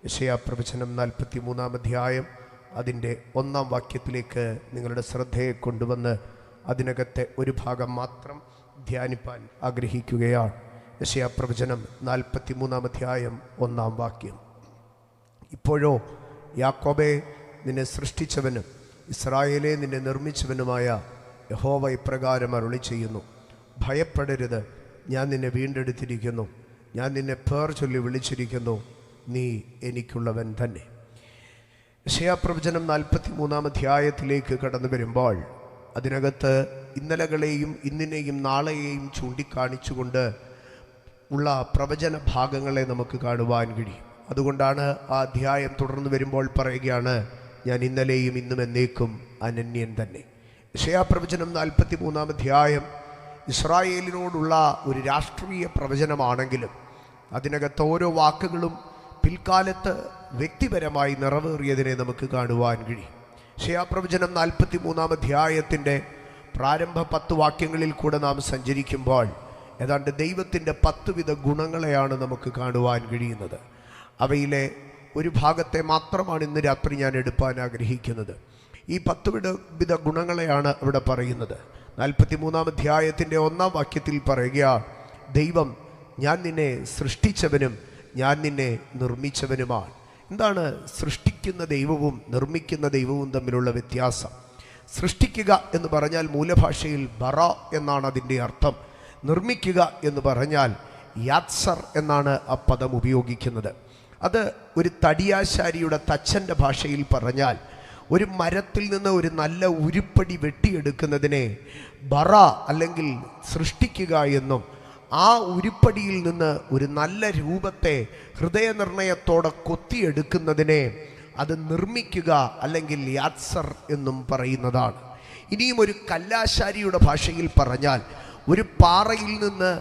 യെശയ്യാപ്രവചനം 43 അധ്യായം അതിൻ്റെ 1 വാക്യത്തിലേക്ക് നിങ്ങളുടെ ശ്രദ്ധയെ കൊണ്ടുവന്ന് അതിനകത്തെ ഒരു ഭാഗം മാത്രം ധ്യാനിപ്പാൻ ആഗ്രഹിക്കുകയാണ്. യെശയ്യാപ്രവചനം 43 അധ്യായം 1 വാക്യം. ഇപ്പോഴോ യാക്കോബേ, നിന്നെ സൃഷ്ടിച്ചവനും ഇസ്രായേലെ നിന്നെ നിർമ്മിച്ചവനുമായ യഹോവ ഇപ്രകാരം അരുളി ചെയ്യുന്നു: ഭയപ്പെടരുത്, ഞാൻ നിന്നെ വീണ്ടെടുത്തിരിക്കുന്നു, ഞാൻ നിന്നെ പേർ ചൊല്ലി വിളിച്ചിരിക്കുന്നു, നീ എനിക്കുള്ളവൻ തന്നെ. യെശയ്യാപ്രവചനം 43 അധ്യായത്തിലേക്ക് കടന്നു വരുമ്പോൾ അതിനകത്ത് ഇന്നലകളെയും ഇന്നിനെയും നാളെയെയും ചൂണ്ടിക്കാണിച്ചുകൊണ്ട് ഉള്ള പ്രവചന ഭാഗങ്ങളെ നമുക്ക് കാണുവാൻ കഴിയും. അതുകൊണ്ടാണ് ആ അധ്യായം തുടർന്ന് വരുമ്പോൾ പറയുകയാണ്, ഞാൻ ഇന്നലെയും ഇന്നും എന്നേക്കും അനന്യൻ തന്നെ. യെശയ്യാപ്രവചനം 43 അധ്യായം ഇസ്രായേലിനോടുള്ള ഒരു രാഷ്ട്രീയ പ്രവചനമാണെങ്കിലും അതിനകത്ത് ഓരോ വാക്കുകളും പിൽക്കാലത്ത് വ്യക്തിപരമായി നിറവേറിയതിനെ നമുക്ക് കാണുവാൻ കഴിയും. യെശയ്യാപ്രവചനം 43 അധ്യായത്തിൻ്റെ പ്രാരംഭ 10 വാക്യങ്ങളിൽ കൂടെ നാം സഞ്ചരിക്കുമ്പോൾ ഏതാണ്ട് ദൈവത്തിൻ്റെ 10 വിധ ഗുണങ്ങളെയാണ് നമുക്ക് കാണുവാൻ കഴിയുന്നത്. അവയിലെ ഒരു ഭാഗത്തെ മാത്രമാണ് ഇന്ന് രാത്രി ഞാൻ എടുപ്പാൻ ആഗ്രഹിക്കുന്നത്. ഈ 10 വിധ ഗുണങ്ങളെയാണ് ഇവിടെ പറയുന്നത്. 43 അധ്യായത്തിൻ്റെ 1 വാക്യത്തിൽ പറയുക, ദൈവം ഞാൻ നിന്നെ സൃഷ്ടിച്ചവനും ഞാൻ നിന്നെ നിർമ്മിച്ചവനുമാണ്. എന്താണ് സൃഷ്ടിക്കുന്ന ദൈവവും നിർമ്മിക്കുന്ന ദൈവവും തമ്മിലുള്ള വ്യത്യാസം? സൃഷ്ടിക്കുക എന്ന് പറഞ്ഞാൽ മൂലഭാഷയിൽ ബറ എന്നാണ് അതിൻ്റെ അർത്ഥം. നിർമ്മിക്കുക എന്ന് പറഞ്ഞാൽ യാത്സർ എന്നാണ് ആ പദം ഉപയോഗിക്കുന്നത്. അത് ഒരു തടിയാശാരിയുടെ തച്ചൻ്റെ ഭാഷയിൽ പറഞ്ഞാൽ ഒരു മരത്തിൽ നിന്ന് ഒരു നല്ല ഉരുപ്പടി വെട്ടിയെടുക്കുന്നതിനെ ബറ അല്ലെങ്കിൽ സൃഷ്ടിക്കുക എന്നും ആ ഉരുപ്പടിയിൽ നിന്ന് ഒരു നല്ല രൂപത്തെ ഹൃദയനിർണയത്തോടെ കൊത്തിയെടുക്കുന്നതിനെ അത് നിർമ്മിക്കുക അല്ലെങ്കിൽ യാത്സർ എന്നും പറയുന്നതാണ്. ഇനിയും ഒരു കല്ലാശാരിയുടെ ഭാഷയിൽ പറഞ്ഞാൽ ഒരു പാറയിൽ നിന്ന്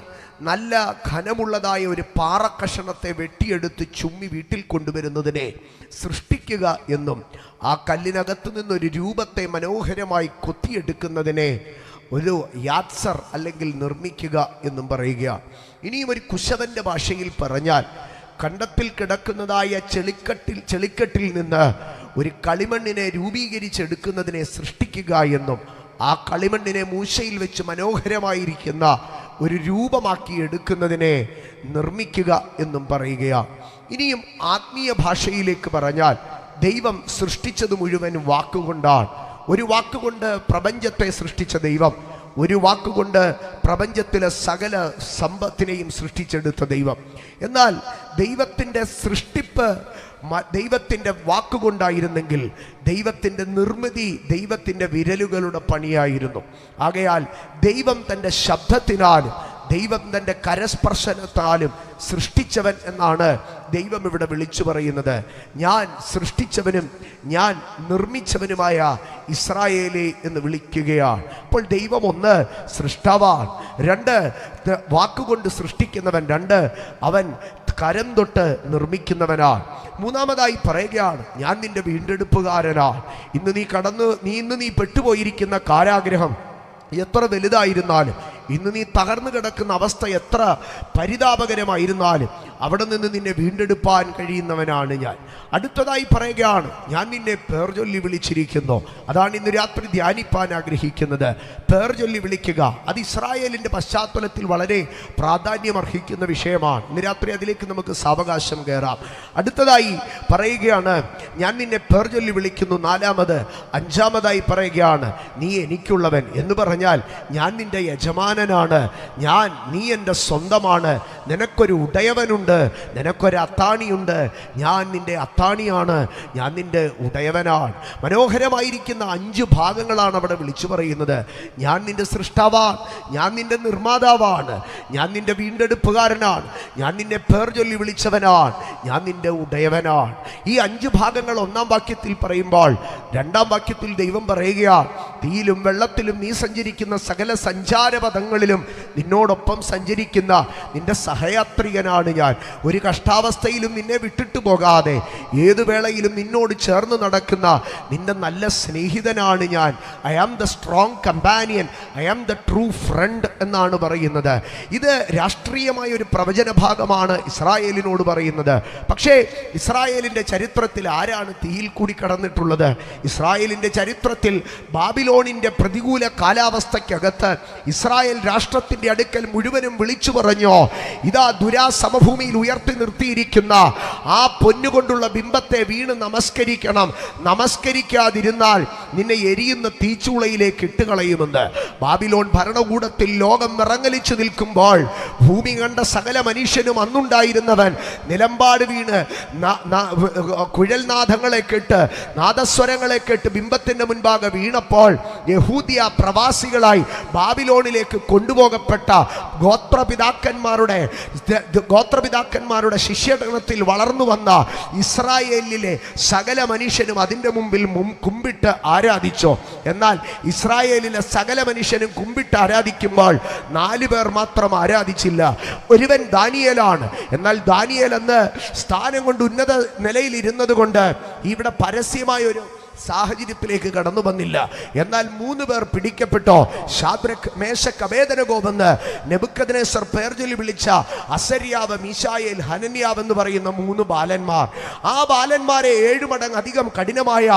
നല്ല ഘനമുള്ളതായ ഒരു പാറക്കഷണത്തെ വെട്ടിയെടുത്ത് ചുമ്മി വീട്ടിൽ കൊണ്ടുവരുന്നതിനെ സൃഷ്ടിക്കുക എന്നും ആ കല്ലിനകത്തു നിന്നൊരു രൂപത്തെ മനോഹരമായി കൊത്തിയെടുക്കുന്നതിനെ ഒരു യാത്സർ അല്ലെങ്കിൽ നിർമ്മിക്കുക എന്നും പറയുക. ഇനിയും ഒരു കുശവൻ്റെ ഭാഷയിൽ പറഞ്ഞാൽ കണ്ടത്തിൽ കിടക്കുന്നതായ ചെളിക്കെട്ടിൽ നിന്ന് ഒരു കളിമണ്ണിനെ രൂപീകരിച്ചെടുക്കുന്നതിനെ സൃഷ്ടിക്കുക എന്നും ആ കളിമണ്ണിനെ മൂശയിൽ വെച്ച് മനോഹരമായിരിക്കുന്ന ഒരു രൂപമാക്കി എടുക്കുന്നതിനെ നിർമ്മിക്കുക എന്നും പറയുകയാണ്. ഇനിയും ആത്മീയ ഭാഷയിലേക്ക് പറഞ്ഞാൽ ദൈവം സൃഷ്ടിച്ചത് മുഴുവൻ വാക്കുകൊണ്ടാണ്. ഒരു വാക്കുകൊണ്ട് പ്രപഞ്ചത്തെ സൃഷ്ടിച്ച ദൈവം, ഒരു വാക്കുകൊണ്ട് പ്രപഞ്ചത്തിലെ സകല സമ്പത്തിനെയും സൃഷ്ടിച്ചെടുത്ത ദൈവം. എന്നാൽ ദൈവത്തിൻ്റെ സൃഷ്ടിപ്പ് ദൈവത്തിൻ്റെ വാക്കുകൊണ്ടായിരുന്നെങ്കിൽ ദൈവത്തിൻ്റെ നിർമ്മിതി ദൈവത്തിൻ്റെ വിരലുകളുടെ പണിയായിരുന്നു. ആകയാൽ ദൈവം തൻ്റെ ശബ്ദത്തിനാലും ദൈവം തൻ്റെ കരസ്പർശനത്താലും സൃഷ്ടിച്ചവൻ എന്നാണ് ദൈവം ഇവിടെ വിളിച്ചു പറയുന്നത്. ഞാൻ സൃഷ്ടിച്ചവനും ഞാൻ നിർമ്മിച്ചവനുമായ ഇസ്രായേലേ എന്ന് വിളിക്കുകയാണ്. അപ്പോൾ ദൈവം 1 സൃഷ്ടാവാൻ, 2 വാക്കുകൊണ്ട് സൃഷ്ടിക്കുന്നവൻ, 2 അവൻ കരം തൊട്ട് നിർമ്മിക്കുന്നവനാണ്. 3-മതായി പറയുകയാണ്, ഞാൻ നിന്റെ വീണ്ടെടുപ്പുകാരനാണ്. ഇന്ന് നീ പെട്ടുപോയിരിക്കുന്ന കാരാഗ്രഹം എത്ര വലുതായിരുന്നാലും, ഇന്ന് നീ തകർന്നു കിടക്കുന്ന അവസ്ഥ എത്ര പരിതാപകരമായിരുന്നാലും അവിടെ നിന്ന് നിന്നെ വീണ്ടെടുപ്പാൻ കഴിയുന്നവനാണ് ഞാൻ. അടുത്തതായി പറയുകയാണ്, ഞാൻ നിന്നെ പേർ ചൊല്ലി വിളിച്ചിരിക്കുന്നു. അതാണ് ഇന്ന് രാത്രി ധ്യാനിപ്പാൻ ആഗ്രഹിക്കുന്നത്. പേർ ചൊല്ലി വിളിക്കുക അത് ഇസ്രായേലിൻ്റെ പശ്ചാത്തലത്തിൽ വളരെ പ്രാധാന്യമർഹിക്കുന്ന വിഷയമാണ്. ഇന്ന് രാത്രി അതിലേക്ക് നമുക്ക് സാവകാശം കയറാം. അടുത്തതായി പറയുകയാണ്, ഞാൻ നിന്നെ പേർ ചൊല്ലി വിളിക്കുന്നു. 4-മത് 5-മതായി പറയുകയാണ്, നീ എനിക്കുള്ളവൻ എന്ന് പറഞ്ഞാൽ ഞാൻ നിന്റെ യജമാനനാണ്, നീ എൻ്റെ സ്വന്തമാണ്, നിനക്കൊരു ഉടയവനുണ്ട്, നിനക്കൊരു അത്താണിയുണ്ട്, ഞാൻ നിന്റെ അത്താണിയാണ്, ഞാൻ നിന്റെ ഉടയവനാണ്. മനോഹരമായിരിക്കുന്ന 5 ഭാഗങ്ങളാണ് അവിടെ വിളിച്ചു പറയുന്നത്. ഞാൻ നിന്റെ സൃഷ്ടാവാണ്, ഞാൻ നിന്റെ നിർമ്മാതാവാണ്, ഞാൻ നിന്റെ വീണ്ടെടുപ്പുകാരനാണ്, ഞാൻ നിന്നെ പേർ ചൊല്ലി വിളിച്ചവനാണ്, ഞാൻ നിന്റെ ഉടയവനാണ്. ഈ 5 ഭാഗങ്ങൾ 1-ാം വാക്യത്തിൽ പറയുമ്പോൾ 2-ാം വാക്യത്തിൽ ദൈവം പറയുകയാണ്, തീയിലും വെള്ളത്തിലും നീ സഞ്ചരിക്കുന്ന സകല സഞ്ചാരപഥങ്ങളിലും നിന്നോടൊപ്പം സഞ്ചരിക്കുന്ന നിന്റെ സഹയാത്രികനാണ് ഞാൻ. ഒരു കഷ്ടാവസ്ഥയിലും നിന്നെ വിട്ടിട്ട് പോകാതെ ഏതു വേളയിലും നിന്നോട് ചേർന്ന് നടക്കുന്ന നിന്റെ നല്ല സ്നേഹിതനാണ് ഞാൻ. I am the strong companion, I am the true friend എന്നാണ് പറയുന്നത്. ഇത് രാഷ്ട്രീയമായ ഒരു പ്രവചന ഭാഗമാണ് ഇസ്രായേലിനോട് പറയുന്നത്. പക്ഷേ ഇസ്രായേലിൻ്റെ ചരിത്രത്തിൽ ആരാണ് തീയിൽ കൂടി കടന്നിട്ടുള്ളത്? ഇസ്രായേലിൻ്റെ ചരിത്രത്തിൽ ബാബിലോണിൻ്റെ പ്രതികൂല കാലാവസ്ഥയ്ക്കകത്ത് ഇസ്രായേൽ രാഷ്ട്രത്തിൻ്റെ അടുക്കൽ മുഴുവനും വിളിച്ചു പറഞ്ഞോ, ഇതാ ദുരാസമഭൂമിയിൽ ഉയർത്തി നിർത്തിയിരിക്കുന്ന ആ പൊന്നുകൊണ്ടുള്ള ബിംബത്തെ വീണ് നമസ്കരിക്കണം, നമസ്കരിക്കാതിരുന്നാൽ നിന്നെ എരിയുന്ന തീച്ചൂളയിലേക്ക് ഇട്ടുകളയുമെന്ന്. ബാബിലോൺ ഭരണകൂടത്തിൽ ലോകം വിറങ്ങലിച്ചു നിൽക്കുമ്പോൾ ഭൂമി കണ്ട സകല മനുഷ്യനും അന്നുണ്ടായിരുന്നവൻ നിലമ്പാട് വീണ് കുഴൽനാദങ്ങളെ കേട്ട് നാദസ്വരങ്ങളെ കേട്ട് ബിംബത്തിന്റെ മുൻപാകെ വീണപ്പോൾ യഹൂദിയ പ്രവാസികളായി ബാബിലോണിലേക്ക് കൊണ്ടുപോകപ്പെട്ട ഗോത്രപിതാക്കന്മാരുടെ ശിഷ്യഗണത്തിൽ വളർന്നു വന്ന ഇസ്രായേലിലെ സകല മനുഷ്യനും അതിൻ്റെ മുമ്പിൽ കുമ്പിട്ട് ആരാധിച്ചു. എന്നാൽ ഇസ്രായേലിലെ സകല മനുഷ്യനും കുമ്പിട്ട് ആരാധിക്കുമ്പോൾ 4 പേർ മാത്രം ആരാധിച്ചില്ല. ഒരുവൻ ദാനിയേലാണ്. എന്നാൽ ദാനിയേൽ എന്ന സ്ഥാനം കൊണ്ട് ഉന്നത നിലയിൽ ഇരുന്നത് കൊണ്ട് ഇവിടെ പരസ്യമായ ഒരു സാഹചര്യത്തിലേക്ക് കടന്നു വന്നില്ല. എന്നാൽ 3 പേർ പിടിക്കപ്പെട്ടോ. ശാദ്രക്, മേശക്, അബേദ്നെഗോവെന്ന് നെബൂഖദ്നേസർ പേർ ചൊല്ലി വിളിച്ച അസര്യാവ്, മീശായേൽ, ഹനന്യാവ് എന്ന് പറയുന്ന 3 ബാലന്മാർ. ആ ബാലന്മാരെ 7 മടങ്ങ് അധികം കഠിനമായ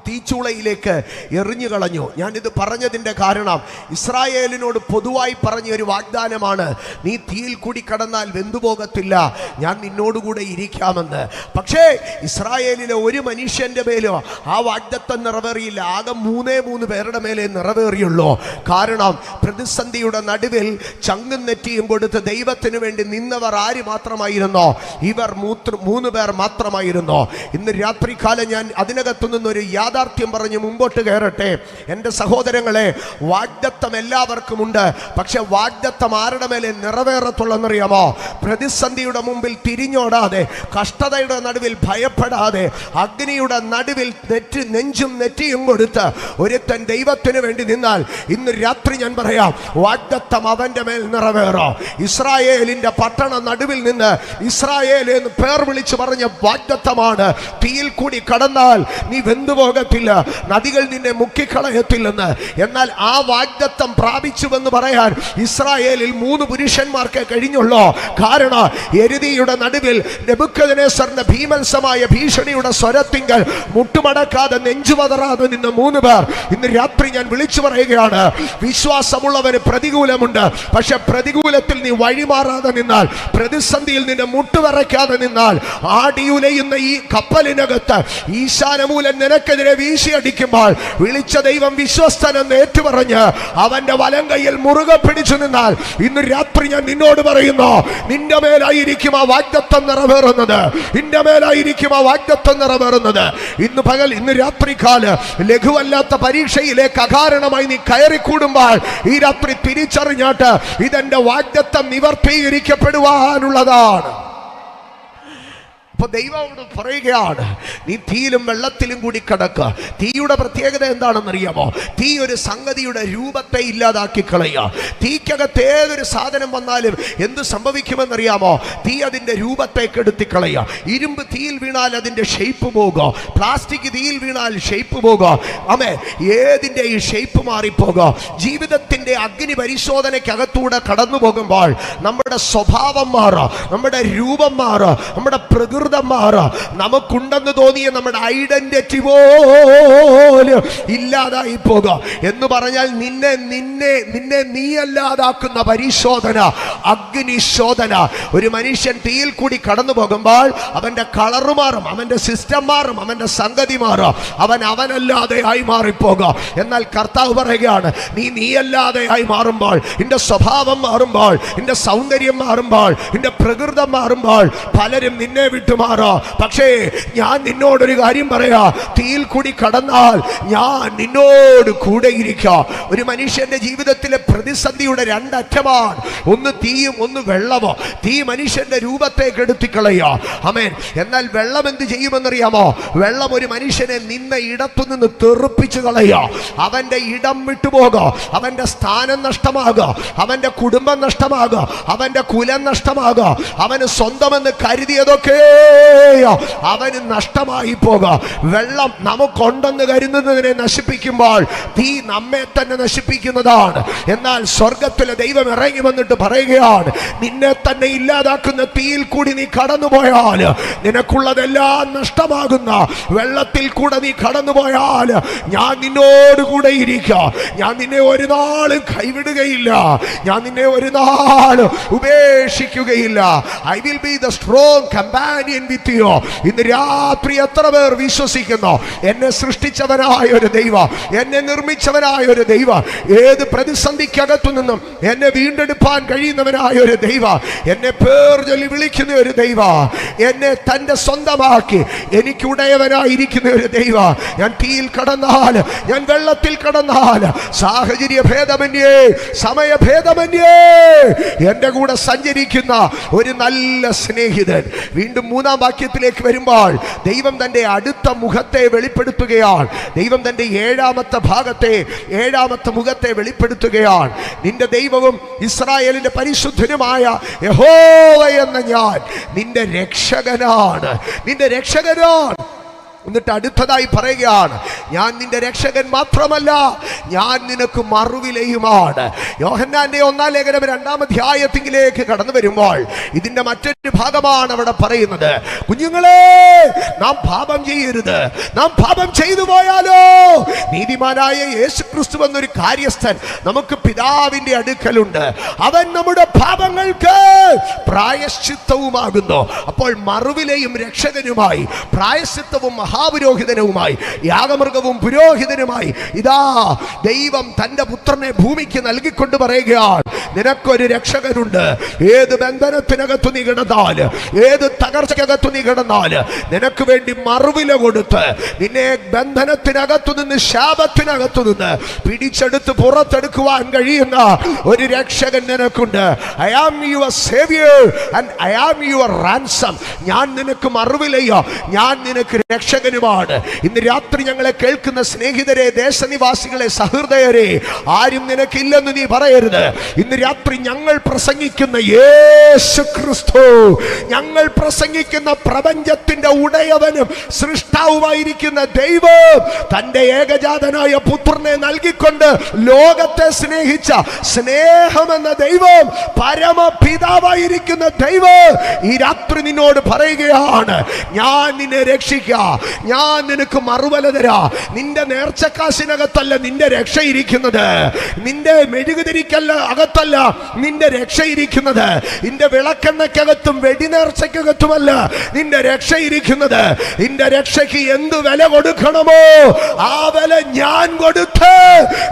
തീച്ചൂളയിലേക്ക് എറിഞ്ഞു കളഞ്ഞു. ഞാനിത് പറഞ്ഞതിൻ്റെ കാരണം ഇസ്രായേലിനോട് പൊതുവായി പറഞ്ഞ ഒരു വാഗ്ദാനമാണ്, നീ തീയിൽ കൂടി കടന്നാൽ വെന്തുപോകത്തില്ല, ഞാൻ നിന്നോടുകൂടെ ഇരിക്കാമെന്ന്. പക്ഷേ ഇസ്രായേലിലെ ഒരു മനുഷ്യൻ്റെ മേലോ ആ വാഗ്ദത്തം നിറവേറിയില്ല. ആകെ 3 പേരുടെ മേലെ നിറവേറിയുള്ളൂ. കാരണം പ്രതിസന്ധിയുടെ നടുവിൽ ചങ്കും നെറ്റിയും കൊടുത്ത് ദൈവത്തിന് വേണ്ടി നിന്നവർ ആര് മാത്രമായിരുന്നോ? ഇവർ 3 പേർ മാത്രമായിരുന്നോ? ഇന്ന് രാത്രികാലം ഞാൻ അതിനകത്തു നിന്നൊരു യാഥാർത്ഥ്യം പറഞ്ഞ് മുമ്പോട്ട് കയറട്ടെ. എൻ്റെ സഹോദരങ്ങളെ, വാഗ്ദത്തം എല്ലാവർക്കും ഉണ്ട്. പക്ഷെ വാഗ്ദത്തം ആരുടെ മേലെ നിറവേറത്തുള്ളെന്നറിയാമോ? പ്രതിസന്ധിയുടെ മുമ്പിൽ തിരിഞ്ഞോടാതെ, കഷ്ടതയുടെ നടുവിൽ ഭയപ്പെടാതെ, അഗ്നിയുടെ നടുവിൽ നെഞ്ചും നെറ്റിയും കൊടുത്ത് ഒരുത്തൻ ദൈവത്തിന് വേണ്ടി നിന്നാൽ ഇന്ന് രാത്രി ഞാൻ പറയാം, വാഗ്ദത്തം അവൻ്റെ മേൽ നിറവേറോ. ഇസ്രായേലിൻ്റെ പട്ടണ നടുവിൽ നിന്ന് ഇസ്രായേൽ എന്ന് പേർ വിളിച്ചു പറഞ്ഞ വാഗ്ദത്തമാണ്, തീയിൽ കൂടി കടന്നാൽ നീ വെന്തുപോകത്തില്ല, നദികൾ നിന്നെ മുക്കിക്കളയത്തില്ലെന്ന്. എന്നാൽ ആ വാഗ്ദത്തം പ്രാപിച്ചുവെന്ന് പറയാൻ ഇസ്രായേലിൽ 3 പുരുഷന്മാർക്ക് കഴിഞ്ഞുള്ളൂ. കാരണം എരുതിയുടെ നടുവിൽ നെബൂഖദ്നേസറിന്റെ ഭീമത്സമായ ഭീഷണിയുടെ സ്വരത്തിങ്കൽ മുട്ടുമടക്കാതെ നെഞ്ചുപതറാതെ നിന്ന 3 പേർ ഇന്ന് രാത്രി ഞാൻ വിളിച്ചു പറയുകയാണ്, വിശ്വാസമുള്ളവന് പ്രതികൂലമുണ്ട്. പക്ഷെ പ്രതികൂലത്തിൽ നീ വഴിമാറാതെ നിന്നാൽ, പ്രതിസന്ധിയിൽ നിന്നെ മുട്ടുവിറയ്ക്കാതെ നിന്നാൽ, ആടിയുലയുന്ന ഈ കപ്പലിനകത്ത് ഈശാനമൂലൻ നിനക്കെതിരെ വീശിയടിക്കുമ്പോൾ വിളിച്ച ദൈവം വിശ്വസ്തനെന്ന് ഏറ്റുപറഞ്ഞ് അവന്റെ വലം കൈയിൽ മുറുകെ പിടിച്ചു നിന്നാൽ ഇന്ന് രാത്രി ഞാൻ നിന്നോട് പറയുന്നു, നിന്റെ മേലായിരിക്കും ആ വാഗ്ദത്തം നിറവേറുന്നത്. നിന്റെ മേലായിരിക്കും ആ വാഗ്ദത്തം നിറവേറുന്നത്. ഇന്ന് രാത്രികാല് ലഘുവല്ലാത്ത പരീക്ഷയിലേക്ക് അകാരണമായി നീ കയറിക്കൂടുമ്പോൾ ഈ രാത്രി തിരിച്ചറിഞ്ഞാട്ട് ഇതെന്റെ വാഗ്ദത്തം നിവർത്തീകരിക്കപ്പെടുവാനുള്ളതാണ്. അപ്പൊ ദൈവത്തോട് പറയുകയാണ്, നീ തീയിലും വെള്ളത്തിലും കൂടി കിടക്കുക. തീയുടെ പ്രത്യേകത എന്താണെന്നറിയാമോ? തീ ഒരു സംഗതിയുടെ രൂപത്തെ ഇല്ലാതാക്കി കളയുക. തീക്കകത്ത് ഏതൊരു സാധനം വന്നാലും എന്ത് സംഭവിക്കുമെന്നറിയാമോ? തീ അതിൻ്റെ രൂപത്തെ കെടുത്തിക്കളയുക. ഇരുമ്പ് തീയിൽ വീണാൽ അതിൻ്റെ ഷേപ്പ് പോകുക, പ്ലാസ്റ്റിക് തീയിൽ വീണാൽ ഷേപ്പ് പോകുക, ഏതിൻ്റെ ഈ ഷേപ്പ് മാറിപ്പോകുക. ജീവിതത്തിൻ്റെ അഗ്നി പരിശോധനയ്ക്കകത്തൂടെ കടന്നു പോകുമ്പോൾ നമ്മുടെ സ്വഭാവം മാറുക, നമ്മുടെ രൂപം മാറുക, നമ്മുടെ പ്രകൃതി നമുക്കുണ്ടെന്ന് തോന്നിയ നമ്മുടെ ഐഡന്റിറ്റി പോലും ഇല്ലാതായി പോകുക. എന്ന് പറഞ്ഞാൽ നിന്നെ നീയല്ലാതാക്കുന്ന പരിശോധന, അഗ്നിശോധന. ഒരു മനുഷ്യൻ തീയിൽ കൂടി കടന്നു പോകുമ്പോൾ അവന്റെ കളറ് മാറും, അവന്റെ സിസ്റ്റം മാറും, അവന്റെ സംഗതി മാറും, അവനല്ലാതെ ആയി മാറിപ്പോകുക. എന്നാൽ കർത്താവ് പറയുകയാണ്, നീയല്ലാതെ ആയി മാറുമ്പോൾ, നിന്റെ സ്വഭാവം മാറുമ്പോൾ, നിന്റെ സൗന്ദര്യം മാറുമ്പോൾ, നിന്റെ പ്രകൃതം മാറുമ്പോൾ പലരും നിന്നെ വിട്ട് പെരുമാറാ. പക്ഷേ ഞാൻ നിന്നോടൊരു കാര്യം പറയാ, തീയിൽ കൂടി കടന്നാൽ ഞാൻ നിന്നോട് കൂടെ ഇരിക്കാം. ഒരു മനുഷ്യന്റെ ജീവിതത്തിലെ പ്രതിസന്ധിയുടെ രണ്ടറ്റമാണ്, ഒന്ന് തീയും ഒന്ന് വെള്ളമോ. തീ മനുഷ്യന്റെ രൂപത്തെ കെടുത്തിക്കളയാ. ആമേൻ. എന്നാൽ വെള്ളം എന്ത് ചെയ്യുമെന്നറിയാമോ? വെള്ളം ഒരു മനുഷ്യനെ നിന്ന ഇടത്തു നിന്ന് തെറിപ്പിച്ചു കളയാ. അവന്റെ ഇടം വിട്ടുപോകുക, അവന്റെ സ്ഥാനം നഷ്ടമാകുക, അവന്റെ കുടുംബം നഷ്ടമാകുക, അവന്റെ കുലം നഷ്ടമാകുക, അവന് സ്വന്തമെന്ന് കരുതിയതൊക്കെ അവന് നഷ്ടമായി പോകുക. വെള്ളം നമുക്കുണ്ടെന്ന് കരുതുന്നതിനെ നശിപ്പിക്കുമ്പോൾ തീ നമ്മെ തന്നെ നശിപ്പിക്കുന്നതാണ്. എന്നാൽ സ്വർഗത്തിലെ ദൈവം ഇറങ്ങി വന്നിട്ട് പറയുകയാണ്, നിന്നെ തന്നെ ഇല്ലാതാക്കുന്ന തീയിൽ കൂടി നീ കടന്നുപോയാൽ, നിനക്കുള്ളതെല്ലാം നഷ്ടമാകുന്ന വെള്ളത്തിൽ കൂടെ നീ കടന്നുപോയാൽ ഞാൻ നിന്നോട് കൂടെ ഇരിക്കാം. ഞാൻ നിന്നെ ഒരു നാളും കൈവിടുകയില്ല, ഞാൻ നിന്നെ ഒരു നാളും ഉപേക്ഷിക്കുകയില്ല. I will be the strong companion with you. ഇന്ന് രാത്രി എത്ര പേർ വിശ്വസിക്കുന്നു? എന്നെ സൃഷ്ടിച്ചവനായ ഒരു ദൈവം, എന്നെ നിർമ്മിച്ചവനായ ഒരു ദൈവം, ഏത് പ്രതിസന്ധിക്കകത്തു നിന്നും എന്നെ വീണ്ടെടുപ്പാൻ കഴിയുന്നവനായ ഒരു ദൈവം, എന്നെ പേർ ചൊല്ലി വിളിക്കുന്ന ഒരു ദൈവം, എന്നെ തന്റെ സ്വന്തമാക്കി എനിക്കുടയവനായിരിക്കുന്ന ഒരു ദൈവം. ഞാൻ തീയിൽ കടന്നാൽ, ഞാൻ വെള്ളത്തിൽ കടന്നാൽ, സാഹചര്യ ഭേദമന്യേ, സമയഭേദമന്യേ എന്റെ കൂടെ സഞ്ചരിക്കുന്ന ഒരു നല്ല സ്നേഹിതൻ. വീണ്ടും 3-ാം വാക്യത്തിലേക്ക് വരുമ്പോൾ ദൈവം തന്റെ അടുത്ത മുഖത്തെ വെളിപ്പെടുത്തുകയാണ്. ദൈവം തന്റെ ഏഴാമത്തെ മുഖത്തെ വെളിപ്പെടുത്തുകയാണ്. നിന്റെ ദൈവവും ഇസ്രായേലിന്റെ പരിശുദ്ധനുമായ യഹോവ എന്ന ഞാൻ നിന്റെ രക്ഷകനാണ്, നിന്റെ രക്ഷകനാണ്. എന്നിട്ട് അടുത്തതായി പറയുകയാണ്, ഞാൻ നിന്റെ രക്ഷകൻ മാത്രമല്ല, ഞാൻ നിനക്ക് മറുവിലയുമാണ്. യോഹന്നാന്റെ 1-ാം ലേഖനം 2-ാം അധ്യായത്തിലേക്ക് കടന്നു വരുമ്പോൾ ഇതിന്റെ മറ്റൊരു ഭാഗമാണ് അവിടെ പറയുന്നത്. കുഞ്ഞുങ്ങളെ, നാം പാപം ചെയ്യരുത്. നാം പാപം ചെയ്തു പോയാലോ നീതിമാനായ യേശുക്രിസ്തു എന്നൊരു കാര്യസ്ഥൻ നമുക്ക് പിതാവിന്റെ അടുക്കലുണ്ട്. അവൻ നമ്മുടെ പാപങ്ങൾക്ക് പ്രായശ്ചിത്തവുമാകുന്നു. അപ്പോൾ മറുവിലയും രക്ഷകനുമായി, പ്രായശ്ചിത്തവും മഹാപുരോഹിതനുമായി, യാഗമൃഗവും പുരോഹിതനുമായി ഇതാ ദൈവം തന്റെ പുത്രനെ ഭൂമിക്ക് നൽകിക്കൊണ്ട് പറയുകയാണ്, നിനക്കൊരു രക്ഷകനുണ്ട്. ഏത് ബന്ധനത്തിനകത്തു നീ കിടന്നാൽ, ഏത് തകർച്ചക്കകത്തു നീ കിടന്നാൽ, നിനക്ക് വേണ്ടി മറുവില കൊടുത്ത് നിന്നെ ബന്ധനത്തിനകത്തു നിന്ന്, ശാപത്തിനകത്തു നിന്ന് പിടിച്ചെടുത്ത് പുറത്തെടുക്കുവാൻ കഴിയുന്ന ഒരു രക്ഷകൻ നിനക്കുണ്ട്. I am your saviour and I am your ransom. ഞാൻ നിനക്ക് മറുവിലയോ, ഞാൻ നിനക്ക് രക്ഷകനുമാണ്. ഇന്ന് രാത്രി ഞങ്ങളെ കേൾക്കുന്ന സ്നേഹിതരെ, ദേശനിവാസികളെ, സഹൃദയരെ, ആരും നിനക്കില്ലെന്ന് നീ പറയരുത്. ഇന്ന് രാത്രി ഞങ്ങൾ പ്രസംഗിക്കുന്ന യേശു ക്രിസ്തു, ഞങ്ങൾ പ്രസംഗിക്കുന്ന പ്രപഞ്ചത്തിന്റെ ഉടയവനും സൃഷ്ടാവുമായിരിക്കുന്ന ദൈവം തന്റെ ഏകജാതനായ പുത്രനെ നൽകിക്കൊണ്ട് ലോകത്തെ സ്നേഹിച്ച സ്നേഹമെന്ന ദൈവം, പരമപിതാവായിരിക്കുന്ന ദൈവം ഈ രാത്രി നിന്നോട് പറയുകയാണ്, ഞാൻ നിന്നെ രക്ഷിക്കാം, ഞാൻ നിനക്ക് മറുവല തരാ. നിന്റെ നേർച്ചക്കാശിനകത്തല്ല നിന്റെ രക്ഷയിരിക്കുന്നത്, നിന്റെ മെഴുകുതിരിക്കല്ല അകത്തല്ല നിന്റെ രക്ഷയിരിക്കുന്നത്, നിന്റെ വിളക്കെണ്ണക്കകത്തും വെടിനേർച്ചക്കകത്തുമല്ല നിന്റെ രക്ഷയിരിക്കുന്നത്. നിന്റെ രക്ഷയ്ക്ക് എന്ത് വില കൊടുക്കണമോ ആ വില ഞാൻ കൊടുത്ത്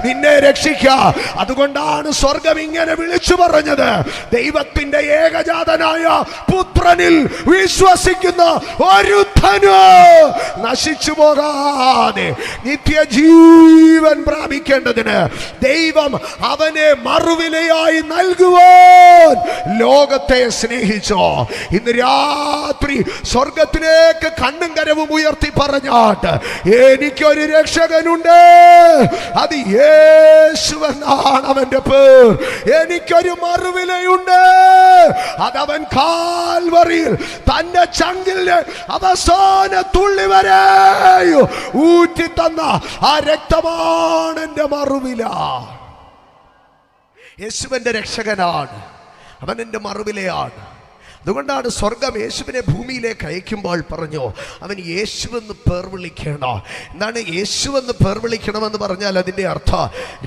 നിന്നെ രക്ഷിക്കാം. അതുകൊണ്ടാണ് സ്വർഗം ഇങ്ങനെ വിളിച്ചു പറഞ്ഞത്, ദൈവത്തിന്റെ ഏകജാതനായ പുത്രനിൽ വിശ്വസിക്കുന്ന ഒരുത്തനോ നശിച്ചു പോകാതെ നിത്യജീവൻ പ്രാപിക്കേണ്ടതിന് ദൈവം അവനെ മറുവിലയായി നൽകുവാൻ ലോകത്തെ സ്നേഹിച്ചോ. ഇന്ന് രാത്രി സ്വർഗത്തിലേക്ക് കണ്ണും കരവും ഉയർത്തി പറഞ്ഞാട്ട്, എനിക്കൊരു രക്ഷകനുണ്ട്, അത് യേശുവെന്നാണ് അവന്റെ പേർ. എനിക്കൊരു മറുവിലയുണ്ട്, അതവൻ കാൽവറിയിൽ തന്റെ ചങ്കിലെ അവസാന തുള്ളി വരെ ഊറ്റി തന്ന ആ രക്തമാണ് എന്റെ മറുവില. യേശുവിന്റെ രക്ഷകനാണ് അവൻ, എന്റെ മറുവിലയാണ്. അതുകൊണ്ടാണ് സ്വർഗം യേശുവിനെ ഭൂമിയിലേക്ക് അയക്കുമ്പോൾ പറഞ്ഞു, അവൻ യേശുവെന്ന് പേർ വിളിക്കണം. എന്താണ് യേശുവെന്ന് പേർ വിളിക്കണമെന്ന് പറഞ്ഞാൽ അതിൻ്റെ അർത്ഥം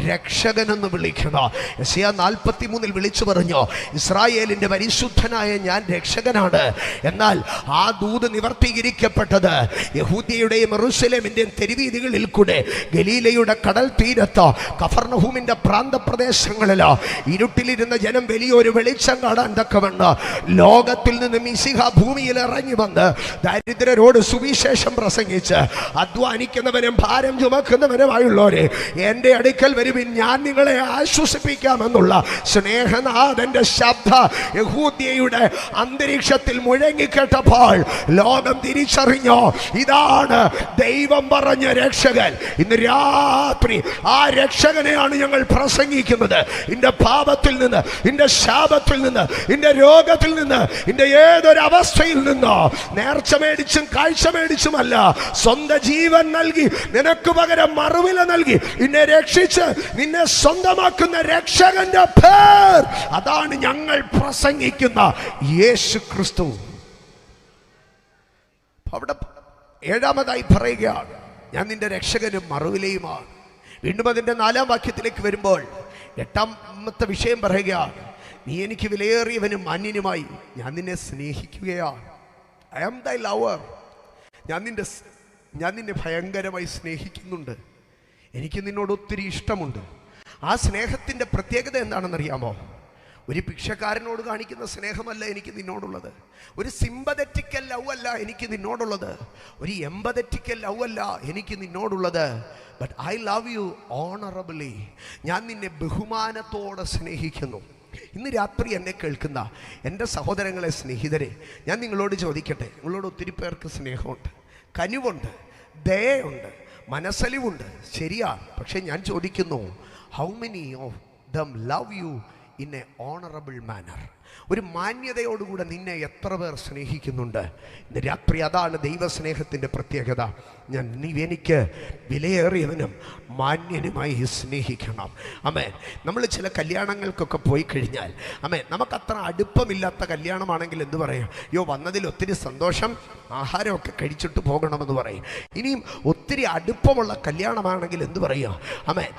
രക്ഷകനെന്ന് വിളിക്കണം. യെശയ്യാ 43 വിളിച്ചു പറഞ്ഞു, ഇസ്രായേലിൻ്റെ പരിശുദ്ധനായ ഞാൻ രക്ഷകനാണ്. എന്നാൽ ആ ദൂത് നിവർത്തീകരിക്കപ്പെട്ടത് യഹൂദ്യയുടെയും യെരൂശലേമിൻ്റെയും തെരുവീതികളിൽ കൂടെ, ഗലീലയുടെ കടൽ തീരത്തോ കഫർനഹൂമിൻ്റെ പ്രാന്തപ്രദേശങ്ങളിലോ ഇരുട്ടിലിരുന്ന ജനം വലിയൊരു വെളിച്ചം കാണാൻ തക്കവണ്ണം ലോക ലോകത്തിൽ നിന്ന് മിശിഹ ഭൂമിയിൽ ഇറങ്ങി വന്ന് ദരിദ്രരോട് സുവിശേഷം പ്രസംഗിച്ച് അധ്വാനിക്കുന്നവനും ഭാരം ചുമക്കുന്നവനുമായുള്ളവരെ എൻ്റെ അടുക്കൽ വരുവിൻ, ഞാൻ നിങ്ങളെ ആശ്വസിപ്പിക്കാമെന്നുള്ള സ്നേഹനാഥന്റെ ശബ്ദ യഹൂദ്യയുടെ അന്തരീക്ഷത്തിൽ മുഴങ്ങിക്കേട്ടപ്പോൾ ലോകം തിരിച്ചറിഞ്ഞോ, ഇതാണ് ദൈവം പറഞ്ഞ രക്ഷകൻ. ഇന്ന് രാത്രി ആ രക്ഷകനെയാണ് ഞങ്ങൾ പ്രസംഗിക്കുന്നത്. നിന്റെ പാപത്തിൽ നിന്ന്, നിന്റെ ശാപത്തിൽ നിന്ന്, നിന്റെ രോഗത്തിൽ നിന്ന്, നിന്റെ ഏതൊരു അവസ്ഥയിൽ നിന്നോ നേർച്ച മേടിച്ചും കാഴ്ച മേടിച്ചുമല്ല, സ്വന്തം ജീവൻ നൽകി നിനക്ക് പകരം മറുവില നൽകി നിന്നെ രക്ഷിച്ച് നിന്നെ സ്വന്തമാക്കുന്ന രക്ഷകന്റെ പേർ, അതാണ് ഞങ്ങൾ പ്രസംഗിക്കുന്ന യേശു ക്രിസ്തു. അവിടെ ഏഴാമതായി പറയുകയാണ്, ഞാൻ നിന്റെ രക്ഷകനും മറുവിലയുമാണ്. വീണ്ടും അതിൻ്റെ 4-ാം വാക്യത്തിലേക്ക് വരുമ്പോൾ 8-ാമത്തെ വിഷയം പറയുകയാണ്, നീ എനിക്ക് വിലയേറിയവനും മാന്യനുമായി ഞാൻ നിന്നെ സ്നേഹിക്കുകയാണ്. ഐ ആം ദൈ ലവർ. ഞാൻ നിന്നെ ഭയങ്കരമായി സ്നേഹിക്കുന്നുണ്ട്. എനിക്ക് നിന്നോട് ഒത്തിരി ഇഷ്ടമുണ്ട്. ആ സ്നേഹത്തിൻ്റെ പ്രത്യേകത എന്താണെന്നറിയാമോ? ഒരു ഭിക്ഷക്കാരനോട് കാണിക്കുന്ന സ്നേഹമല്ല എനിക്ക് നിന്നോടുള്ളത്. ഒരു സിമ്പതറ്റിക്കൽ ലവ് അല്ല എനിക്ക് നിന്നോടുള്ളത്. ഒരു എമ്പതറ്റിക്കൽ ലവ് അല്ല എനിക്ക് നിന്നോടുള്ളത്. But I love you honourably. ഞാൻ നിന്നെ ബഹുമാനത്തോടെ സ്നേഹിക്കുന്നു. ഇന്ന് രാത്രി എന്നെ കേൾക്കുന്ന എൻ്റെ സഹോദരങ്ങളെ, സ്നേഹിതരെ, ഞാൻ നിങ്ങളോട് ചോദിക്കട്ടെ. നിങ്ങളോട് ഒത്തിരി പേർക്ക് സ്നേഹമുണ്ട്, കനിവുണ്ട്, ദയയുണ്ട്, മനസ്സലിവുണ്ട്, ശരിയാണ്. പക്ഷെ ഞാൻ ചോദിക്കുന്നു, how many of them love you in a honourable manner? ഒരു മാന്യതയോടുകൂടെ നിന്നെ എത്ര പേർ സ്നേഹിക്കുന്നുണ്ട്? ഇന്ന് രാത്രി അതാണ് ദൈവസ്നേഹത്തിൻ്റെ പ്രത്യേകത. നീ എനിക്ക് വിലയേറിയവനും മാന്യനുമായി സ്നേഹിക്കണം. ആമേൻ. നമ്മൾ ചില കല്യാണങ്ങൾക്കൊക്കെ പോയി കഴിഞ്ഞാൽ, ആമേൻ, നമുക്കത്ര അടുപ്പമില്ലാത്ത കല്യാണമാണെങ്കിൽ എന്ത് പറയാം? യോ, വന്നതിൽ ഒത്തിരി സന്തോഷം, ആഹാരമൊക്കെ കഴിച്ചിട്ട് പോകണമെന്ന് പറയും. ഇനിയും ഒത്തിരി അടുപ്പമുള്ള കല്യാണമാണെങ്കിൽ എന്ത് പറയുക? ആമേൻ,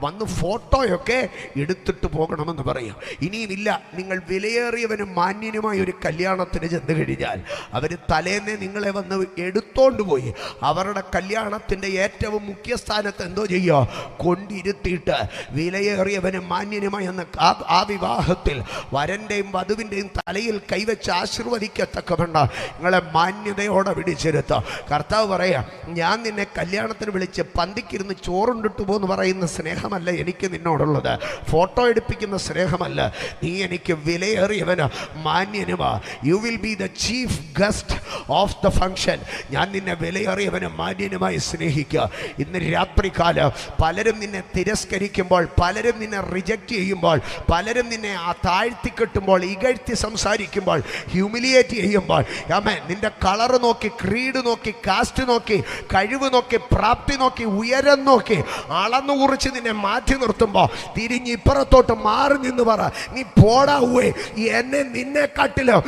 വന്ന് ഫോട്ടോയൊക്കെ എടുത്തിട്ട് പോകണമെന്ന് പറയും. ഇനിയും ഇല്ല, നിങ്ങൾ വിലയേറിയവനും മാന്യനുമായ ഒരു കല്യാണത്തിന് ചെന്ന് കഴിഞ്ഞാൽ അവർ തലേന്നെ നിങ്ങളെ വന്ന് എടുത്തോണ്ട് പോയി അവരുടെ കല്യാണത്തിൻ്റെ ഏറ്റവും മുഖ്യ സ്ഥാനത്ത് എന്തോ ചെയ്യുക? കൊണ്ടിരുത്തിയിട്ട് വിലയേറിയവനും മാന്യനുമായി എന്ന ആ വിവാഹത്തിൽ വരൻ്റെയും വധുവിൻ്റെയും തലയിൽ കൈവച്ച് ആശീർവദിക്കത്തക്കവണ്ണം നിങ്ങളെ മാന്യതയോടെ പിടിച്ചിരുത്തുക. കർത്താവ് പറയാം, ഞാൻ നിന്നെ കല്യാണത്തിന് വിളിച്ച് പന്തിക്കിരുന്ന് ചോറുണ്ടിട്ട് പോകുന്നു പറയുന്ന സ്നേഹമല്ല എനിക്ക് നിന്നോടുള്ളത്. ഫോട്ടോ എടുപ്പിക്കുന്ന സ്നേഹമല്ല. നീ എനിക്ക് വിലയേറിയവന് മാന്യനുമാ. You will be the chief guest of the function. ഞാൻ നിന്നെ വിലയേറിയവനും മാന്യനുമായി സ്നേഹിക്കുക. ഇന്ന് രാത്രികാലം പലരും നിന്നെ തിരസ്കരിക്കുമ്പോൾ, പലരും നിന്നെ റിജക്റ്റ് ചെയ്യുമ്പോൾ, പലരും നിന്നെ താഴ്ത്തിക്കെട്ടുമ്പോൾ, ഇകഴ്ത്തി സംസാരിക്കുമ്പോൾ, ഹ്യൂമിലിയേറ്റ് ചെയ്യുമ്പോൾ, ആമേൻ, നിന്റെ കളറ് നോക്കി, ക്രീഡ് നോക്കി, കാസ്റ്റ് നോക്കി, കഴിവ് നോക്കി, പ്രാപ്തി നോക്കി, ഉയരം നോക്കി അളന്നു കുറിച്ച് നിന്നെ മാറ്റി നിർത്തുമ്പോൾ തിരിഞ്ഞ് ഇപ്പുറത്തോട്ട് മാറി നിന്ന് പറ, നീ പോടാവേ, എന്നെ നിന്നെക്കാട്ടിലും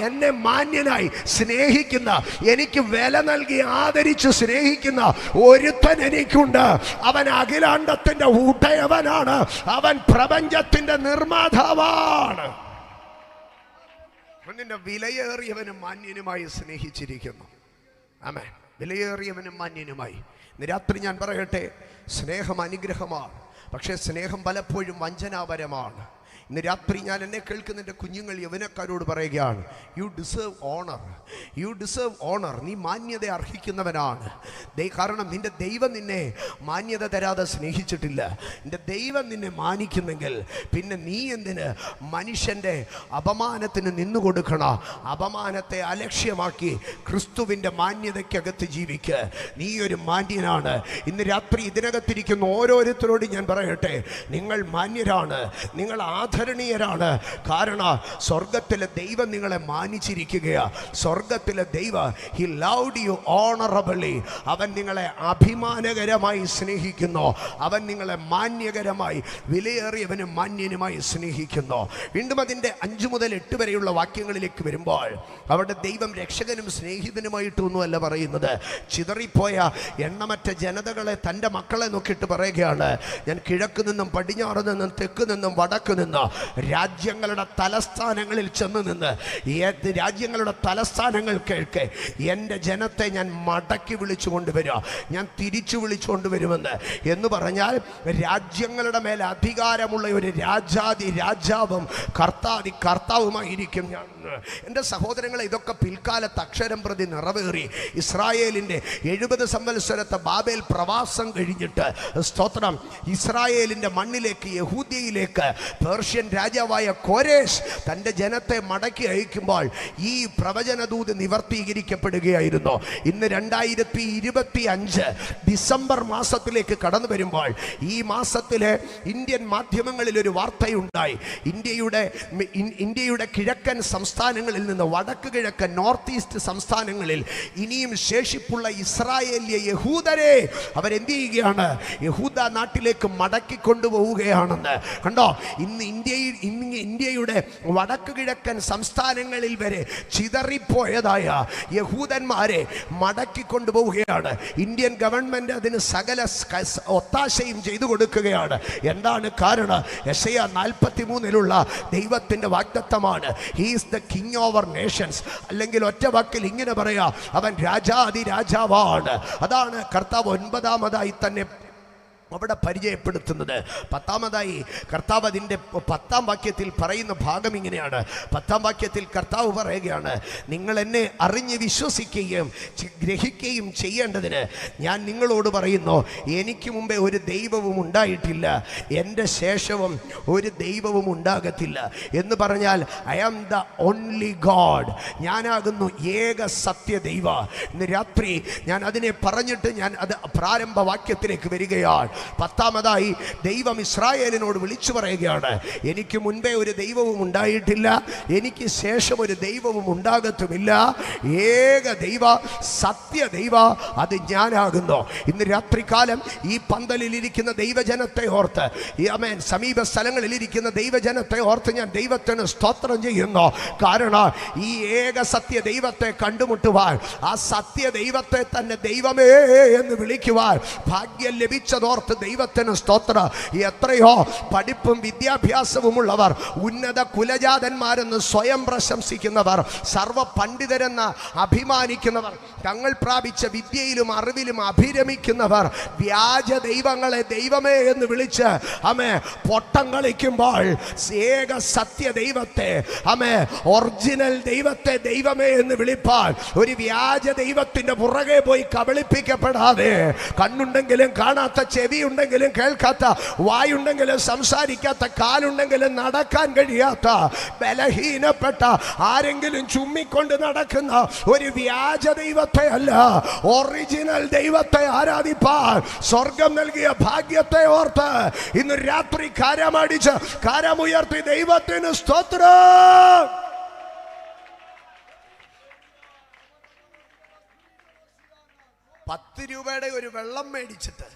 എന്നെ മാന്യനായി സ്നേഹിക്കുന്ന, എനിക്ക് വില നൽകി ആദരിച്ച് സ്നേഹിക്കുന്ന ഒരുത്തൻ എനിക്കുണ്ട്. അവൻ അഖിലാണ്ടത്തിന്റെ ഉടയവനാണ്. അവൻ പ്രപഞ്ചത്തിന്റെ നിർമ്മാതാവാണ്. നിന്നെ വിലയേറിയവനും മാന്യനുമായി സ്നേഹിച്ചിരിക്കുന്നു. ആമേൻ. വിലയേറിയവനും മാന്യനുമായി. ഇന്ന് രാത്രി ഞാൻ പറയട്ടെ, സ്നേഹം അനുഗ്രഹമാണ്. പക്ഷേ സ്നേഹം പലപ്പോഴും വഞ്ചനാപരമാണ്. ഇന്ന് രാത്രി ഞാൻ എന്നെ കേൾക്കുന്ന എൻ്റെ കുഞ്ഞുങ്ങൾ യൗവനക്കാരോട് പറയുകയാണ്, you deserve honour. You deserve honour. നീ മാന്യത അർഹിക്കുന്നവനാണ്. കാരണം നിൻ്റെ ദൈവം നിന്നെ മാന്യത തരാതെ സ്നേഹിച്ചിട്ടില്ല. നിൻ്റെ ദൈവം നിന്നെ മാനിക്കുന്നെങ്കിൽ പിന്നെ നീ എന്തിന് മനുഷ്യൻ്റെ അപമാനത്തിന് നിന്നു കൊടുക്കണം? അപമാനത്തെ അലക്ഷ്യമാക്കി ക്രിസ്തുവിൻ്റെ മാന്യതയ്ക്കകത്ത് ജീവിക്ക്. നീ ഒരു മാന്യനാണ്. ഇന്ന് രാത്രി ഇതിനകത്തിരിക്കുന്ന ഓരോരുത്തരോടും ഞാൻ പറയട്ടെ, നിങ്ങൾ മാന്യരാണ്, നിങ്ങൾ ആദരണീയരാണ്. കാരണം സ്വർഗത്തിലെ ദൈവം നിങ്ങളെ മാനിച്ചിരിക്കുകയാണ്. സ്വർഗത്തിലെ ദൈവം, ഹി ലവ്ഡ് യു ഓണറബിളി. അവൻ നിങ്ങളെ അഭിമാനകരമായി സ്നേഹിക്കുന്നു. അവൻ നിങ്ങളെ മാന്യകരമായി, വിലയേറിയവനും മാന്യനുമായി സ്നേഹിക്കുന്നു. വീണ്ടും അതിൻ്റെ 5 മുതൽ 8 വരെയുള്ള വാക്യങ്ങളിലേക്ക് വരുമ്പോൾ അവിടെ ദൈവം രക്ഷകനും സ്നേഹിതനുമായിട്ടൊന്നുമല്ല പറയുന്നത്. ചിതറിപ്പോയ എണ്ണമറ്റ ജനതകളെ, തൻ്റെ മക്കളെ നോക്കിയിട്ട് പറയുകയാണ്, ഞാൻ കിഴക്ക് നിന്നും പടിഞ്ഞാറ് നിന്നും തെക്ക് നിന്നും വടക്ക് നിന്നും രാജ്യങ്ങളുടെ തലസ്ഥാനങ്ങളിൽ ചെന്ന് നിന്ന് രാജ്യങ്ങളുടെ തലസ്ഥാനങ്ങൾ കേൾക്കെ എൻ്റെ ജനത്തെ ഞാൻ മടക്കി വിളിച്ചു കൊണ്ടുവരിക, ഞാൻ തിരിച്ചു വിളിച്ചു കൊണ്ടുവരുമെന്ന്. എന്ന് പറഞ്ഞാൽ രാജ്യങ്ങളുടെ മേൽ അധികാരമുള്ള ഒരു രാജാവും കർത്താവുമായിരിക്കും ഞാൻ. എൻ്റെ സഹോദരങ്ങളെ, ഇതൊക്കെ പിൽക്കാലത്ത് അക്ഷരം പ്രതി നിറവേറി. ഇസ്രായേലിൻ്റെ 70 സംവത്സരത്തെ ബാബേൽ പ്രവാസം കഴിഞ്ഞിട്ട് സ്തോത്രം ഇസ്രായേലിൻ്റെ മണ്ണിലേക്ക്, യഹൂദ്യയിലേക്ക് പേർഷ്യൻ രാജാവായ കോരേശ് തൻ്റെ ജനത്തെ മടക്കി അയക്കുമ്പോൾ ഈ പ്രവചനദൂത് നിവർത്തീകരിക്കപ്പെടുകയായിരുന്നു. ഇന്ന് 2025 ഡിസംബർ മാസത്തിലേക്ക് കടന്നു വരുമ്പോൾ ഈ മാസത്തിലെ ഇന്ത്യൻ മാധ്യമങ്ങളിൽ ഒരു വാർത്തയുണ്ടായി. ഇന്ത്യയുടെ കിഴക്കൻ സംസ്ഥാനങ്ങളിൽ നിന്ന് വടക്ക് കിഴക്കൻ നോർത്ത് ഈസ്റ്റ് സംസ്ഥാനങ്ങളിൽ ഇനിയും ശേഷിപ്പുള്ള ഇസ്രായേലിയ യഹൂദരെ അവരെന്ത് ചെയ്യുകയാണ്? യഹൂദ നാട്ടിലേക്ക് മടക്കി കൊണ്ടുപോവുകയാണെന്ന് കണ്ടോ. ഇന്ന് ഇന്ത്യയുടെ വടക്ക് കിഴക്കൻ സംസ്ഥാനങ്ങളിൽ വരെ ചിതറിപ്പോയതായ യഹൂദന്മാരെ മടക്കി കൊണ്ടുപോവുകയാണ്. ഇന്ത്യൻ ഗവൺമെന്റ് അതിന് സകല ഒത്താശയും ചെയ്തു കൊടുക്കുകയാണ്. എന്താണ് കാരണം? യെശയ്യാ 43 ദൈവത്തിന്റെ വാഗ്ദത്തമാണ്. He is the king over nations. അല്ലെങ്കിൽ ഒറ്റ വാക്കിൽ ഇങ്ങനെ പറയാ, അവൻ രാജാതി രാജാവാണ്. അതാണ് കർത്താവ് 9ാമതായി തന്നെ അവിടെ പരിചയപ്പെടുത്തുന്നത്. 10ാമതായി കർത്താവ് അതിൻ്റെ 10ാം വാക്യത്തിൽ പറയുന്ന ഭാഗം ഇങ്ങനെയാണ്. 10ാം വാക്യത്തിൽ കർത്താവ് പറയുകയാണ്, നിങ്ങൾ എന്നെ അറിഞ്ഞ് വിശ്വസിക്കുകയും ഗ്രഹിക്കുകയും ചെയ്യേണ്ടതിന് ഞാൻ നിങ്ങളോട് പറയുന്നു, എനിക്ക് മുമ്പേ ഒരു ദൈവവും ഉണ്ടായിട്ടില്ല, എൻ്റെ ശേഷവും ഒരു ദൈവവും ഉണ്ടാകത്തില്ല. എന്ന് പറഞ്ഞാൽ I am the only God, ഞാനാകുന്നു ഏക സത്യ ദൈവ. ഇന്ന് രാത്രി ഞാൻ അതിനെ പറഞ്ഞിട്ട് ഞാൻ അത് പ്രാരംഭ വാക്യത്തിലേക്ക് വരികയാണ്. 10ാമതായി ദൈവം ഇസ്രായേലിനോട് വിളിച്ചു പറയുകയാണ്, എനിക്ക് മുൻപേ ഒരു ദൈവവും ഉണ്ടായിട്ടില്ല, എനിക്ക് ശേഷം ഒരു ദൈവവും ഉണ്ടാകത്തുമില്ല. ഏക ദൈവ, സത്യ ദൈവ, അത് ഞാനാകുന്നു. ഇന്ന് രാത്രികാലം ഈ പന്തലിലിരിക്കുന്ന ദൈവജനത്തെ ഓർത്ത്, ആമേൻ, സമീപ സ്ഥലങ്ങളിലിരിക്കുന്ന ദൈവജനത്തെ ഓർത്ത് ഞാൻ ദൈവത്തിന് സ്തോത്രം ചെയ്യുന്നു. കാരണം ഈ ഏക സത്യ ദൈവത്തെ കണ്ടുമുട്ടുവാൻ, ആ സത്യ ദൈവത്തെ തന്നെ ദൈവമേ എന്ന് വിളിക്കുവാൻ ഭാഗ്യം ലഭിച്ചതോർത്ത് ദൈവത്തിന് സ്തോത്രം. എത്രയോ പഠിപ്പും വിദ്യാഭ്യാസവുമുള്ളവർ, ഉന്നത കുലജാതന്മാരെന്ന് സ്വയം പ്രശംസിക്കുന്നവർ, സർവ പണ്ഡിതരെന്ന് അഭിമാനിക്കുന്നവർ, തങ്ങൾ പ്രാപിച്ച വിദ്യയിലും അറിവിലും അഭിരമിക്കുന്നവർ വ്യാജ ദൈവങ്ങളെ ദൈവമേ എന്ന് വിളിച്ച് പൊട്ടം കളിക്കുമ്പോൾ ഏക സത്യ ദൈവത്തെ, ഒറിജിനൽ ദൈവത്തെ ദൈവമേ എന്ന് വിളിപ്പാൻ ഒരു വ്യാജ ദൈവത്തിന്റെ പുറകെ പോയി കബളിപ്പിക്കപ്പെടാതെ, കണ്ണുണ്ടെങ്കിലും കാണാത്ത, ചെവിയുണ്ടെങ്കിലും കേൾക്കാത്ത, വായുണ്ടെങ്കിലും സംസാരിക്കാത്ത, കാലുണ്ടെങ്കിലും നടക്കാൻ കഴിയാത്ത, ബലഹീനപ്പെട്ട ആരെങ്കിലും ചുമ്മിക്കൊണ്ട് നടക്കുന്ന ഒരു വ്യാജ ദൈവത്തെ അല്ല, ഒറിജിനൽ ദൈവത്തെ ആരാധിപ്പാൻ സ്വർഗം നൽകിയ ഭാഗ്യത്തെ ഓർത്ത് ഇന്ന് രാത്രി കരമടിച്ച് കരമുയർത്തി ദൈവത്തിന് സ്തോത്രം. ₹10 ഒരു വെള്ളം മേടിച്ചിട്ട്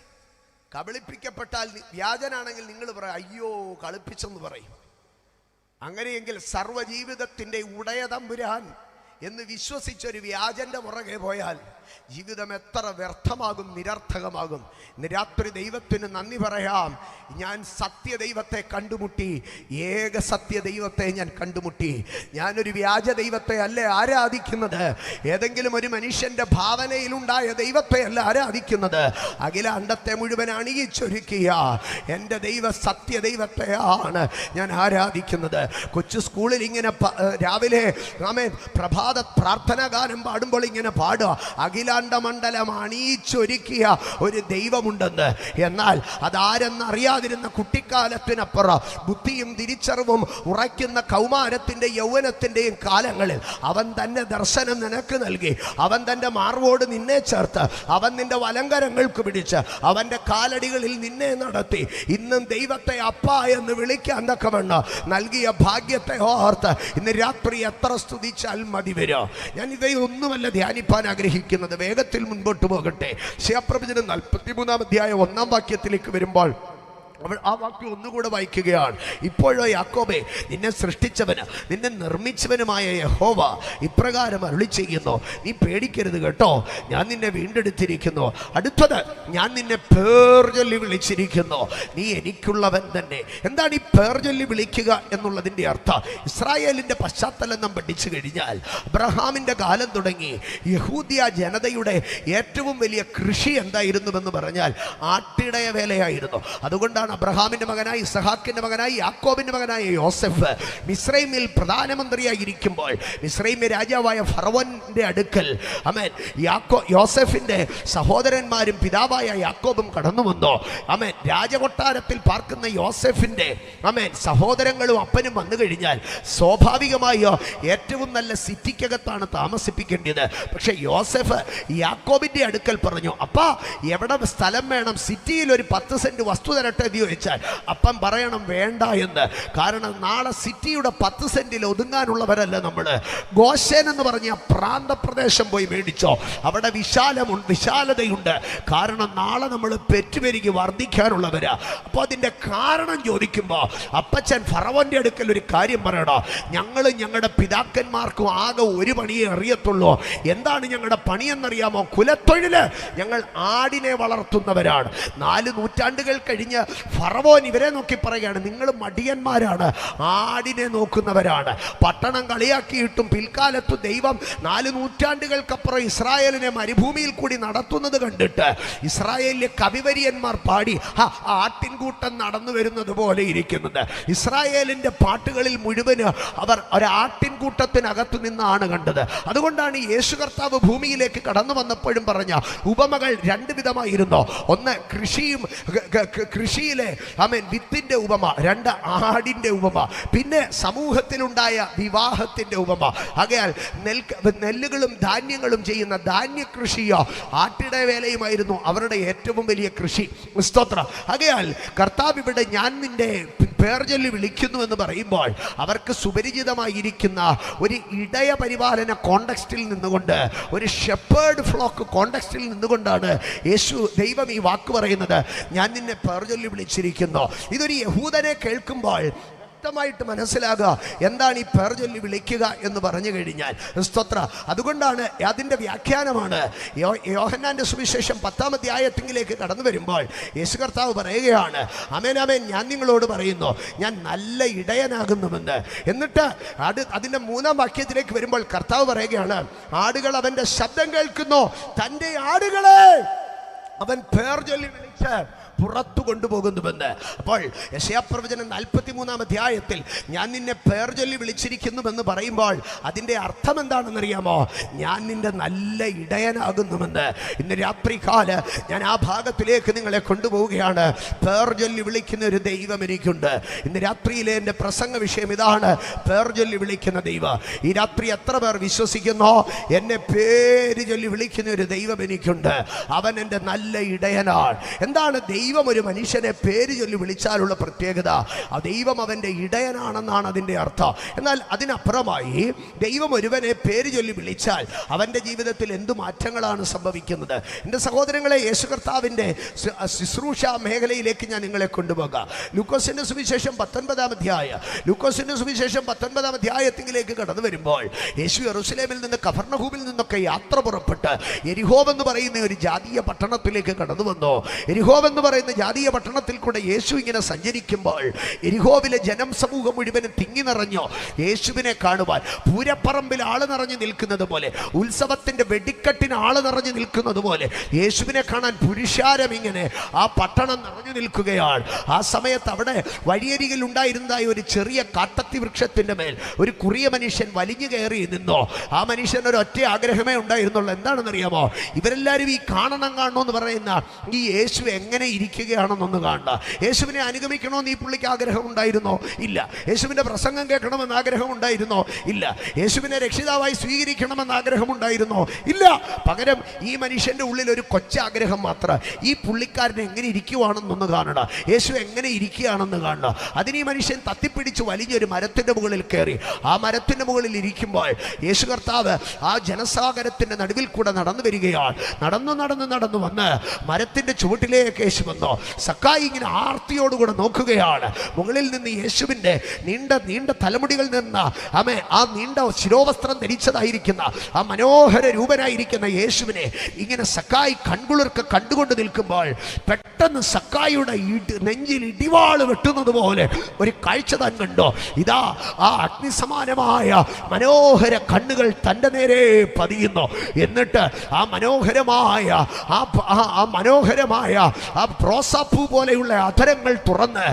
കബളിപ്പിക്കപ്പെട്ടാൽ വ്യാജനാണെങ്കിൽ നിങ്ങൾ പറയും, അയ്യോ കളിപ്പിച്ചെന്ന് പറയും. അങ്ങനെയെങ്കിൽ സർവ്വജീവിതത്തിൻ്റെ ഉടയ തമ്പുരാൻ എന്ന് വിശ്വസിച്ചൊരു വ്യാജന്റെ പുറകെ പോയാൽ ജീവിതം എത്ര വ്യർത്ഥമാകും, നിരർത്ഥകമാകും. ഇന്ന് രാത്രി ദൈവത്തിന് നന്ദി പറയാം. ഞാൻ സത്യദൈവത്തെ കണ്ടുമുട്ടി, ഏക സത്യ ദൈവത്തെ ഞാൻ കണ്ടുമുട്ടി. ഞാനൊരു വ്യാജ ദൈവത്തെ അല്ല ആരാധിക്കുന്നത്, ഏതെങ്കിലും ഒരു മനുഷ്യന്റെ ഭാവനയിലുണ്ടായ ദൈവത്തെ അല്ല ആരാധിക്കുന്നത്. അഖിലാണ്ടത്തെ മുഴുവൻ അണിയിച്ചൊരുക്കിയ എൻ്റെ സത്യ ദൈവത്തെയാണ് ഞാൻ ആരാധിക്കുന്നത്. കൊച്ചു സ്കൂളിൽ ഇങ്ങനെ രാവിലെ പ്രഭാത പ്രാർത്ഥന ഗാനം പാടുമ്പോൾ ഇങ്ങനെ പാടുക, അഖിലാണ്ട മണ്ഡലം അണിയിച്ചൊരുക്കിയ ഒരു ദൈവമുണ്ടെന്ന്. എന്നാൽ അതാരെന്നറിയാതിരുന്ന കുട്ടിക്കാലത്തിനപ്പുറം ബുദ്ധിയും തിരിച്ചറിവും ഉറയ്ക്കുന്ന കൗമാരത്തിൻ്റെ യൗവനത്തിൻ്റെയും കാലങ്ങളിൽ അവൻ തന്നെ ദർശനം നിനക്ക് നൽകി. അവൻ തൻ്റെ മാർവോട് നിന്നെ ചേർത്ത്, അവൻ നിന്റെ വലങ്കരങ്ങൾക്ക് പിടിച്ച്, അവൻ്റെ കാലടികളിൽ നിന്നെ നടത്തി ഇന്നും ദൈവത്തെ അപ്പ എന്ന് വിളിക്കാൻ തക്കവണ്ണം നൽകിയ ഭാഗ്യത്തെ ഓർത്ത് ഇന്ന് രാത്രി എത്ര സ്തുതിച്ചാൽ മതി വരും. ഞാൻ ഇവയൊന്നുമല്ല ധ്യാനിപ്പാൻ ആഗ്രഹിക്കുന്നത്, വേഗത്തിൽ മുൻപോട്ട് പോകട്ടെ. ശിവപ്രവചനം 43-ാം അധ്യായം 1-ാം വാക്യത്തിലേക്ക് വരുമ്പോൾ അവൾ ആ വാക്യം ഒന്നുകൂടെ വായിക്കുകയാണ്. ഇപ്പോഴോ യാക്കോബേ, നിന്നെ സൃഷ്ടിച്ചവന് നിന്നെ നിർമ്മിച്ചവനുമായ യഹോവ ഇപ്രകാരം അരുളി ചെയ്യുന്നു, നീ പേടിക്കരുത് കേട്ടോ, ഞാൻ നിന്നെ വീണ്ടെടുത്തിരിക്കുന്നു. അടുത്തത്, ഞാൻ നിന്നെ പേർ ചൊല്ലി വിളിച്ചിരിക്കുന്നു, നീ എനിക്കുള്ളവൻ തന്നെ. എന്താണ് ഈ പേർ ചൊല്ലി വിളിക്കുക എന്നുള്ളതിൻ്റെ അർത്ഥം? ഇസ്രായേലിൻ്റെ പശ്ചാത്തലം നാം പഠിച്ചു കഴിഞ്ഞാൽ അബ്രഹാമിൻ്റെ കാലം തുടങ്ങി യഹൂദിയ ജനതയുടെ ഏറ്റവും വലിയ കൃഷി എന്തായിരുന്നുവെന്ന് പറഞ്ഞാൽ ആട്ടിടയ വേലയായിരുന്നു. അതുകൊണ്ടാണ് അബ്രഹാമിന്റെ മകനായി, ഇസഹാക്കിന്റെ മകനായി, യാക്കോബിന്റെ മകനായ യോസെഫ് മിസ്രൈമിൽ പ്രധാനമന്ത്രിയായിരിക്കുമ്പോൾ മിസ്രൈമിലെ രാജാവായ ഫറവോന്റെ അടുക്കൽ യോസെഫിന്റെ സഹോദരന്മാരും പിതാവായ യാക്കോബും കടന്നു വന്നു. രാജകൊട്ടാരത്തിൽ പാർക്കുന്ന യോസെഫിന്റെ സഹോദരങ്ങളും അപ്പനും വന്നു കഴിഞ്ഞാൽ സ്വാഭാവികമായോ ഏറ്റവും നല്ല സിറ്റിക്കകത്താണ് താമസിപ്പിക്കേണ്ടത്. പക്ഷെ യോസെഫ് യാക്കോബിന്റെ അടുക്കൽ പറഞ്ഞു, അപ്പാ എവിടെ സ്ഥലം വേണം, സിറ്റിയിൽ ഒരു 10 സെന്റ് വസ്തു തരട്ടെ എന്ന് ചോദിച്ചാൽ അപ്പം പറയണം വേണ്ട എന്ന്. കാരണം നാളെ സിറ്റിയുടെ 10 സെന്റിൽ ഒതുങ്ങാനുള്ളവരല്ല നമ്മൾ. ഗോശേൻ എന്ന് പറഞ്ഞ പ്രാന്തപ്രദേശം പോയി മേടിച്ചോ, അവിടെ വിശാലതയുണ്ട്. കാരണം നാളെ നമ്മൾ പെറ്റുപെരുകി വർദ്ധിക്കാനുള്ളവരാ. അപ്പോൾ അതിൻ്റെ കാരണം ചോദിക്കുമ്പോൾ അപ്പച്ചൻ ഫറവോന്റെ അടുക്കൽ ഒരു കാര്യം പറയണോ, ഞങ്ങളും ഞങ്ങളുടെ പിതാക്കന്മാർക്കും ആകെ ഒരു പണിയെ അറിയത്തുള്ളൂ. എന്താണ് ഞങ്ങളുടെ പണിയെന്നറിയാമോ? കുലത്തൊഴില്. ഞങ്ങൾ ആടിനെ വളർത്തുന്നവരാണ്. 4 നൂറ്റാണ്ടുകൾ കഴിഞ്ഞ് ഫറവോൻ ഇവരെ നോക്കി പറയുകയാണ്, നിങ്ങൾ മടിയന്മാരാണ്, ആടിനെ നോക്കുന്നവരാണ്. പട്ടണം കളിയാക്കിയിട്ടും പിൽക്കാലത്ത് ദൈവം 4 നൂറ്റാണ്ടുകൾക്കപ്പുറം ഇസ്രായേലിനെ മരുഭൂമിയിൽ കൂടി നടത്തുന്നത് കണ്ടിട്ട് ഇസ്രായേലിലെ കവിവര്യന്മാർ പാടി, ആട്ടിൻകൂട്ടം നടന്നു വരുന്നത് പോലെ ഇരിക്കുന്നത്. ഇസ്രായേലിന്റെ പാട്ടുകളിൽ മുഴുവന് അവർ ഒരാട്ടിൻകൂട്ടത്തിനകത്തു നിന്നാണ് കണ്ടത്. അതുകൊണ്ടാണ് യേശു കർത്താവ് ഭൂമിയിലേക്ക് കടന്നു വന്നപ്പോഴും പറഞ്ഞ ഉപമകൾ 2 വിധമായിരുന്നു. ഒന്ന് കൃഷിയിലെ വിത്തിന്റെ ഉപമ, 2 ആടിന്റെ ഉപമ, പിന്നെ സമൂഹത്തിലുണ്ടായ വിവാഹത്തിന്റെ ഉപമ. ആകയാൽ നെല്ലുകളും ധാന്യങ്ങളും ചെയ്യുന്ന ധാന്യകൃഷിയോ ആട്ടിട വേലയുമായിരുന്നു അവരുടെ ഏറ്റവും വലിയ കൃഷി. സ്തോത്രം. ആകയാൽ കർത്താവ് ഇവിടെ ഞാൻ നിന്റെ പേർ ചൊല്ലി വിളിക്കുന്നു എന്ന് പറയുമ്പോൾ അവർക്ക് സുപരിചിതമായിരിക്കുന്ന ഒരു ഇടയ പരിപാലന കോണ്ടെക്സ്റ്റിൽ നിന്നുകൊണ്ട്, ഒരു ഷെപ്പേർഡ് ഫ്ലോക്ക് കോണ്ടെക്സ്റ്റിൽ നിന്നുകൊണ്ടാണ് ദൈവം ഈ വാക്ക് പറയുന്നത്, ഞാൻ നിന്നെ പേർ ചൊല്ലി വിളിച്ചിരിക്കുന്നു. ഇതൊരു യഹൂദനെ കേൾക്കുമ്പോൾ വ്യക്തമായിട്ട് മനസ്സിലാകുക എന്താണ് ഈ പേർ ചൊല്ലി വിളിക്കുക എന്ന് പറഞ്ഞു കഴിഞ്ഞാൽ. സ്തോത്ര. അതുകൊണ്ടാണ് അതിൻ്റെ വ്യാഖ്യാനമാണ് യോഹന്നാന്റെ സുവിശേഷം 10-ാം അധ്യായത്തിലേക്ക് കടന്നു വരുമ്പോൾ യേശു കർത്താവ് പറയുകയാണ്, ആമേൻ ആമേൻ, ഞാൻ നിങ്ങളോട് പറയുന്നു, ഞാൻ നല്ല ഇടയനാകുന്നുവെന്ന്. എന്നിട്ട് അതിൻ്റെ 3-ാം വാക്യത്തിലേക്ക് വരുമ്പോൾ കർത്താവ് പറയുകയാണ്, ആടുകൾ അവൻ്റെ ശബ്ദം കേൾക്കുന്നു, തൻ്റെ ആടുകളെ അവൻ പേർ ചൊല്ലി വിളിച്ച് പുറത്തു കൊണ്ടുപോകുന്നുവെന്ന്. അപ്പോൾ യെശയ്യാപ്രവചനം 43-ാം അധ്യായത്തിൽ ഞാൻ നിന്നെ പേർ ചൊല്ലി വിളിച്ചിരിക്കുന്നുവെന്ന് പറയുമ്പോൾ അതിൻ്റെ അർത്ഥം എന്താണെന്നറിയാമോ? ഞാൻ നിന്റെ നല്ല ഇടയനാകുന്നുവെന്ന്. ഇന്ന് രാത്രികാല ഞാൻ ആ ഭാഗത്തിലേക്ക് നിങ്ങളെ കൊണ്ടുപോവുകയാണ്. പേർ ചൊല്ലി വിളിക്കുന്ന ഒരു ദൈവം എനിക്കുണ്ട്. ഇന്ന് രാത്രിയിലെ എൻ്റെ പ്രസംഗ വിഷയം ഇതാണ്, പേർ ചൊല്ലി വിളിക്കുന്ന ദൈവം. ഈ രാത്രി എത്ര പേർ വിശ്വസിക്കുന്നോ എന്നെ പേര് ചൊല്ലി വിളിക്കുന്ന ഒരു ദൈവം എനിക്കുണ്ട്? അവൻ എൻ്റെ നല്ല ഇടയനാണ്. എന്താണ് ദൈവം ഒരു മനുഷ്യനെ പേര് ചൊല്ലി വിളിച്ചാലുള്ള പ്രത്യേകത? ആ ദൈവം അവൻ്റെ ഇടയനാണെന്നാണ് അതിൻ്റെ അർത്ഥം. എന്നാൽ അതിനപ്പുറമായി ദൈവം ഒരുവനെ പേര് ചൊല്ലി വിളിച്ചാൽ അവൻ്റെ ജീവിതത്തിൽ എന്തു മാറ്റങ്ങളാണ് സംഭവിക്കുന്നത്? എൻ്റെ സഹോദരങ്ങളെ, യേശു കർത്താവിൻ്റെ ശുശ്രൂഷ മേഖലയിലേക്ക് ഞാൻ നിങ്ങളെ കൊണ്ടുപോകാം. ലൂക്കോസിൻ്റെ സുവിശേഷം 19-ാം അധ്യായം, ലൂക്കോസിൻ്റെ സുവിശേഷം 19-ാം അധ്യായത്തിലേക്ക് കടന്നു വരുമ്പോൾ യേശു യെരൂശലേമിൽ നിന്ന് കഫർന്നഹൂമിൽ നിന്നൊക്കെ യാത്ര പുറപ്പെട്ട് യെരിഹോ എന്ന് പറയുന്ന ഒരു ജാതീയ പട്ടണത്തിലേക്ക് കടന്നു വന്നു. യെരിഹോ എന്ന് പറയുന്ന ജാതീയ പട്ടണത്തിൽ കൂടെ യേശു ഇങ്ങനെ സഞ്ചരിക്കുമ്പോൾ യെരിഹോവിലെ ജനം സമൂഹം മുഴുവനും തിങ്ങി നിറഞ്ഞു യേശുവിനെ കാണുവാൻ. പൂരപ്പറമ്പിൽ ആള് നിറഞ്ഞു നിൽക്കുന്നത് പോലെ, ഉത്സവത്തിന്റെ വെടിക്കെട്ടിന് ആള് നിറഞ്ഞു നിൽക്കുന്നത് പോലെ യേശുവിനെ കാണാൻ പുരുഷാരം ഇങ്ങനെ ആ പട്ടണം നിറഞ്ഞു നിൽക്കുകയാണ്. ആ സമയത്ത് അവിടെ വഴിയരികിൽ ഉണ്ടായിരുന്നതായ ഒരു ചെറിയ കാട്ടത്തി വൃക്ഷത്തിന്റെ മേൽ ഒരു കുറിയ മനുഷ്യൻ വലിഞ്ഞു കയറി നിന്നോ. ആ മനുഷ്യൻ ഒരു ഒറ്റ ആഗ്രഹമേ ഉണ്ടായിരുന്നുള്ളൂ. എന്താണെന്നറിയാമോ? ഇവരെല്ലാവരും ഈ കാണണമെന്ന് പറയുന്ന ഈ യേശു എങ്ങനെ ഇരിക്കുകയാണെന്നൊന്ന് കാണണ്ട. യേശുവിനെ അനുഗമിക്കണമെന്ന് ഈ പുള്ളിക്ക് ആഗ്രഹം ഉണ്ടായിരുന്നോ? ഇല്ല. യേശുവിൻ്റെ പ്രസംഗം കേൾക്കണമെന്ന് ആഗ്രഹം ഉണ്ടായിരുന്നോ? ഇല്ല. യേശുവിനെ രക്ഷിതാവായി സ്വീകരിക്കണമെന്ന് ആഗ്രഹം ഉണ്ടായിരുന്നോ? ഇല്ല. പകരം ഈ മനുഷ്യൻ്റെ ഉള്ളിൽ ഒരു കൊച്ചാഗ്രഹം മാത്രം, ഈ പുള്ളിക്കാരൻ എങ്ങനെ ഇരിക്കുവാണെന്നൊന്ന് കാണണം, യേശു എങ്ങനെ ഇരിക്കുകയാണെന്ന് കാണണം. അതിന് ഈ മനുഷ്യൻ തത്തിപ്പിടിച്ച് വലിയൊരു മരത്തിൻ്റെ മുകളിൽ കയറി. ആ മരത്തിൻ്റെ മുകളിൽ ഇരിക്കുമ്പോൾ യേശു കർത്താവ് ആ ജനസാഗരത്തിൻ്റെ നടുവിൽ കൂടെ നടന്നു വരികയാണ്. നടന്നു വന്ന് മരത്തിൻ്റെ ചുവട്ടിലേക്ക് യേശു വന്നു. വന്നു. സക്കായി ഇങ്ങനെ ആർത്തിയോടുകൂടെ നോക്കുകയാണ്. മുകളിൽ നിന്ന് യേശുവിൻ്റെ നീണ്ട നീണ്ട തലമുടികൾ നിന്ന് ആ നീണ്ട ശിരോവസ്ത്രം ധരിച്ചതായിരിക്കുന്ന ആ മനോഹര രൂപനായിരിക്കുന്ന യേശുവിനെ ഇങ്ങനെ സക്കായി കൺകുളിർക്ക് കണ്ടുകൊണ്ട് നിൽക്കുമ്പോൾ പെട്ടെന്ന് സക്കായിയുടെ നെഞ്ചിൽ ഇടിവാള് വെട്ടുന്നത് പോലെ ഒരു കാഴ്ച താൻ കണ്ടോ. ഇതാ ആ അഗ്നിസമാനമായ മനോഹര കണ്ണുകൾ തൻ്റെ നേരെ പതിയുന്നു. എന്നിട്ട് ആ മനോഹരമായ ആ പ്രോസാപ്പൂ പോലെയുള്ള അധരങ്ങൾ തുറന്ന്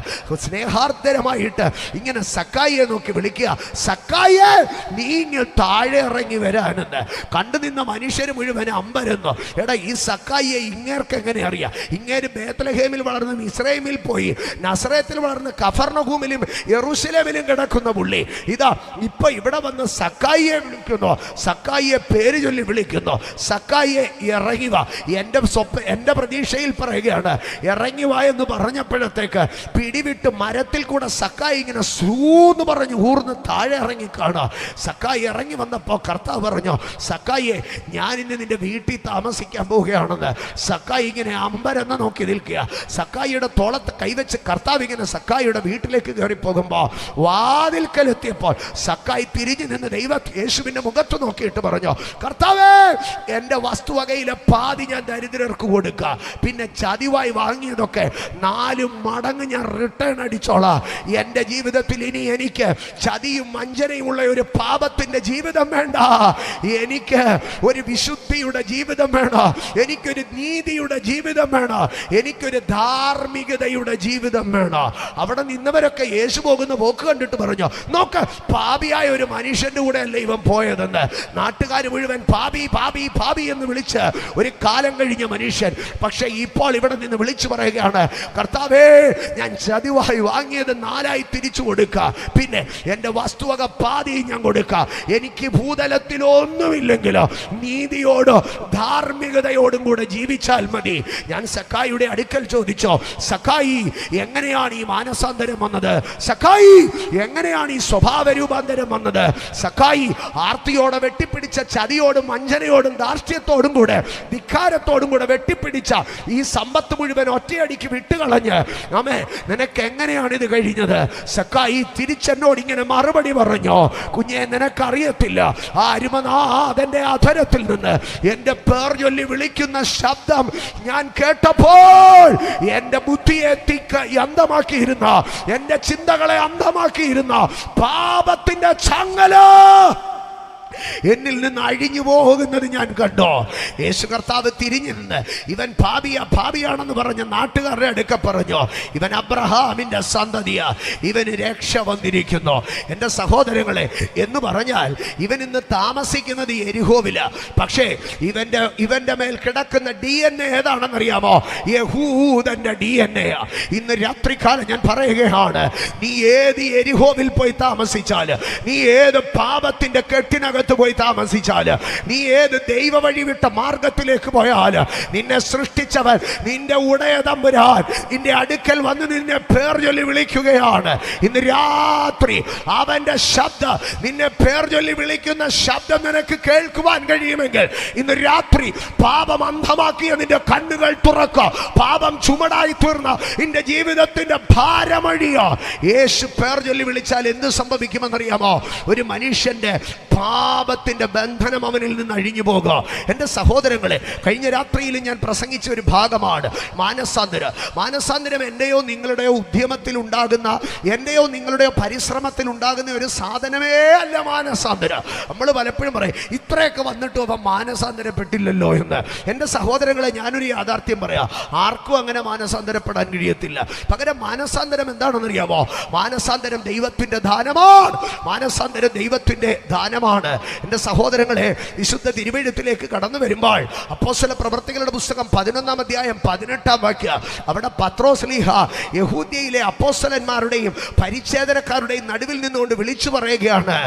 സ്നേഹാർദ്ദരമായിട്ട് ഇങ്ങനെ സക്കായിയെ നോക്കി വിളിക്കുക, സക്കായിയെ നീ ഇങ്ങ് താഴെ ഇറങ്ങി വരാനെന്ന്. കണ്ടു നിന്ന മനുഷ്യർ മുഴുവൻ അമ്പരന്നു. എടാ, ഈ സക്കായിയെ ഇങ്ങേർക്ക് എങ്ങനെ അറിയാം? ഇങ്ങേര് ബേത്ലഹേമിൽ വളർന്ന് മിസ്രൈമിൽ പോയി, നസറേത്തിൽ വളർന്ന് കഫർനഹൂമിലും യെരൂശലേമിലും കിടക്കുന്ന പുള്ളി ഇതാ ഇപ്പൊ ഇവിടെ വന്ന് സക്കായിയെ വിളിക്കുന്നു, സക്കായിയെ പേര് ചൊല്ലി വിളിക്കുന്നു. സക്കായിയെ ഇറങ്ങി വാ. എൻ്റെ പ്രതീക്ഷയിൽ പറയുകയാണ്, ഇറങ്ങി വാ എന്ന് പറഞ്ഞപ്പോഴത്തേക്ക് പിടിവിട്ട് മരത്തിൽ കൂടെ സക്കായി ഇങ്ങനെ സൂന്ന് പറഞ്ഞു ഊർന്ന് താഴെ ഇറങ്ങി കാണുക. സക്കായി ഇറങ്ങി വന്നപ്പോൾ കർത്താവ് പറഞ്ഞു, സക്കായിയെ ഞാൻ ഇന്ന് നിന്റെ വീട്ടിൽ താമസിക്കാൻ പോവുകയാണെന്ന്. സക്കായി ഇങ്ങനെ അമ്പരെന്ന് നോക്കി നിൽക്കുക. സക്കായിയുടെ തോളത്ത് കൈവച്ച് കർത്താവ് ഇങ്ങനെ സക്കായിയുടെ വീട്ടിലേക്ക് കയറി പോകുമ്പോൾ വാതിൽക്കലെത്തിയപ്പോൾ സക്കായി തിരിഞ്ഞു നിന്ന് യേശുവിൻ്റെ മുഖത്ത് നോക്കിയിട്ട് പറഞ്ഞു, കർത്താവേ, എൻ്റെ വസ്തുവകയിലെ പാതി ഞാൻ ദരിദ്രർക്ക് കൊടുക്കുക, പിന്നെ ചതിവായി വാങ്ങിയതൊക്കെ 4 മടങ്ങ് ഞാൻ റിട്ടേൺ അടിച്ചോളാം. എൻ്റെ ജീവിതത്തിൽ ഇനി എനിക്ക് ചതിയും വഞ്ചനയുമുള്ള ഒരു പാപത്തിൻ്റെ ജീവിതം വേണ്ട. എനിക്ക് ഒരു വിശുദ്ധിയുടെ ജീവിതം വേണം. എനിക്കൊരു നീതിയുടെ ജീവിതം വേണം. എനിക്കൊരു ധാർമ്മികതയുടെ ജീവിതം വേണം. അവിടെ നിന്നവരൊക്കെ യേശു പോകുന്ന പോക്ക് കണ്ടിട്ട് പറഞ്ഞു, നോക്ക്, പാപിയായ ഒരു മനുഷ്യൻ്റെ കൂടെ അല്ല ഇവൻ പോയതെന്ന്. നാട്ടുകാർ മുഴുവൻ പാപി പാപി പാപി എന്ന് വിളിച്ച് ഒരു കാലം കഴിഞ്ഞ മനുഷ്യൻ. പക്ഷെ ഇപ്പോൾ ഇവിടെ നിന്ന് വിളിച്ചു പറയുകയാണ്, കർത്താവേ, ഞാൻ ചതിവായി വാങ്ങിയത് 4 തിരിച്ചു കൊടുക്കുക, പിന്നെ എൻ്റെ വസ്തുവക പാതി ഞാൻ കൊടുക്കുക. എനിക്ക് ഭൂതലത്തിൽ ഒന്നുമില്ലെങ്കിലോ നീതിയോടോ ധാർമ്മികതയോടും കൂടെ ജീവിച്ചാൽ മതി. ഞാൻ സക്കായിയുടെ അടുക്കൽ ചോദിച്ചോ, സക്കായി, എങ്ങനെയാണ് ഈ മാനസാന്തരം വന്നത്? സക്കായി, എങ്ങനെയാണ് ഈ സ്വഭാവ രൂപാന്തരം വന്നത്? സക്കായി ആർത്തിയോടെ വെട്ടിപ്പിടിച്ച ചതിയോടും വഞ്ചനയോടും ധാർഷ്ട്യത്തോടും കൂടെ ധിക്കാരത്തോടും കൂടെ വെട്ടിപ്പിടിച്ച ഈ സമ്പത്ത് മുഴുവൻ ഒറ്റയടിക്ക് വിട്ടുകളഞ്ഞ്, ആമേ, നിനക്ക് എങ്ങനെയാണ് ഇത് കഴിഞ്ഞത്? സക്കായി തിരിച്ചെന്നോട് ഇങ്ങനെ മറുപടി പറഞ്ഞു, കുഞ്ഞെ, നിനക്കറിയത്തില്ല, ആ അരുമനാഥന്റെ അധരത്തിൽ നിന്ന് എൻ്റെ പേർ ചൊല്ലി വിളിക്കുന്ന ശബ്ദം ഞാൻ കേട്ടപ്പോൾ എൻ്റെ ബുദ്ധിയെ അന്ധമാക്കിയിരുന്ന, എൻ്റെ ചിന്തകളെ അന്ധമാക്കിയിരുന്ന പാപത്തിന്റെ ചങ്ങല എന്നിൽ നിന്ന് അഴിഞ്ഞു പോകുന്നത് ഞാൻ കണ്ടോ. യേശു കർത്താവ് തിരിഞ്ഞു നിന്ന്, ഇവൻ ഭാവിയാണെന്ന് പറഞ്ഞ നാട്ടുകാരുടെ അടുക്ക പറഞ്ഞു, ഇവൻ അബ്രഹാമിന്റെ സന്തതിയാ, ഇവന് രക്ഷ വന്നിരിക്കുന്നു. എൻ്റെ സഹോദരങ്ങളെ, എന്ന് പറഞ്ഞാൽ ഇവൻ ഇന്ന് താമസിക്കുന്നത് യെരിഹോവില. പക്ഷേ ഇവന്റെ മേൽ കിടക്കുന്ന DNA ഏതാണെന്നറിയാമോ? യഹൂദന്റെ DNA. ഇന്ന് രാത്രികാലം ഞാൻ പറയുകയാണ്, നീ ഏത് യെരിഹോവിൽ പോയി താമസിച്ചാൽ, നീ ഏത് പാപത്തിന്റെ കെട്ടിനകത്ത് പോയി താമസിച്ചാൽ, നീ ഏത് ദൈവ വഴി വിട്ട മാർഗത്തിലേക്ക് പോയാൽ, നിന്നെ സൃഷ്ടിച്ചവൻ, നിന്റെ ഉടയ തമ്പുരാൻ നിന്റെ അടുക്കൽ വന്ന് നിന്നെ പേർ ചൊല്ലി വിളിക്കുകയാണ്. ഇന്ന് രാത്രി അവന്റെ ശബ്ദം, നിന്നെ പേർ ചൊല്ലി വിളിക്കുന്ന ശബ്ദം നിനക്ക് കേൾക്കുവാൻ കഴിയുമെങ്കിൽ ഇന്ന് രാത്രി പാപം അന്ധമാക്കിയ നിന്റെ കണ്ണുകൾ തുറക്കുക. പാപം ചുമടായി തീർന്ന നിന്റെ ജീവിതത്തിന്റെ ഭാരമഴിയോ. യേശു പേർ ചൊല്ലി വിളിച്ചാൽ എന്ത് സംഭവിക്കുമെന്നറിയാമോ? ഒരു മനുഷ്യന്റെ പാപത്തിന്റെ ബന്ധനം അവനിൽ നിന്ന് അഴിഞ്ഞു പോകുക. എൻ്റെ സഹോദരങ്ങളെ, കഴിഞ്ഞ രാത്രിയിൽ ഞാൻ പ്രസംഗിച്ച ഒരു ഭാഗമാണ് മാനസാന്തരം. എൻ്റെയോ നിങ്ങളുടെയോ ഉദ്യമത്തിൽ ഉണ്ടാകുന്ന, എൻ്റെയോ നിങ്ങളുടെയോ പരിശ്രമത്തിൽ ഉണ്ടാകുന്ന ഒരു സാധനമേ അല്ല മാനസാന്തരം. നമ്മൾ പലപ്പോഴും പറയും, ഇത്രയൊക്കെ വന്നിട്ടും അവൻ മാനസാന്തരപ്പെട്ടില്ലല്ലോ എന്ന്. എൻ്റെ സഹോദരങ്ങളെ, ഞാനൊരു യാഥാർത്ഥ്യം പറയാം, ആർക്കും അങ്ങനെ മാനസാന്തരപ്പെടാൻ കഴിയത്തില്ല. പകരം മാനസാന്തരം എന്താണെന്നറിയാമോ? മാനസാന്തരം ദൈവത്തിൻ്റെ ദാനമാണ്. മാനസാന്തരം ദൈവത്തിൻ്റെ ദാനമാണ്. എൻ്റെ സഹോദരങ്ങളെ, വിശുദ്ധ തിരുവെഴുത്തിലേക്ക് കടന്നു വരുമ്പോൾ അപ്പോസ്തല പ്രവർത്തികളുടെ പുസ്തകം 11-ാം അധ്യായം 18-ാം വാക്യം, അവിടെ പത്രോസ് ലീഹ യഹൂദ്യയിലെ അപ്പോസ്തലന്മാരുടെയും പരിച്ഛേദനക്കാരുടെയും നടുവിൽ നിന്നുകൊണ്ട് വിളിച്ചു പറയുകയാണ്,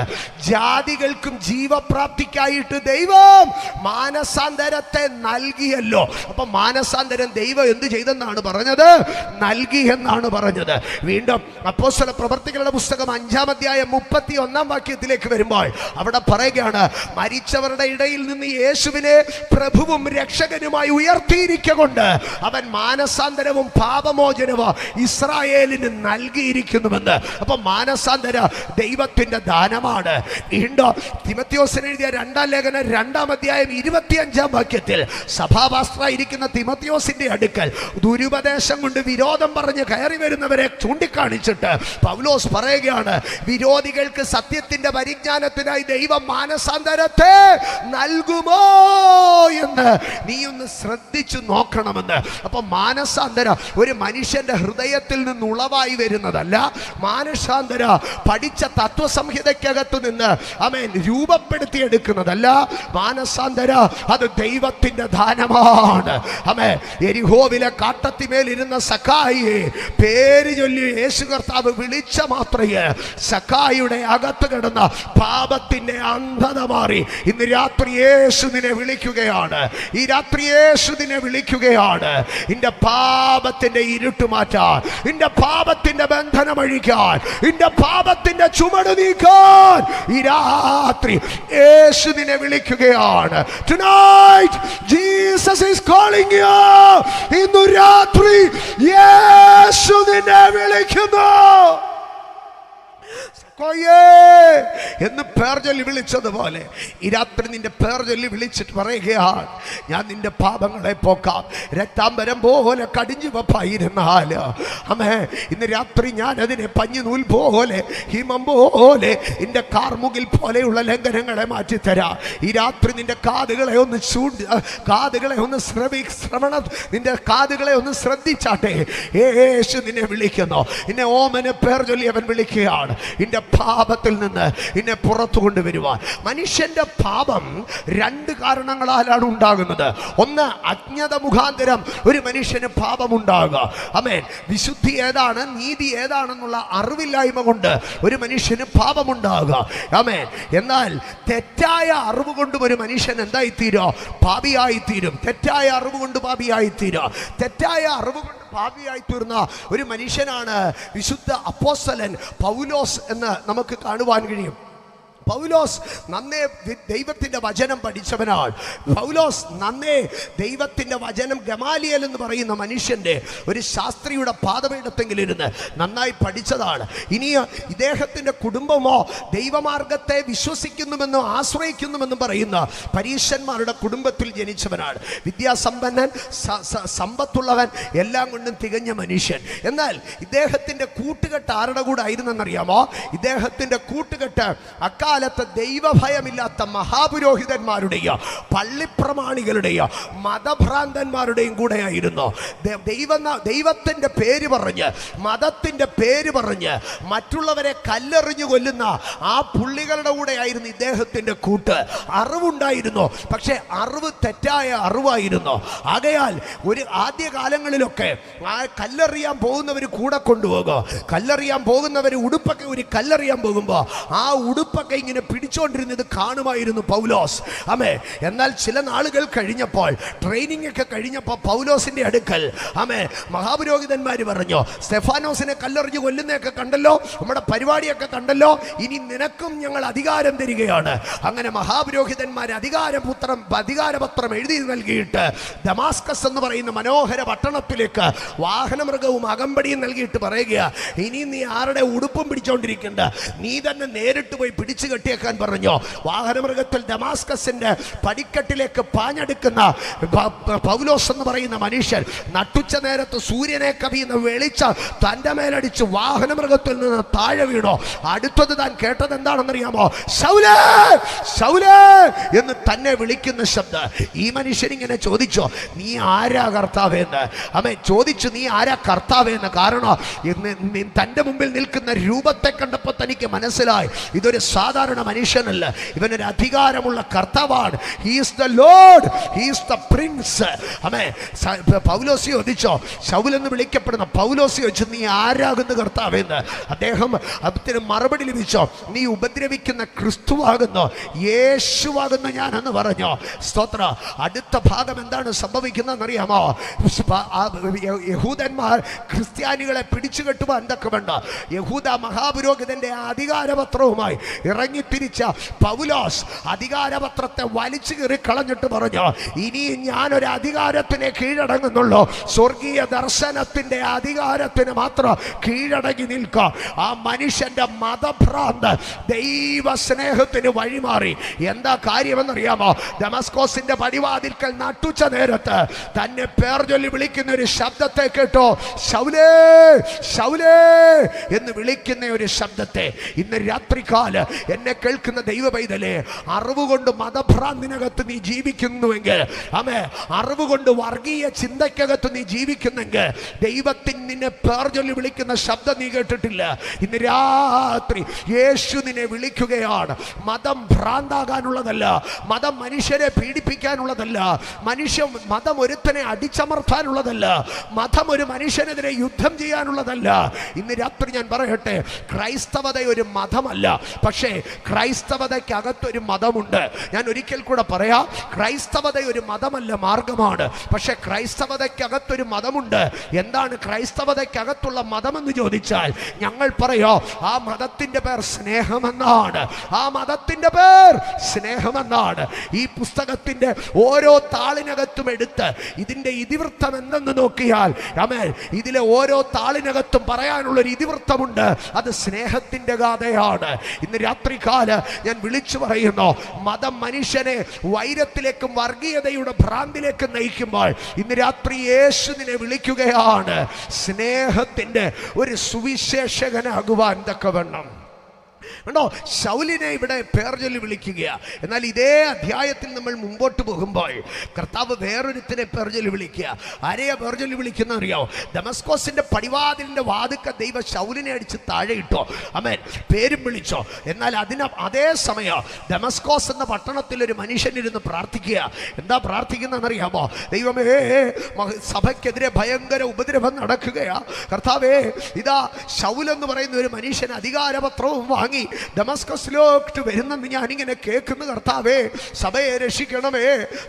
ജാതികൾക്കും ജീവപ്രാപ്തിക്കായിട്ട് ദൈവം മാനസാന്തരത്തെ നൽകിയല്ലോ. അപ്പൊ മാനസാന്തരം ദൈവം എന്ത് ചെയ്തെന്നാണ് പറഞ്ഞത്? നൽകി എന്നാണ് പറഞ്ഞത്. വീണ്ടും അപ്പോസ്തല പ്രവർത്തികളുടെ പുസ്തകം 5-ാം അധ്യായം 31-ാം വാക്യത്തിലേക്ക് വരുമ്പോൾ അവിടെ പറയുകയാണ്, മരിച്ചവരുടെ ഇടയിൽ നിന്ന് യേശുവിനെ പ്രഭുവും രക്ഷകനുമായി ഉയർത്തിയിരിക്കൊണ്ട് അവൻ മാനസാന്തരവും പാപമോചനവും ഇസ്രായേലിന് നൽകിയിരിക്കുന്നുവെന്ന്. അപ്പൊ മാനസാന്തര ദൈവത്തിന്റെ ദാനമാണ്. വീണ്ടും തിമോഥെയോസിന് എഴുതിയ 2-ാം ലേഖനം 2-ാം അധ്യായം 25-ാം വാക്യത്തിൽ സഭാപാസ്റ്ററായിരിക്കുന്ന തിമോഥെയോസിന്റെ അടുക്കൽ ദുരുപദേശം കൊണ്ട് വിരോധം പറഞ്ഞ് കയറി വരുന്നവരെ ചൂണ്ടിക്കാണിച്ചിട്ട് പൗലോസ് പറയുകയാണ്, വിരോധികൾക്ക് സത്യത്തിന്റെ പരിജ്ഞാനത്തിനായി ദൈവം മാനസാന്തരത്തെ നൽകുമോ എന്ന് നീ ഒന്ന് ശ്രദ്ധിച്ചു നോക്കണമെന്ന്. അപ്പൊ മാനസാന്തര ഒരു മനുഷ്യന്റെ ഹൃദയത്തിൽ നിന്ന് ഉളവായി വരുന്നതല്ല. മാനസാന്തര പഠിച്ച തത്വസംഹിതയ്ക്കകത്തു നിന്ന് ആമേൻ രൂപപ്പെടുത്തിയെടുക്കുന്നതല്ല. മാനസാന്തര അത് ദൈവത്തിന്റെ ദാനമാണ്. ആമേൻ. യെരിഹോവിലെ കാട്ടത്തിമേലിരുന്ന സക്കായിയെ പേര് ചൊല്ലി യേശു കർത്താവ് വിളിച്ച മാത്രയെ സക്കായിയുടെ അകത്ത് കിടന്ന പാപത്തിന്റെ അന്ധത മാറി. ഇന്ന് രാത്രി യേശു നിന്നെ വിളിക്കുകയാണ്. ഈ രാത്രി യേശു നിന്നെ വിളിക്കുകയാണ്. നിന്റെ പാപത്തിന്റെ ഇരുട്ട് മാറ്റാൻ, നിന്റെ പാപത്തിന്റെ ബന്ധനം അഴിക്കാൻ, നിന്റെ പാപത്തിന്റെ ചുമട് നീക്കാൻ ഈ രാത്രി യേശു നിന്നെ വിളിക്കുകയാണ്. Tonight Jesus is calling you. ഇന്നു രാത്രി യേശു നിന്നെ വിളിക്കുന്നു. എന്ന് പേർ ചൊല്ലി വിളിച്ചതുപോലെ ഈ രാത്രി നിന്റെ പേർ ചൊല്ലി വിളിച്ചിട്ട് പറയുകയാണ്, ഞാൻ നിന്റെ പാപങ്ങളെ പോക്കാം. രക്താംബരം പോലെ കടിഞ്ഞു വപ്പായിരുന്നാല് അമ്മേ ഇന്ന് രാത്രി ഞാൻ അതിനെ പഞ്ഞുനൂൽ പോലെ ഹിമം പോലെ നിന്റെ കാർമുകിൽ പോലെയുള്ള ലംഘനങ്ങളെ മാറ്റിത്തരാം. ഈ രാത്രി നിന്റെ കാതുകളെ ഒന്ന് നിന്റെ കാതുകളെ ഒന്ന് ശ്രദ്ധിച്ചാട്ടെ. യേശു നിന്നെ വിളിക്കുന്നു. നിന്നെ ഓമനെ പേർ ചൊല്ലി അവൻ വിളിക്കുകയാണ്. നിന്റെ പാപത്തിൽ നിന്ന് നിന്നെ പുറത്തു കൊണ്ടുവരുവാൻ. മനുഷ്യന്റെ പാപം 2 കാരണങ്ങളാലാണ് ഉണ്ടാകുന്നത്. ഒന്ന്, അജ്ഞത മുഖാന്തരം ഒരു മനുഷ്യന് പാപം ഉണ്ടാകുക. ആമേൻ. വിശുദ്ധി ഏതാണ്, നീതി ഏതാണെന്നുള്ള അറിവില്ലായ്മ കൊണ്ട് ഒരു മനുഷ്യന് പാപമുണ്ടാകുക. ആമേൻ. എന്നാൽ തെറ്റായ അറിവ് കൊണ്ടും ഒരു മനുഷ്യൻ എന്തായിത്തീരോ? പാപിയായിത്തീരും. തെറ്റായ അറിവ് കൊണ്ട് പാപിയായിത്തീരോ. തെറ്റായ അറിവ് കൊണ്ട് പാപിയായി തീർന്ന ഒരു മനുഷ്യനാണ് വിശുദ്ധ അപ്പോസ്തലൻ പൗലോസ് എന്ന് നമുക്ക് കാണുവാൻ കഴിയും. പൗലോസ് നന്നേ ദൈവത്തിന്റെ വചനം പഠിച്ചവനാണ്. പൗലോസ് നന്നേ ദൈവത്തിന്റെ വചനം ഗമാലിയേൽ എന്ന് പറയുന്ന മനുഷ്യന്റെ ഒരു ശാസ്ത്രിയുടെ പാദപീഠത്തെങ്കിലിരുന്ന് നന്നായി പഠിച്ചതാണ്. ഇനി ഇദ്ദേഹത്തിന്റെ കുടുംബമോ ദൈവമാർഗത്തെ വിശ്വസിക്കുന്നുവെന്നോ ആശ്രയിക്കുന്നുവെന്നും പറയുന്ന പരീശന്മാരുടെ കുടുംബത്തിൽ ജനിച്ചവനാണ്. വിദ്യാസമ്പന്നൻ, സമ്പത്തുള്ളവൻ, എല്ലാം കൊണ്ടും തികഞ്ഞ മനുഷ്യൻ. എന്നാൽ ഇദ്ദേഹത്തിന്റെ കൂട്ടുകെട്ട് ആരുടെ കൂടെ ആയിരുന്നെന്നറിയാമോ? ഇദ്ദേഹത്തിന്റെ കൂട്ടുകെട്ട് അക്കാലത്ത് ദൈവഭയമില്ലാത്ത മഹാപുരോഹിതന്മാരുടെയോ പള്ളിപ്രമാണികളുടെയോ മതഭ്രാന്തന്മാരുടെയും കൂടെയായിരുന്നു. ദൈവത്തിന്റെ പേര് പറഞ്ഞ്, മതത്തിന്റെ പേര് പറഞ്ഞ് മറ്റുള്ളവരെ കല്ലെറിഞ്ഞു കൊല്ലുന്ന ആ പുള്ളികളുടെ കൂടെയായിരുന്നു ഇദ്ദേഹത്തിന്റെ കൂട്ട്. അറിവുണ്ടായിരുന്നു, പക്ഷെ അറിവ് തെറ്റായ അറിവായിരുന്നു. ആകയാൽ ഒരു ആദ്യകാലങ്ങളിലൊക്കെ ആ കല്ലെറിയാൻ പോകുന്നവർ കൂടെ കൊണ്ടുപോകുക. കല്ലെറിയാൻ പോകുന്നവർ ഉടുപ്പൊക്കെ ഒരു കല്ലെറിയാൻ പോകുമ്പോൾ ആ ഉടുപ്പൊക്കെ ഇങ്ങനെ പിടിച്ചോണ്ടിരുന്നത് കാണുമായിരുന്നു പൗലോസ്. ആമേ. എന്നാൽ ചില നാളുകൾ കഴിഞ്ഞപ്പോൾ, ട്രെയിനിങ് ഒക്കെ കഴിഞ്ഞപ്പോൾ പൗലോസിന്റെ അടുക്കൽ ആമേ മഹാപുരോഹിതന്മാർ പറഞ്ഞു, സ്തെഫാനോസിനെ കല്ലെറിഞ്ഞ് കൊല്ലുന്നതൊക്കെ കണ്ടല്ലോ, നമ്മുടെ പരിപാടിയൊക്കെ കണ്ടല്ലോ, ഇനി നിനക്കും ഞങ്ങൾ അധികാരം തരികയാണ്. അങ്ങനെ മഹാപുരോഹിതന്മാർ അധികാരപത്രം എഴുതി നൽകിയിട്ട് ദമാസ്കസ് എന്ന് പറയുന്ന മനോഹര പട്ടണത്തിലേക്ക് വാഹനമൃഗവും അകമ്പടിയും നൽകിയിട്ട് പറയുക, ഇനി നീ ആരുടെ ഉടുപ്പും പിടിച്ചോണ്ടിരിക്കണ്ട, നീ തന്നെ നേരിട്ട് പോയി പിടിച്ചു കെട്ടിയേക്കാൻ പറഞ്ഞു. വാഹനമൃഗത്തിൽ ദമാസ്കസിന്റെ പടിക്കെട്ടിലേക്ക് പാഞ്ഞെടുക്കുന്ന പൗലോസ് എന്ന് പറയുന്ന മനുഷ്യൻ നട്ടുച്ച നേരത്ത് സൂര്യനെ കവിയുന്ന വെളിച്ചം തന്റെ മേലടിച്ച് വാഹനമൃഗത്തിൽ നിന്ന് താഴെ വീണോ. അടുത്തത് താൻ കേട്ടത് എന്താണെന്നറിയാമോ? ശൗലേ, ശൗലേ എന്ന് തന്നെ വിളിക്കുന്ന ശബ്ദം. ഈ മനുഷ്യൻ ഇങ്ങനെ ചോദിച്ചോ, നീ ആരാ കർത്താവെന്ന്? അമ്മ ചോദിച്ചു, നീ ആരാ കർത്താവെന്ന്. കാരണം തന്റെ മുമ്പിൽ നിൽക്കുന്ന രൂപത്തെ കണ്ടപ്പോൾ തനിക്ക് മനസ്സിലായി, ഇതൊരു സാധാരണ മനുഷ്യനല്ല, ഇവനൊരു അധികാരമുള്ള കർത്താവാണ്. He is the Lord, he is the Prince. അമ്മേ പൗലോസ് ചോദിച്ചോ, ശൗൽ എന്ന് വിളിക്കപ്പെടുന്ന പൗലോസ് ചോദിച്ചു, നീ ആരാകുന്ന കർത്താവെന്ന്. അദ്ദേഹം അതിന് മറുപടി ലഭിച്ചോ, നീ ഉപദ്രവിക്കുന്ന ക്രിസ്തുവാകുന്നു, യേശുവാകുന്നു ഞാനെന്ന് പറഞ്ഞു. സ്തോത്ര. അടുത്ത ഭാഗം എന്താണ് സംഭവിക്കുന്നതെന്നറിയാമോ? യഹൂദന്മാർ ക്രിസ്ത്യാനികളെ പിടിച്ചു കെട്ടുവാൻ എന്തൊക്കെ വേണ്ട യഹൂദ മഹാപുരോഹിതന്റെ അധികാരപത്രവുമായി ഇറങ്ങി തിരിച്ച പൗലോസ് അധികാരപത്രത്തെ വലിച്ചു കീറി കളഞ്ഞിട്ട് പറഞ്ഞു, ഇനി ഞാനൊരു അധികാരത്തിനെ കീഴടങ്ങുന്നുള്ളൂ, സ്വർഗീയ ദർശനത്തിന്റെ അധികാരത്തിന് മാത്രം കീഴടങ്ങി നിൽക്കുക. ആ മനുഷ്യന്റെ മതഭ്രാന്ത് ദൈവ സ്നേഹത്തിന് വഴിമാറി. എന്താ കാര്യമെന്നറിയാമോ? ദമസ്കോസിന്റെ പടിവാതിൽക്കൽ നട്ടുച്ച നേരത്ത് തന്നെ പേർ ചൊല്ലി വിളിക്കുന്ന ഒരു ശബ്ദത്തെ കേട്ടോ. ശൗലേ ശൗലേ എന്ന് വിളിക്കുന്ന ഒരു ശബ്ദത്തെ ഇന്ന് രാത്രികാല എന്നെ കേൾക്കുന്ന ദൈവ പൈതലേ, അറിവുകൊണ്ട് മതഭ്രാന്തിനകത്ത് നീ ജീവിക്കുന്നുവെങ്കിൽ, ആമേ, അറിവുകൊണ്ട് വർഗീയ ചിന്തയ്ക്കകത്ത് നീ ജീവിക്കുന്നെങ്കിൽ, ദൈവത്തിന് നിന്നെ പേർ ചൊല്ലി വിളിക്കുന്ന ശബ്ദം നീ കേട്ടിട്ടില്ല. ഇന്ന് രാത്രി യേശു നിന്നെ വിളിക്കുകയാണ്. മതം ഭ്രാന്താകാനുള്ളതല്ല, മതം മനുഷ്യരെ പീഡിപ്പിക്കാനുള്ളതല്ല, മതം ഒരുത്തനെ അടിച്ചമർത്താനുള്ളതല്ല, മതം ഒരു മനുഷ്യനെതിരെ യുദ്ധം ചെയ്യാനുള്ളതല്ല. ഇന്ന് രാത്രി ഞാൻ പറയട്ടെ, ക്രൈസ്തവത ഒരു മതമല്ല, പക്ഷേ ക്രൈസ്തവതയ്ക്കകത്തൊരു മതമുണ്ട്. ഞാൻ ഒരിക്കൽ കൂടെ പറയാം, ക്രൈസ്തവത ഒരു മതമല്ല, മാർഗമാണ്. പക്ഷെ ക്രൈസ്തവതയ്ക്കകത്തൊരു മതമുണ്ട്. എന്താണ് ക്രൈസ്തവതയ്ക്കകത്തുള്ള മതമെന്ന് ചോദിച്ചാൽ ഞങ്ങൾ പറയോ, ആ മതത്തിന്റെ പേർ സ്നേഹമെന്നാണ്. ആ മതത്തിന്റെ പേർ സ്നേഹമെന്നാണ്. ഈ പുസ്തകത്തിന്റെ ഓരോ താളിനകത്തും എടുത്ത് ഇതിന്റെ ഇതിവൃത്തം എന്തെന്ന് നോക്കിയാൽ, ആമേൻ, ഇതിലെ ഓരോ താളിനകത്തും പറയാനുള്ളൊരു ഇതിവൃത്തമുണ്ട്. അത് സ്നേഹത്തിന്റെ ഗാഥയാണ്. ഇന്ന് രാത്രികാല ഞാൻ വിളിച്ചു പറയുന്നു, മതം മനുഷ്യനെ വൈരത്തിലേക്കും വർഗീയതയുടെ ഭ്രാന്തിലേക്കും നയിക്കുമ്പോൾ ഇന്ന് രാത്രി യേശു നിന്നെ വിളിക്കുകയാണ് സ്നേഹത്തിന്റെ ഒരു സുവിശേഷകനാകുവാൻ തക്കവണ്ണം. കണ്ടോ, ശൗലിനെ ഇവിടെ പേർ ചൊല്ലി വിളിക്കുകയാണ്. എന്നാൽ ഇതേ അധ്യായത്തിൽ നമ്മൾ മുമ്പോട്ട് പോകുമ്പോൾ കർത്താവ് വേറൊരുത്തിനെ പേർ ചൊല്ലി വിളിക്കുക. ആരെയാ പേർ ചൊല്ലി വിളിക്കുന്ന അറിയാമോ? ദമസ്കോസിന്റെ പടിവാതിലിന്റെ വാതുക്ക ദൈവ ശൗലിനെ അടിച്ച് താഴെ ഇട്ടോ, ആമേൻ, പേരും വിളിച്ചോ. എന്നാൽ അതേ സമയം ദമസ്കോസ് എന്ന പട്ടണത്തിൽ ഒരു മനുഷ്യനിരുന്ന് പ്രാർത്ഥിക്കുക. എന്താ പ്രാർത്ഥിക്കുന്നതെന്നറിയാമോ? ദൈവമേ, സഭയ്ക്കെതിരെ ഭയങ്കര ഉപദ്രവം നടക്കുകയാ. കർത്താവേ, ഇതാ ശൗൽ എന്ന് പറയുന്ന ഒരു മനുഷ്യൻ അധികാരപത്രവും വാങ്ങി ദമസ്കസിലോട്ട് വരുന്നെന്ന് ഞാനിങ്ങനെ കേൾക്കുന്നു. കർത്താവേ, സഭയെ രക്ഷിക്കണമേ,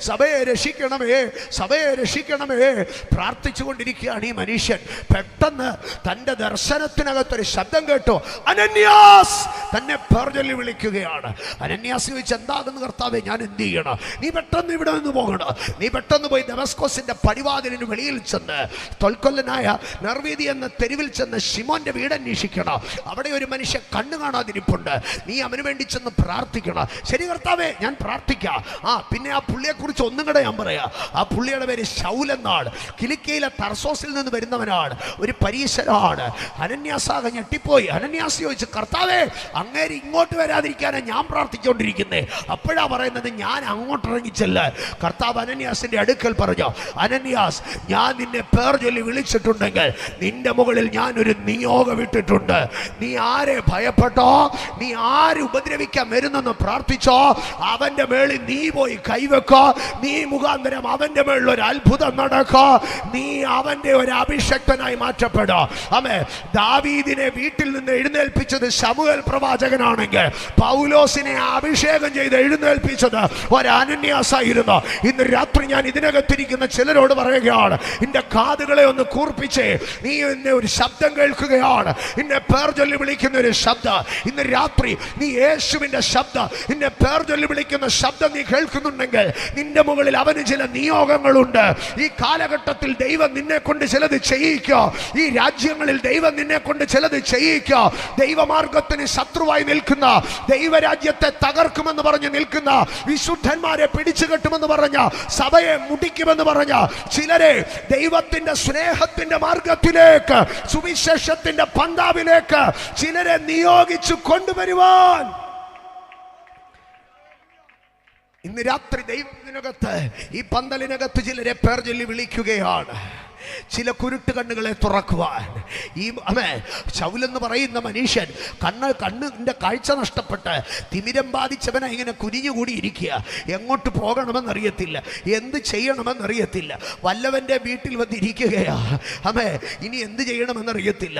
സഭയെ രക്ഷിക്കണമേ, സഭയെ രക്ഷിക്കണമേ പ്രാർത്ഥിച്ചുകൊണ്ടിരിക്കുകയാണ് ഈ മനുഷ്യൻ. പെട്ടെന്ന് തൻ്റെ ദർശനത്തിനകത്തൊരു ശബ്ദം കേട്ടോ, അനന്യാസ്, തന്നെ പേർ ചൊല്ലി വിളിക്കുകയാണ്. അനന്യാസ് ചോദിച്ചു, എന്താകുന്നു കർത്താവേ, ഞാൻ എന്ത് ചെയ്യണം? നീ പെട്ടെന്ന് ഇവിടെ നിന്ന് പോകണം. നീ പെട്ടെന്ന് പോയി ദമസ്കോസിന്റെ പടിവാതിലിന് വെളിയിൽ ചെന്ന് തൊൽക്കൊല്ലനായ നിർവീതി എന്ന തെരുവിൽ ചെന്ന് ശിമോന്റെ വീട് അന്വേഷിക്കണം. അവിടെ ഒരു മനുഷ്യൻ കണ്ണു കാണാതിരിപ്പുണ്ട്. നീ അവന് വേണ്ടി ചെന്ന് പ്രാർത്ഥിക്കണം. ശരി കർത്താവേ, ഞാൻ പ്രാർത്ഥിക്കാം. പിന്നെ ആ പുള്ളിയെ കുറിച്ച് ഒന്നും കൂടെ ഞാൻ പറയാം. ആ പുള്ളിയുടെ പേര് ശൗൽ എന്നാണ്. കിലിക്കയിലെ തർസോസിൽ നിന്ന് വരുന്നവനാണ്, ഒരു പരീശനാണ്. അനന്യാസാകെ ഞെട്ടിപ്പോയി. അനന്യാസ് ചോദിച്ചു, കർത്താവേ, അങ്ങേര് ഇങ്ങോട്ട് വരാതിരിക്കാനാണ് ഞാൻ പ്രാർത്ഥിച്ചുകൊണ്ടിരിക്കുന്നത്. അപ്പോഴാ പറയുന്നത്, ഞാൻ അങ്ങോട്ട് ഇറങ്ങിച്ചല്ല. കർത്താവ് അനന്യാസിന്റെ അടുക്കൽ പറഞ്ഞു, അനന്യാസ്, ഞാൻ നിന്നെ പേർ ചൊല്ലി വിളിച്ചിട്ടുണ്ടെങ്കിൽ നിന്റെ മുകളിൽ ഞാനൊരു നിയോഗം ഇട്ടിട്ടുണ്ട്. നീ ആരെ ഭയപ്പെട്ടോ, നീ ആര് ഉപദ്രവിക്കാൻ വരുന്നെന്ന് പ്രാർത്ഥിച്ചോ, അവന്റെ മേളിൽ നീ പോയി കൈവെക്കോ. നീ മുഖാന്തരം അവന്റെ മേളിൽ ഒരു അത്ഭുതം നടക്കോ. നീ അവന്റെ ഒരു അഭിഷക്തനായി മാറ്റപ്പെടോ. ആമേൻ. ദാവീദിനെ വീട്ടിൽ നിന്ന് എഴുന്നേൽപ്പിച്ചത് ശമൂവേൽ പ്രവാചകനാണെങ്കിൽ പൗലോസിനെ അഭിഷേകം ചെയ്ത് എഴുന്നേൽപ്പിച്ചത് ഒരു അനന്യാസായിരുന്നു. ഇന്ന് രാത്രി ഞാൻ ഇതിനകത്തിരിക്കുന്ന ചിലരോട് പറയുകയാണ്, നിന്റെ കാതുകളെ ഒന്ന് കൂർപ്പിച്ചേ. നീ എന്നെ ഒരു ശബ്ദം കേൾക്കുകയാണ്, നിന്നെ പേർ ചൊല്ലി വിളിക്കുന്ന ഒരു ശബ്ദം. ഇന്ന് രാത്രി നീ യേശുവിന്റെ ശബ്ദം, നിന്നെ പേർ ചൊല്ലി വിളിക്കുന്ന ശബ്ദം നീ കേൾക്കുന്നുണ്ടെങ്കിൽ നിന്റെ മുകളിൽ അവന് ചില നിയോഗങ്ങളുണ്ട്. ഈ കാലഘട്ടത്തിൽ ദൈവം നിന്നെ കൊണ്ട് ചിലത് ചെയ്യിക്കോ. ഈ രാജ്യങ്ങളിൽ ദൈവം നിന്നെ കൊണ്ട് ചിലത് ചെയ്യിക്കോ. ദൈവമാർഗത്തിന് ശത്രുവായി നിൽക്കുന്ന, ദൈവരാജ്യത്തെ തകർക്കുമെന്ന് പറഞ്ഞ് നിൽക്കുന്ന, വിശുദ്ധന്മാരെ പിടിച്ചു കെട്ടുമെന്ന് പറഞ്ഞ, സഭയെ മുടിക്കുമെന്ന് പറഞ്ഞ ചിലരെ ദൈവത്തിന്റെ സ്നേഹത്തിന്റെ മാർഗത്തിലേക്ക്, സുവിശേഷത്തിന്റെ പന്താവിലേക്ക് ചിലരെ നിയോഗിച്ചു കൊണ്ടുവരുവാൻ ഇന്ന് രാത്രി ദൈവത്തിനകത്ത് ഈ പന്തലിനകത്ത് ചിലരെ പേർ ചൊല്ലി വിളിക്കുകയാണ്. ചില കുരുട്ട് കണ്ണുകളെ തുറക്കുവാൻ. ഈ ശൗലെന്ന് പറയുന്ന മനുഷ്യൻ കണ്ണിന്റെ കാഴ്ച നഷ്ടപ്പെട്ട് തിമിരം ബാധിച്ചവനെ ഇങ്ങനെ കുനിഞ്ഞുകൂടി ഇരിക്കുക. എങ്ങോട്ട് പോകണമെന്നറിയത്തില്ല, എന്ത് ചെയ്യണമെന്നറിയത്തില്ല. വല്ലവന്റെ വീട്ടിൽ വന്നിരിക്കുകയാ. ഇനി എന്ത് ചെയ്യണമെന്നറിയത്തില്ല.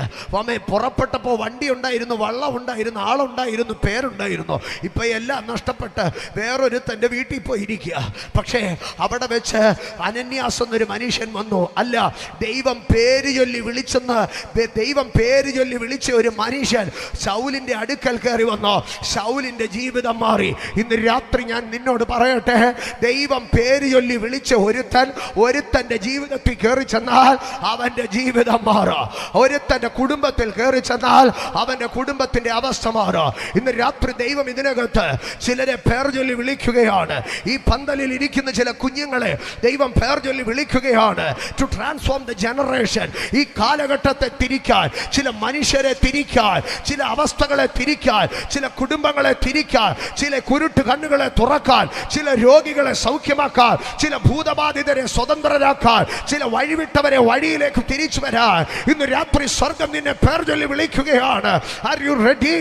പുറപ്പെട്ടപ്പോൾ വണ്ടി ഉണ്ടായിരുന്നു, വള്ളം ഉണ്ടായിരുന്നു, ആളുണ്ടായിരുന്നു, പേരുണ്ടായിരുന്നു. ഇപ്പൊ എല്ലാം നഷ്ടപ്പെട്ട് വേറൊരു തൻ്റെ വീട്ടിൽ പോയി ഇരിക്കുക. പക്ഷേ അവിടെ വെച്ച് അനന്യാസ് എന്നൊരു മനുഷ്യൻ വന്നു. അല്ല, ദൈവം പേര് ചൊല്ലി വിളിച്ചെന്ന്, ദൈവം പേര് ചൊല്ലി വിളിച്ച ഒരു മനുഷ്യൻ ശൗലിന്റെ അടുക്കൽ കയറി വന്നു. ശൗലിന്റെ ജീവിതം മാറി. ഇന്ന് രാത്രി ഞാൻ നിന്നോട് പറയട്ടെ, ദൈവം പേര് ചൊല്ലി വിളിച്ച ഒരുത്തന്റെ ജീവിതത്തിൽ കയറി ചെന്നാൽ അവന്റെ ജീവിതം മാറും. ഒരുത്തന്റെ കുടുംബത്തിൽ കയറി ചെന്നാൽ അവന്റെ കുടുംബത്തിന്റെ അവസ്ഥ മാറും. ഇന്ന് രാത്രി ദൈവം ഇതിനകത്ത് ചിലരെ പേർ ചൊല്ലി വിളിക്കുകയാണ്. ഈ പന്തലിൽ ഇരിക്കുന്ന ചില കുഞ്ഞുങ്ങളെ ദൈവം പേർ ചൊല്ലി വിളിക്കുകയാണ്. To transform the generation. ഈ കാലഘട്ടത്തെ തിരിക്കാൻ, ചില മനുഷ്യരെ തിരിക്കാൻ, ചില അവസ്ഥകളെ തിരിക്കാൻ, ചില കുടുംബങ്ങളെ തിരിക്കാൻ, ചില കുരുട്ട് കണ്ണുകളെ തുറക്കാൻ, ചില രോഗികളെ സൗഖ്യമാക്കാൻ, ചില ഭൂതബാധിതരെ സ്വതന്ത്രരാക്കാൻ, ചില വഴിവിട്ടവരെ വഴിയിലേക്ക് തിരിച്ചു വരാൻ ഇന്ന് രാത്രി സ്വർഗം നിന്നെ പേർ ചൊല്ലി വിളിക്കുകയാണ്. Are you ready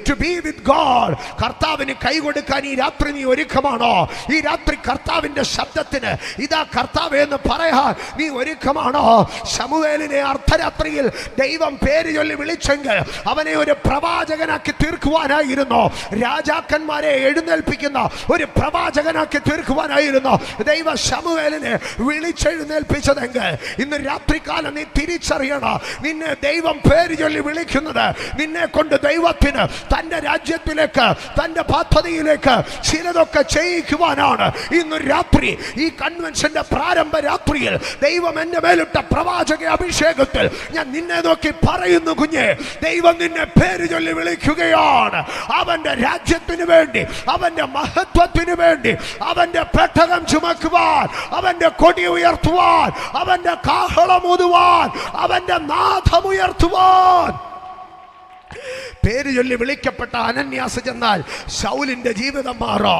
to be with God? കർത്താവിന് കൈ കൊടുക്കാൻ ഈ രാത്രി നീ ഒരുക്കമാണോ? ഈ രാത്രി കർത്താവിന്റെ ശബ്ദത്തിന് ഇതാ കർത്താവ് എന്ന് പറയാൻ നീ ഒരുക്കമാണോ? ശമൂവേലിനെ അർദ്ധരാത്രിയിൽ ദൈവം പേര് ചൊല്ലി വിളിച്ചെങ്കിൽ അവനെ ഒരു പ്രവാചകനാക്കി തീർക്കുവാനായിരുന്നു. രാജാക്കന്മാരെ എഴുന്നേൽപ്പിക്കുന്ന ഒരു പ്രവാചകനാക്കി തീർക്കുവാനായിരുന്നു ദൈവ ശമൂവേലിനെ വിളിച്ചെഴുന്നേൽപ്പിച്ചതെങ്കിൽ ഇന്ന് രാത്രികാലം നീ തിരിച്ചറിയണം, നിന്നെ ദൈവം പേര് ചൊല്ലി വിളിക്കുന്നത് നിന്നെ കൊണ്ട് ദൈവത്തിന് തന്റെ രാജ്യത്തിലേക്ക്, തന്റെ പദ്ധതിയിലേക്ക് ചിലതൊക്കെ ചെയ്യിക്കുവാനാണ്. ഇന്ന് രാത്രി ഈ കൺവെൻഷന്റെ പ്രാരംഭ രാത്രിയിൽ ദൈവം എന്റെ മേലിട്ട പ്രവാചക അഭിഷേകത്തിൽ ഞാൻ നിന്നെ നോക്കി പറയുന്നു, കുഞ്ഞെ, ദൈവം നിന്നെ പേര് ചൊല്ലി വിളിക്കുകയാണ്. അവന്റെ രാജ്യത്തിന് വേണ്ടി, അവന്റെ മഹത്വത്തിന് വേണ്ടി, അവന്റെ പെട്ടകം ചുമക്കുവാൻ, അവന്റെ കൊടി ഉയർത്തുവാൻ, അവന്റെ കാഹളം ഊതുവാൻ, അവന്റെ നാഥമുയർത്തുവാൻ. പേര് ചൊല്ലി വിളിക്കപ്പെട്ട അനന്യാസ് ചെന്നാൽ ശൗലിന്റെ ജീവിതം മാറോ?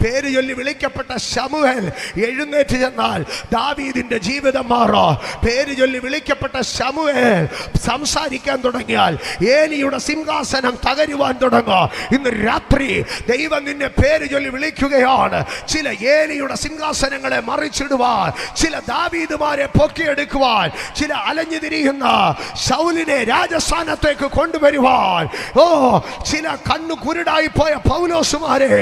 പേര് ചൊല്ലി വിളിക്കപ്പെട്ട ശമൂവേൽ എഴുന്നേറ്റ് ചെന്നാൽ ദാവീദിന്റെ ജീവിതം മാറോ? പേര് ചൊല്ലി വിളിക്കപ്പെട്ട ശമൂവേൽ സംസാരിക്കാൻ തുടങ്ങിയാൽ ഏലിയുടെ സിംഹാസനം തകരുവാൻ തുടങ്ങും. ഇന്ന് രാത്രി ദൈവം നിന്നെ പേര് ചൊല്ലി വിളിക്കുകയാണ്. ചില ഏലിയുടെ സിംഹാസനങ്ങളെ മറിച്ചിടുവാൻ, ചില ദാവീദുമാരെ പൊക്കിയെടുക്കുവാൻ, ചില അലഞ്ഞു തിരിയുന്ന ശൗലിനെ രാജസ്ഥാനത്തേക്ക് കൊണ്ടുവരുവാൻ, ചില കണ്ണു കുരുടായി പോയ പൗലോസുമാരെ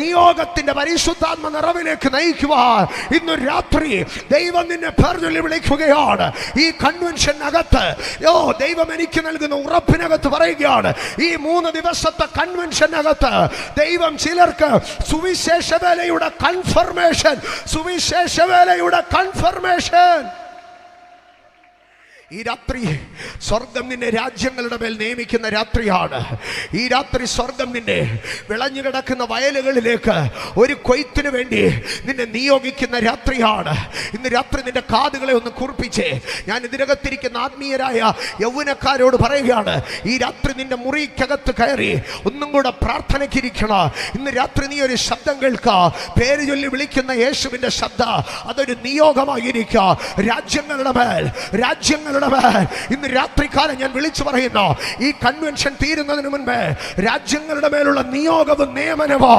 നിയോഗത്തിന്റെ പരിശുദ്ധാത്മ നിറവിലേക്ക് നയിക്കുവാൻ ഇന്ന് രാത്രി ദൈവം നിന്നെ പേർ ചൊല്ലി വിളിക്കുകയാണ്. ഈ കൺവെൻഷനകത്ത് ദൈവം എനിക്ക് നൽകുന്ന ഉറപ്പിനകത്ത് പറയുകയാണ്, ഈ 3 ദിവസത്തെ കൺവെൻഷനകത്ത് ദൈവം ചിലർക്ക് സുവിശേഷ വേലയുടെ കൺഫർമേഷൻ, സുവിശേഷ വേലയുടെ കൺഫർമേഷൻ. ഈ രാത്രി സ്വർഗം നിന്നെ രാജ്യങ്ങളുടെ മേൽ നിയമിക്കുന്ന രാത്രിയാണ്. ഈ രാത്രി സ്വർഗം നിന്നെ വിളഞ്ഞു കിടക്കുന്ന വയലുകളിലേക്ക് ഒരു കൊയ്ത്തിന് വേണ്ടി നിന്നെ നിയോഗിക്കുന്ന രാത്രിയാണ്. ഇന്ന് രാത്രി നിന്റെ കാതുകളെ ഒന്ന് കുറിപ്പിച്ചേ. ഞാൻ ഇതിനകത്തിരിക്കുന്ന ആത്മീയരായ യൗവനക്കാരോട് പറയുകയാണ്, ഈ രാത്രി നിന്റെ മുറിക്കകത്ത് കയറി ഒന്നും കൂടെ പ്രാർത്ഥനയ്ക്കിരിക്കണം. ഇന്ന് രാത്രി നീ ഒരു ശബ്ദം കേൾക്കുക. പേര് ചൊല്ലി വിളിക്കുന്ന യേശുവിന്റെ ശബ്ദം അതൊരു നിയോഗമായിരിക്കുക. രാജ്യങ്ങളുടെ മേൽ, രാജ്യങ്ങളുടെ ഇന്ന് രാത്രികാലം ഞാൻ വിളിച്ചു പറയുന്നു, ഈ കൺവെൻഷൻ തീരുന്നതിന് മുൻപ് രാജ്യങ്ങളുടെ മേലുള്ള നിയോഗവും നിയമനമോ,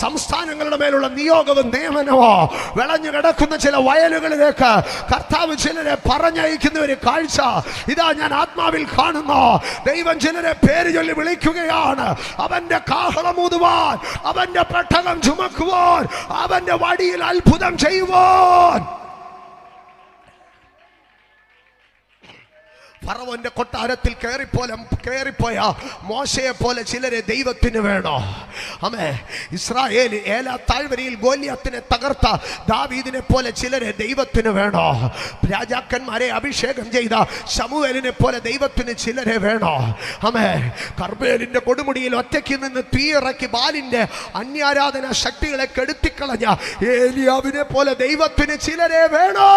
സംസ്ഥാനങ്ങളുടെ മേലുള്ള നിയോഗവും നിയമനമോ, വിളഞ്ഞു കിടക്കുന്ന ചില വയലുകളിലേക്ക് കർത്താവ് ചിലരെ പറഞ്ഞയക്കുന്ന ഒരു കാഴ്ച ഇതാ ഞാൻ ആത്മാവിൽ കാണുന്നു. ദൈവം ചിലരെ പേര് ചൊല്ലി വിളിക്കുകയാണ്. അവന്റെ കാഹളമൂതുവാൻ, അവന്റെ പെട്ടകം ചുമക്കുവാൻ, അവന്റെ വടിയിൽ അത്ഭുതം ചെയ്യുവാൻ. ഫറവോന്റെ കൊട്ടാരത്തിൽ കയറിപ്പോയ മോശയെ പോലെ ചിലരെ ദൈവത്തിന് വേണോ? ആമേ. ഇസ്രായേൽ ഏലാ താഴ്വരയിൽ ഗോലിയാത്തിനെ തകർത്ത ദാവീദിനെ പോലെ ചിലരെ ദൈവത്തിന് വേണോ? രാജാക്കന്മാരെ അഭിഷേകം ചെയ്ത ശമൂവേലിനെ പോലെ ദൈവത്തിന് ചിലരെ വേണോ? ആമേ. കർമ്മേലിന്റെ കൊടുമുടിയിൽ ഒറ്റയ്ക്ക് നിന്ന് തീയിറക്കി ബാലിന്റെ അന്യാരാധന ശക്തികളെ കെടുത്തിക്കളഞ്ഞ ഏലിയാവിനെ പോലെ ദൈവത്തിന് ചിലരെ വേണോ?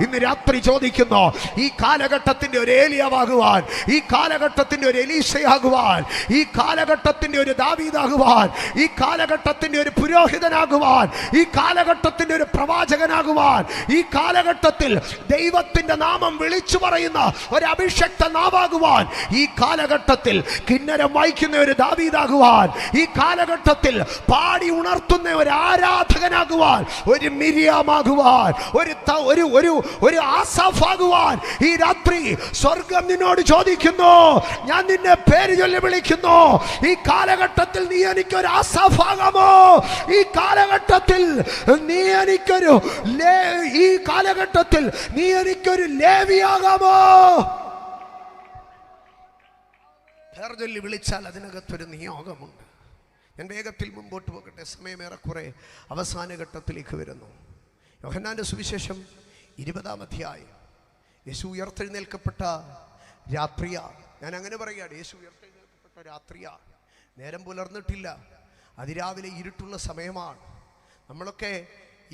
ഇന്ന് രാത്രി ചോദിക്കുന്നു, ഈ കാലഘട്ടം ഒരു ഏലിയാവാകുവാൻ, ഈ കാലഘട്ടത്തിന്റെ ഒരു എലീശയാകുവാൻ, ഈ കാലഘട്ടത്തിന്റെ ഒരു ദാവീദാകുവാൻ, ഈ കാലഘട്ടത്തിന്റെ ഒരു പുരോഹിതനാകുവാൻ, ഈ കാലഘട്ടത്തിന്റെ ഒരു പ്രവാചകനാകുവാൻ, ഈ കാലഘട്ടത്തിൽ ദൈവത്തിന്റെ നാമം വിളിച്ചു പറയുന്ന ഒരു അഭിഷക്ത നാവാകുവാൻ, ഈ കാലഘട്ടത്തിൽ കിന്നരം വായിക്കുന്ന ഒരു ദാവീദാകുവാൻ, ഈ കാലഘട്ടത്തിൽ പാടി ഉണർത്തുന്ന ഒരു ആരാധകനാകുവാൻ, ഒരു മിരിയാമാകുവാൻ, ഒരു ആസാഫാകുവാൻ ഈ രാത്രി രാത്രി സ്വർഗം നിന്നോട് ചോദിക്കുന്നു, ഞാൻ നിന്നെ പേര് ചൊല്ലി വിളിക്കുന്നു. ഈ കാലഘട്ടത്തിൽ നീ എനിക്കൊരു ആസാഫാകാമോ? ഈ കാലഘട്ടത്തിൽ നീ എനിക്കൊരു ലേവിയാകാമോ? പേർ ചൊല്ലി വിളിച്ചാൽ അതിനകത്തൊരു നിയോഗമുണ്ട്. ഞാൻ വേഗത്തിൽ മുമ്പോട്ട് പോകട്ടെ, സമയമേറെക്കുറെ അവസാന ഘട്ടത്തിലേക്ക് വരുന്നു. യോഹന്നാന്റെ സുവിശേഷം 20-ാം അധ്യായം. യേശു ഉയർത്തെഴുന്നേൽക്കപ്പെട്ട രാത്രിയാ. ഞാൻ അങ്ങനെ പറയുകയാണ്, യേശു ഉയർത്തെഴുന്നേൽക്കപ്പെട്ട രാത്രിയാ. നേരം പുലർന്നിട്ടില്ല, അതിരാവിലെ ഇരുട്ടുള്ള സമയമാണ്. നമ്മളൊക്കെ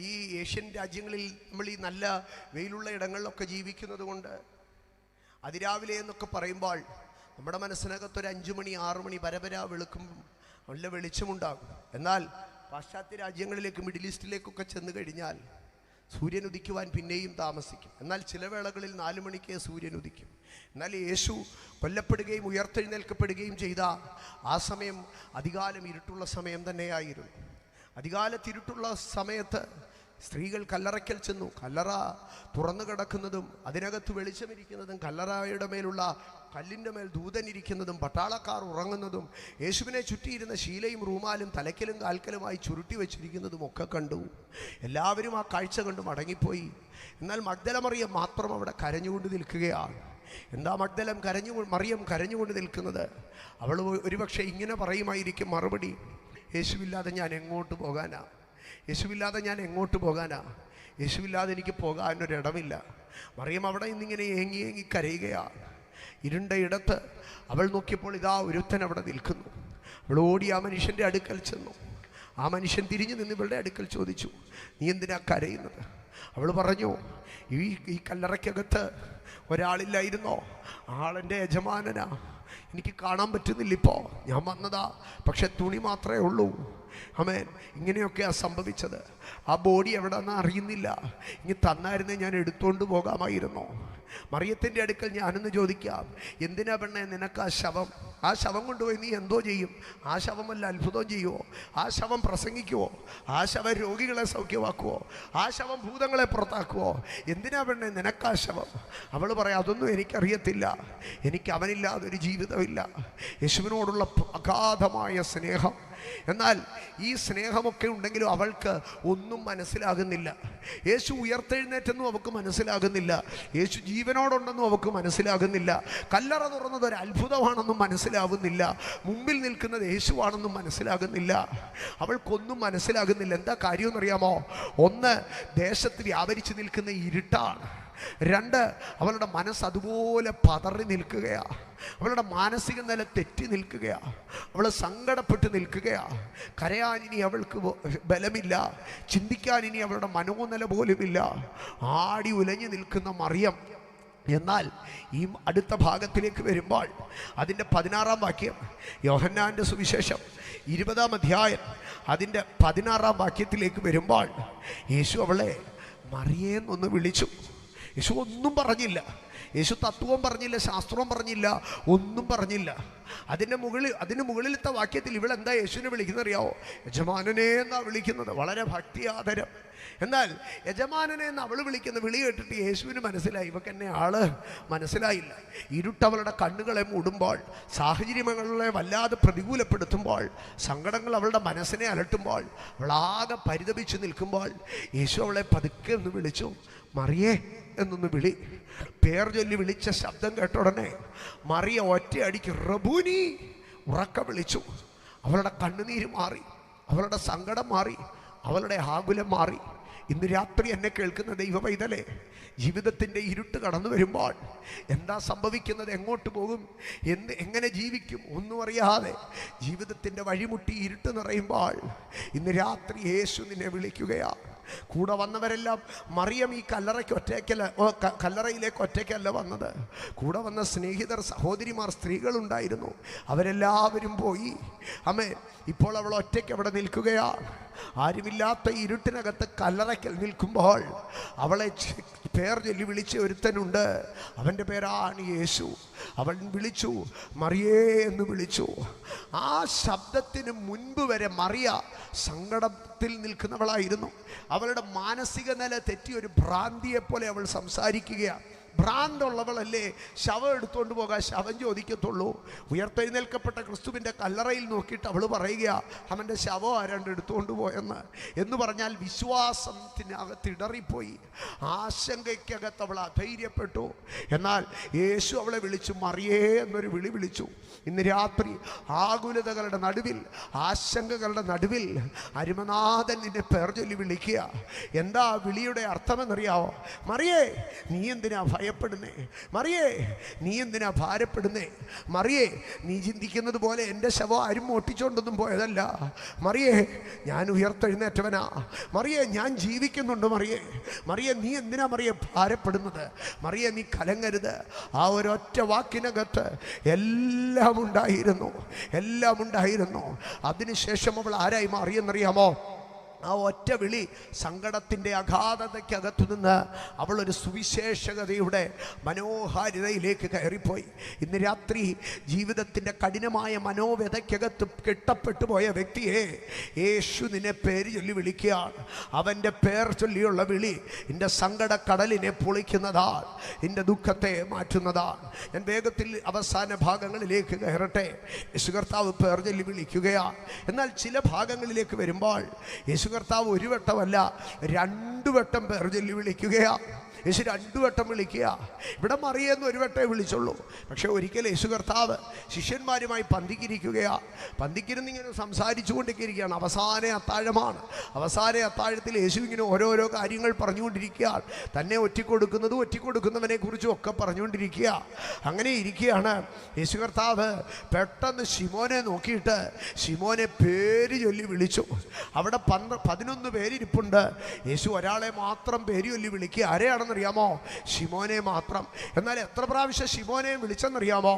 ഈ ഏഷ്യൻ രാജ്യങ്ങളിൽ നമ്മൾ ഈ നല്ല വെയിലുള്ള ഇടങ്ങളിലൊക്കെ ജീവിക്കുന്നത് കൊണ്ട് അതിരാവിലെ എന്നൊക്കെ പറയുമ്പോൾ നമ്മുടെ മനസ്സിനകത്തൊരു 5 മണി 6 മണി പരപര വെളുക്കുമ്പം നല്ല വെളിച്ചമുണ്ടാകും. എന്നാൽ പാശ്ചാത്യ രാജ്യങ്ങളിലേക്ക്, മിഡിൽ ഈസ്റ്റിലേക്കൊക്കെ ചെന്ന് കഴിഞ്ഞാൽ സൂര്യൻ ഉദിക്കുവാൻ പിന്നെയും താമസിക്കും. എന്നാൽ ചില വേളകളിൽ 4 മണിക്ക് സൂര്യൻ ഉദിക്കും. എന്നാൽ യേശു കൊല്ലപ്പെടുകയും ഉയർത്തെഴുന്നേൽക്കപ്പെടുകയും ചെയ്ത ആ സമയം അധികാലം ഇരുട്ടുള്ള സമയം തന്നെയായിരുന്നു. അധികാലത്തിരുട്ടുള്ള സമയത്ത് സ്ത്രീകൾ കല്ലറയ്ക്കൽ ചെന്നു. കല്ലറ തുറന്നു കിടക്കുന്നതും അതിനകത്ത് വെളിച്ചമിരിക്കുന്നതും കല്ലറയുടെ മേലുള്ള കല്ലിൻ്റെ മേൽ ദൂതനിരിക്കുന്നതും പട്ടാളക്കാർ ഉറങ്ങുന്നതും യേശുവിനെ ചുറ്റിയിരുന്ന ശീലയും റൂമാലും തലയ്ക്കലും കാൽക്കലുമായി ചുരുട്ടി വെച്ചിരിക്കുന്നതും ഒക്കെ കണ്ടു. എല്ലാവരും ആ കാഴ്ച കണ്ടു മടങ്ങിപ്പോയി. എന്നാൽ മഗ്ദല മറിയം മാത്രം അവിടെ കരഞ്ഞുകൊണ്ട് നിൽക്കുകയാണ്. എന്താ മറിയം കരഞ്ഞുകൊണ്ട് നിൽക്കുന്നത്? അവൾ ഒരുപക്ഷെ ഇങ്ങനെ പറയുമായിരിക്കും മറുപടി, യേശുവില്ലാതെ ഞാൻ എങ്ങോട്ട് പോകാനാ? യേശുവില്ലാതെ ഞാൻ എങ്ങോട്ട് പോകാനാ? യേശുവില്ലാതെ എനിക്ക് പോകാനൊരിടമില്ല. മറിയം അവിടെ ഇന്നിങ്ങനെ ഏങ്ങി ഏങ്ങി കരയുകയാണ്. ഇരുണ്ട ഇടത്ത് അവൾ നോക്കിയപ്പോൾ ഇതാ ഒരുത്തൻ അവിടെ നിൽക്കുന്നു. അവൾ ഓടി ആ മനുഷ്യൻ്റെ അടുക്കൽ ചെന്നു. ആ മനുഷ്യൻ തിരിഞ്ഞു നിന്ന് ഇവളുടെ അടുക്കൽ ചോദിച്ചു, നീ എന്തിനാ കരയുന്നത്? അവൾ പറഞ്ഞു, ഈ കല്ലറയ്ക്കകത്ത് ഒരാളില്ലായിരുന്നോ? ആളെൻ്റെ യജമാനനാ, എനിക്ക് കാണാൻ പറ്റുന്നില്ലിപ്പോൾ. ഞാൻ വന്നതാ, പക്ഷെ തുണി മാത്രമേ ഉള്ളൂ. ആമേൻ. ഇങ്ങനെയൊക്കെയാ സംഭവിച്ചത്. ആ ബോഡി എവിടെയെന്ന് അറിയുന്നില്ല. ഇനി തന്നായിരുന്നേ ഞാൻ എടുത്തുകൊണ്ട് പോകാമായിരുന്നു. മറിയത്തിൻ്റെ അടുക്കൽ ഞാനൊന്ന് ചോദിക്കാം, എന്തിനാ പെണ്ണെ നിനക്ക് ആ ശവം? ആ ശവം കൊണ്ടുപോയി നീ എന്തോ ചെയ്യും? ആ ശവം വല്ല അത്ഭുതം ചെയ്യുമോ? ആ ശവം പ്രസംഗിക്കുമോ? ആ ശവം രോഗികളെ സൗഖ്യമാക്കുമോ? ആ ശവം ഭൂതങ്ങളെ പുറത്താക്കുമോ? എന്തിനാ പെണ്ണെ നിനക്ക് ആ ശവം? അവൾ പറയാം, അതൊന്നും എനിക്കറിയത്തില്ല, എനിക്ക് അവനില്ലാതൊരു ജീവിതമില്ല. യേശുവിനോടുള്ള അഗാധമായ സ്നേഹം. എന്നാൽ ഈ സ്നേഹമൊക്കെ ഉണ്ടെങ്കിലും അവൾക്ക് ഒന്നും മനസ്സിലാകുന്നില്ല. യേശു ഉയർത്തെഴുന്നേറ്റെന്നും അവൾക്ക് മനസ്സിലാകുന്നില്ല. യേശു ജീവനോടുണ്ടെന്നും അവൾക്ക് മനസ്സിലാകുന്നില്ല. കല്ലറ തുറന്നത് ഒരു അത്ഭുതമാണെന്നും മനസ്സിലാകുന്നില്ല. മുമ്പിൽ നിൽക്കുന്നത് യേശുവാണെന്നും മനസ്സിലാകുന്നില്ല. അവൾക്കൊന്നും മനസ്സിലാകുന്നില്ല. എന്താ കാര്യമെന്നറിയാമോ? ഒന്ന്, ദേശത്ത് വ്യാപരിച്ച് നിൽക്കുന്ന ഇരുട്ടാണ്. 2, അവളുടെ മനസ്സ് അതുപോലെ പതറി നിൽക്കുകയാണ്. അവളുടെ മാനസിക നില തെറ്റി നിൽക്കുകയാണ്. അവൾ സങ്കടപ്പെട്ട് നിൽക്കുകയാണ്. കരയാൻ ഇനി അവൾക്ക് ബലമില്ല. ചിന്തിക്കാൻ ഇനി അവളുടെ മനോനില പോലുമില്ല. ആടി ഉലഞ്ഞു നിൽക്കുന്ന മറിയം. എന്നാൽ ഈ അടുത്ത ഭാഗത്തിലേക്ക് വരുമ്പോൾ അതിൻ്റെ 16-ാം വാക്യം, യോഹന്നാൻ്റെ സുവിശേഷം 20-ാം അധ്യായം അതിൻ്റെ 16-ാം വാക്യത്തിലേക്ക് വരുമ്പോൾ യേശു അവളെ മറിയേന്നൊന്ന് വിളിച്ചു. യേശു ഒന്നും പറഞ്ഞില്ല. യേശു തത്വം പറഞ്ഞില്ല, ശാസ്ത്രവും പറഞ്ഞില്ല, ഒന്നും പറഞ്ഞില്ല. അതിന് മുകളിലത്തെ വാക്യത്തിൽ ഇവളെന്താ യേശുവിനെ വിളിക്കുന്നത് അറിയാവോ? യജമാനനെ എന്നാ വിളിക്കുന്നത്. വളരെ ഭക്തി ആദരം. എന്നാൽ യജമാനനെ എന്ന് അവൾ വിളിക്കുന്ന വിളി കേട്ടിട്ട് യേശുവിന് മനസ്സിലായി, ഇവക്ക് എന്നെ ആള് മനസ്സിലായില്ല. ഇരുട്ടവളുടെ കണ്ണുകളെ മൂടുമ്പോൾ, സാഹചര്യങ്ങളെ വല്ലാതെ പ്രതികൂലപ്പെടുത്തുമ്പോൾ, സങ്കടങ്ങൾ അവളുടെ മനസ്സിനെ അലട്ടുമ്പോൾ, അവളാകെ പരിതപിച്ച് നിൽക്കുമ്പോൾ യേശു അവളെ പതുക്കെ ഒന്ന് വിളിച്ചു, മറിയേ എന്നൊന്ന് വിളി. പേർ ചൊല്ലി വിളിച്ച ശബ്ദം കേട്ട ഉടനെ മറിയ ഒറ്റയടിക്ക് റബൂനി ഉറക്ക വിളിച്ചു. അവളുടെ കണ്ണുനീര് മാറി, അവളുടെ സങ്കടം മാറി, അവളുടെ ആകുലം മാറി. ഇന്ന് രാത്രി എന്നെ കേൾക്കുന്ന ദൈവ പൈതലേ, ജീവിതത്തിൻ്റെ ഇരുട്ട് കടന്നു വരുമ്പോൾ എന്താ സംഭവിക്കുന്നത്, എങ്ങോട്ട് പോകും, എങ്ങനെ ജീവിക്കും ഒന്നും അറിയാതെ ജീവിതത്തിൻ്റെ വഴിമുട്ടി ഇരുട്ട് നിറയുമ്പോൾ ഇന്ന് രാത്രി യേശു നിന്നെ വിളിക്കുകയാണ്. കൂടെ വന്നവരെല്ലാം, മറിയം ഈ കല്ലറയിലേക്ക് ഒറ്റയ്ക്കല്ല വന്നത്. കൂടെ വന്ന സ്നേഹിതർ, സഹോദരിമാർ, സ്ത്രീകളുണ്ടായിരുന്നു. അവരെല്ലാവരും പോയി. അമ്മേ, ഇപ്പോൾ അവൾ ഒറ്റയ്ക്ക് അവിടെ നിൽക്കുകയാണ്. ആരുമില്ലാത്ത ഇരുട്ടിനകത്ത് കല്ലറയ്ക്കൽ നിൽക്കുമ്പോൾ അവളെ പേർ ചൊല്ലി വിളിച്ച ഒരുത്തനുണ്ട്. അവൻ്റെ പേരാണ് യേശു. അവൻ വിളിച്ചു, മറിയേ എന്ന് വിളിച്ചു. ആ ശബ്ദത്തിന് മുൻപ് വരെ മറിയ സങ്കടത്തിൽ നിൽക്കുന്നവളായിരുന്നു. അവളുടെ മാനസിക നില തെറ്റി ഒരു ഭ്രാന്തിയെപ്പോലെ അവൾ സംസാരിക്കുകയാണ്. ഭ്രാന്തുള്ളവളല്ലേ ശവം എടുത്തുകൊണ്ട് പോകാൻ ശവം ചോദിക്കത്തുള്ളൂ? ഉയർത്തെഴുന്നേൽക്കപ്പെട്ട ക്രിസ്തുവിൻ്റെ കല്ലറയിൽ നോക്കിയിട്ട് അവൾ പറയുക, അവൻ്റെ ശവം ആരാണ്ട് എടുത്തുകൊണ്ട് പോയെന്ന്. എന്ന് പറഞ്ഞാൽ വിശ്വാസത്തിനകത്ത് ഇടറിപ്പോയി, ആശങ്കയ്ക്കകത്ത് അവൾ അധൈര്യപ്പെട്ടു. എന്നാൽ യേശു അവളെ വിളിച്ചു, മറിയേ എന്നൊരു വിളി വിളിച്ചു. ഇന്ന് രാത്രി ആകുലതകളുടെ നടുവിൽ, ആശങ്കകളുടെ നടുവിൽ അരുമനാഥൻ നിന്നെ പേർ ചൊല്ലി വിളിക്കുക. എന്താ വിളിയുടെ അർത്ഥമെന്നറിയാവോ? മറിയേ, നീ എന്തിനാ ഭയപ്പെടുന്നേ? മറിയേ, നീ എന്തിനാ ഭാരപ്പെടുന്നേ? മറിയേ, നീ ചിന്തിക്കുന്നത് പോലെ എൻ്റെ ശവം ആരും മോട്ടിച്ചോണ്ടൊന്നും പോയതല്ല. മറിയേ, ഞാൻ ഉയർത്തെഴുന്നേറ്റവനാ. മറിയേ, ഞാൻ ജീവിക്കുന്നുണ്ട്. മറിയേ, മറിയേ, നീ എന്തിനാ മറിയേ ഭാരപ്പെടുന്നത്? മറിയേ, നീ കലങ്ങരുത്. ആ ഒരൊറ്റ വാക്കിനകത്ത് എല്ലാം ഉണ്ടായിരുന്നു, എല്ലാം ഉണ്ടായിരുന്നു. അതിനുശേഷം അവൾ ആരായി മാറിയെന്നറിയാമോ? ആ ഒറ്റ വിളി സങ്കടത്തിൻ്റെ അഗാധതയ്ക്കകത്തു നിന്ന് അവളൊരു സുവിശേഷകതയുടെ മനോഹാരിതയിലേക്ക് കയറിപ്പോയി. ഇന്ന് രാത്രി ജീവിതത്തിൻ്റെ കഠിനമായ മനോവ്യതയ്ക്കകത്ത് കെട്ടപ്പെട്ടു പോയ വ്യക്തിയെ യേശു നിന്നെ പേര് ചൊല്ലി വിളിക്കുകയാണ്. അവൻ്റെ പേർ ചൊല്ലിയുള്ള വിളി നിൻ്റെ സങ്കടക്കടലിനെ പൊളിക്കുന്നതാണ്, നിൻ്റെ ദുഃഖത്തെ മാറ്റുന്നതാണ്. ഞാൻ വേഗത്തിൽ അവസാന ഭാഗങ്ങളിലേക്ക് കയറട്ടെ. യേശു കർത്താവ് പേർ ചൊല്ലി വിളിക്കുകയാണ്. എന്നാൽ ചില ഭാഗങ്ങളിലേക്ക് വരുമ്പോൾ യേശു കർത്താവ് ഒരു വട്ടമല്ല 2 വട്ടം പേർ ചൊല്ലി വിളിക്കുകയാണ്. യേശു 2 വട്ടം വിളിക്കുക. ഇവിടെ മറിയെന്ന് ഒരു വട്ടമേ വിളിച്ചുള്ളൂ. പക്ഷെ ഒരിക്കൽ യേശു കർത്താവ് ശിഷ്യന്മാരുമായി പന്തിക്കിരിക്കുകയാണ്. പന്തിക്കിരുന്നിങ്ങനെ സംസാരിച്ചു കൊണ്ടിരിക്കുകയാണ്. അവസാന അത്താഴമാണ്. അവസാന അത്താഴത്തിൽ യേശു ഇങ്ങനെ ഓരോരോ കാര്യങ്ങൾ പറഞ്ഞുകൊണ്ടിരിക്കുകയാണ്. തന്നെ ഒറ്റിക്കൊടുക്കുന്നവനെ കുറിച്ചും ഒക്കെ പറഞ്ഞുകൊണ്ടിരിക്കുക. അങ്ങനെ ഇരിക്കുകയാണ്. യേശു കർത്താവ് പെട്ടെന്ന് ശിമോനെ നോക്കിയിട്ട് ശിമോനെ പേര് ചൊല്ലി വിളിച്ചു. അവിടെ 11 പേരിരിപ്പുണ്ട്. യേശു ഒരാളെ മാത്രം പേര് ചൊല്ലി വിളിക്കുക. ആരെയാണെന്നറിയാമോ? ശിമോനെ മാത്രം. എന്നാൽ എത്ര പ്രാവശ്യം ശിമോനെ വിളിച്ചെന്നറിയാമോ?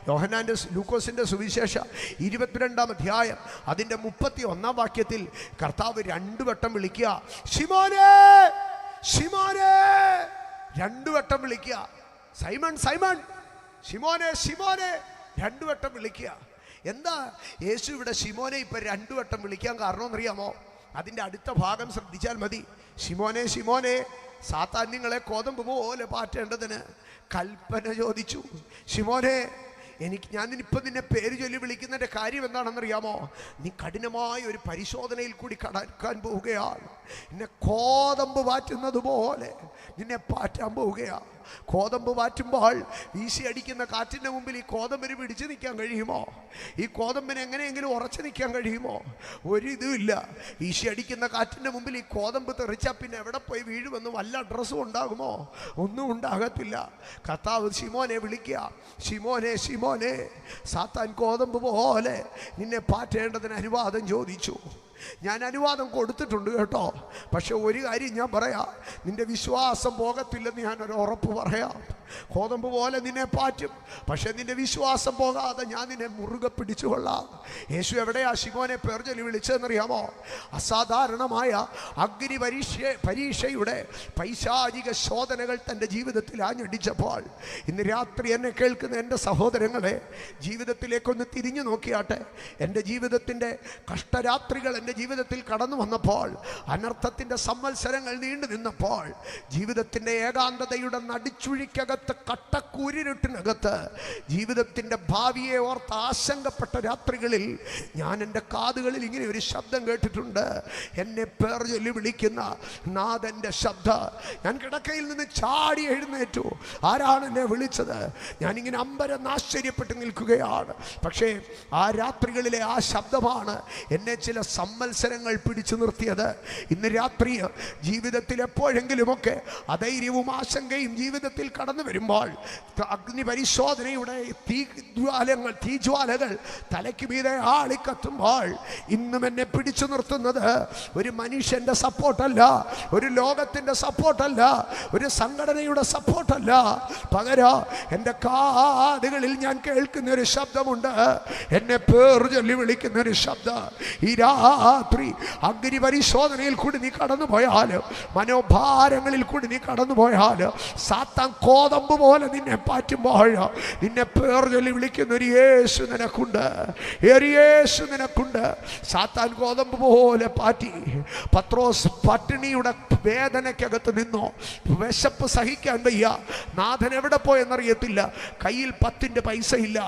യോഹന്നാൻ്റെ ലൂക്കോസിൻ്റെ സുവിശേഷം 22-ാം അധ്യായം അതിൻ്റെ 31-ാം വാക്യത്തിൽ കർത്താവ് 2 വട്ടം വിളിക്കുക, ശിമോനെ, ശിമോനെ. 2 വട്ടം വിളിക്കുക, സൈമൺ, സൈമൺ, ശിമോനെ, ശിമോനെ. 2 വട്ടം വിളിക്കുക. എന്താ യേശു ഇവിടെ ശിമോനെ ഇപ്പം 2 വട്ടം വിളിക്കാൻ കാരണമെന്നറിയാമോ? അതിൻ്റെ അടുത്ത ഭാഗം ശ്രദ്ധിച്ചാൽ മതി. ശിമോനെ, ശിമോനെ, സാത്താൻ നിങ്ങളെ കോതമ്പ് പോലെ പാറ്റേണ്ടതിന് കൽപ്പന ചോദിച്ചു. ശിമോനെ, ഞാനിപ്പോൾ നിന്നെ പേര് ചൊല്ലി വിളിക്കുന്നതിൻ്റെ കാര്യം എന്താണെന്നറിയാമോ? നീ കഠിനമായ ഒരു പരിശോധനയിൽ കൂടി കടക്കാൻ പോവുകയാണ്. നിന്നെ കോതമ്പ് പാറ്റുന്നത് പോലെ നിന്നെ പാറ്റാൻ പോവുകയാണ്. കോതമ്പ് പാറ്റുമ്പോൾ വീശി അടിക്കുന്ന കാറ്റിൻ്റെ മുമ്പിൽ ഈ കോതമ്പിന് പിടിച്ചു നിൽക്കാൻ കഴിയുമോ? ഈ കോതമ്പിന് എങ്ങനെയെങ്കിലും ഉറച്ചു നിൽക്കാൻ കഴിയുമോ? ഒരിതുമില്ല. വീശി അടിക്കുന്ന കാറ്റിൻ്റെ മുമ്പിൽ ഈ കോതമ്പ് തെറിച്ചാൽ പിന്നെ എവിടെ പോയി വീഴുമെന്ന് വല്ല അഡ്രസ്സും ഉണ്ടാകുമോ? ഒന്നും ഉണ്ടാകത്തില്ല. കർത്താവ് ശിമോനെ വിളിക്കുക, ശിമോനെ, ശിമോനെ, സാത്താൻ കോതമ്പ് പോലെ നിന്നെ പാറ്റേണ്ടതിന് അനുവാദം ചോദിച്ചു. ഞാൻ അനുവാദം കൊടുത്തിട്ടുണ്ട് കേട്ടോ. പക്ഷെ ഒരു കാര്യം ഞാൻ പറയാം, നിന്റെ വിശ്വാസം പോകത്തില്ലെന്ന് ഞാനൊരു ഉറപ്പ് പറയാം. കോതമ്പ് പോലെ നിന്നെ പാറ്റും, പക്ഷെ നിന്റെ വിശ്വാസം പോകാതെ ഞാൻ നിന്നെ മുറുകെ പിടിച്ചുകൊള്ളാം. യേശു എവിടെയാ ശിമോനെ പേർ ചൊല്ലി വിളിച്ചതെന്നറിയാമോ? അസാധാരണമായ അഗ്നി പരീക്ഷയുടെ പൈശാചിക ശോധനകൾ തൻ്റെ ജീവിതത്തിൽ ആഞ്ഞടിച്ചപ്പോൾ ഇന്ന് രാത്രി എന്നെ കേൾക്കുന്ന എൻ്റെ സഹോദരങ്ങളെ, ജീവിതത്തിലേക്കൊന്ന് തിരിഞ്ഞു നോക്കിയാട്ടെ. എൻ്റെ ജീവിതത്തിൻ്റെ കഷ്ടരാത്രികൾ എൻ്റെ ജീവിതത്തിൽ കടന്നു വന്നപ്പോൾ, അനർത്ഥത്തിൻ്റെ സംവത്സരങ്ങൾ നീണ്ടു നിന്നപ്പോൾ, ജീവിതത്തിൻ്റെ ഏകാന്തതയുടെ നടിച്ചുഴിക്കകത്ത്, കട്ടക്കൂരിരുട്ടിനകത്ത്, ജീവിതത്തിൻ്റെ ഭാവിയെ ഓർത്ത് ആശങ്കപ്പെട്ട രാത്രികളിൽ ഞാൻ എൻ്റെ കാതുകളിൽ ഇങ്ങനെ ഒരു ശബ്ദം കേട്ടിട്ടുണ്ട്. എന്നെ പേർ ചൊല്ലി വിളിക്കുന്ന നാഥൻ്റെ ശബ്ദം. ഞാൻ കിടക്കയിൽ നിന്ന് ചാടി എഴുന്നേറ്റു. ആരാണ് എന്നെ വിളിച്ചത്? ഞാനിങ്ങനെ അമ്പരന്ന് ആശ്ചര്യപ്പെട്ട് നിൽക്കുകയാണ്. പക്ഷേ ആ രാത്രികളിലെ ആ ശബ്ദമാണ് എന്നെ ചില സംവത്സരങ്ങൾ പിടിച്ചു നിർത്തിയത്. ഇന്ന് രാത്രി ജീവിതത്തിൽ എപ്പോഴെങ്കിലുമൊക്കെ അധൈര്യവും ആശങ്കയും ജീവിതത്തിൽ കടന്നു വരുമ്പോൾ, അഗ്നി പരിശോധനയുടെ തീജ്വാലകൾ തലയ്ക്ക് മീതെ ആളിക്കത്തുമ്പോൾ, ഇന്നും എന്നെ പിടിച്ചു നിർത്തുന്നത് ഒരു മനുഷ്യൻ്റെ സപ്പോർട്ടല്ല, ഒരു ലോകത്തിൻ്റെ സപ്പോർട്ടല്ല, ഒരു സംഘടനയുടെ സപ്പോർട്ടല്ല. പകരം എൻ്റെ കാതുകളിൽ ഞാൻ കേൾക്കുന്ന ഒരു ശബ്ദമുണ്ട്. എന്നെ പേർ ചൊല്ലി വിളിക്കുന്ന ഒരു ശബ്ദം. ഈ രാത്രി അഗ്നി പരിശോധനയിൽ കൂടി നീ കടന്നു പോയാൽ, മനോഭാരങ്ങളിൽ കൂടി നീ കടന്നു പോയാൽ, സാത്താൻ കോതമ്പ് പോലെ നിന്നെ പാറ്റുമ്പോൾ നിന്നെ പേർ ചൊല്ലി വിളിക്കുന്ന ഒരു യേശു നിനക്കുണ്ട്, ഒരു യേശു നിനക്കുണ്ട്. സാത്താൻ കോതമ്പ് പോലെ പാറ്റി. പത്രോസ് പട്ടിണിയുടെ വേദനയ്ക്കകത്ത് നിന്നോ, വിശപ്പ് സഹിക്കാൻ വയ്യ, നാഥൻ എവിടെ പോയെന്നറിയത്തില്ല, കയ്യിൽ 10 പൈസ ഇല്ല.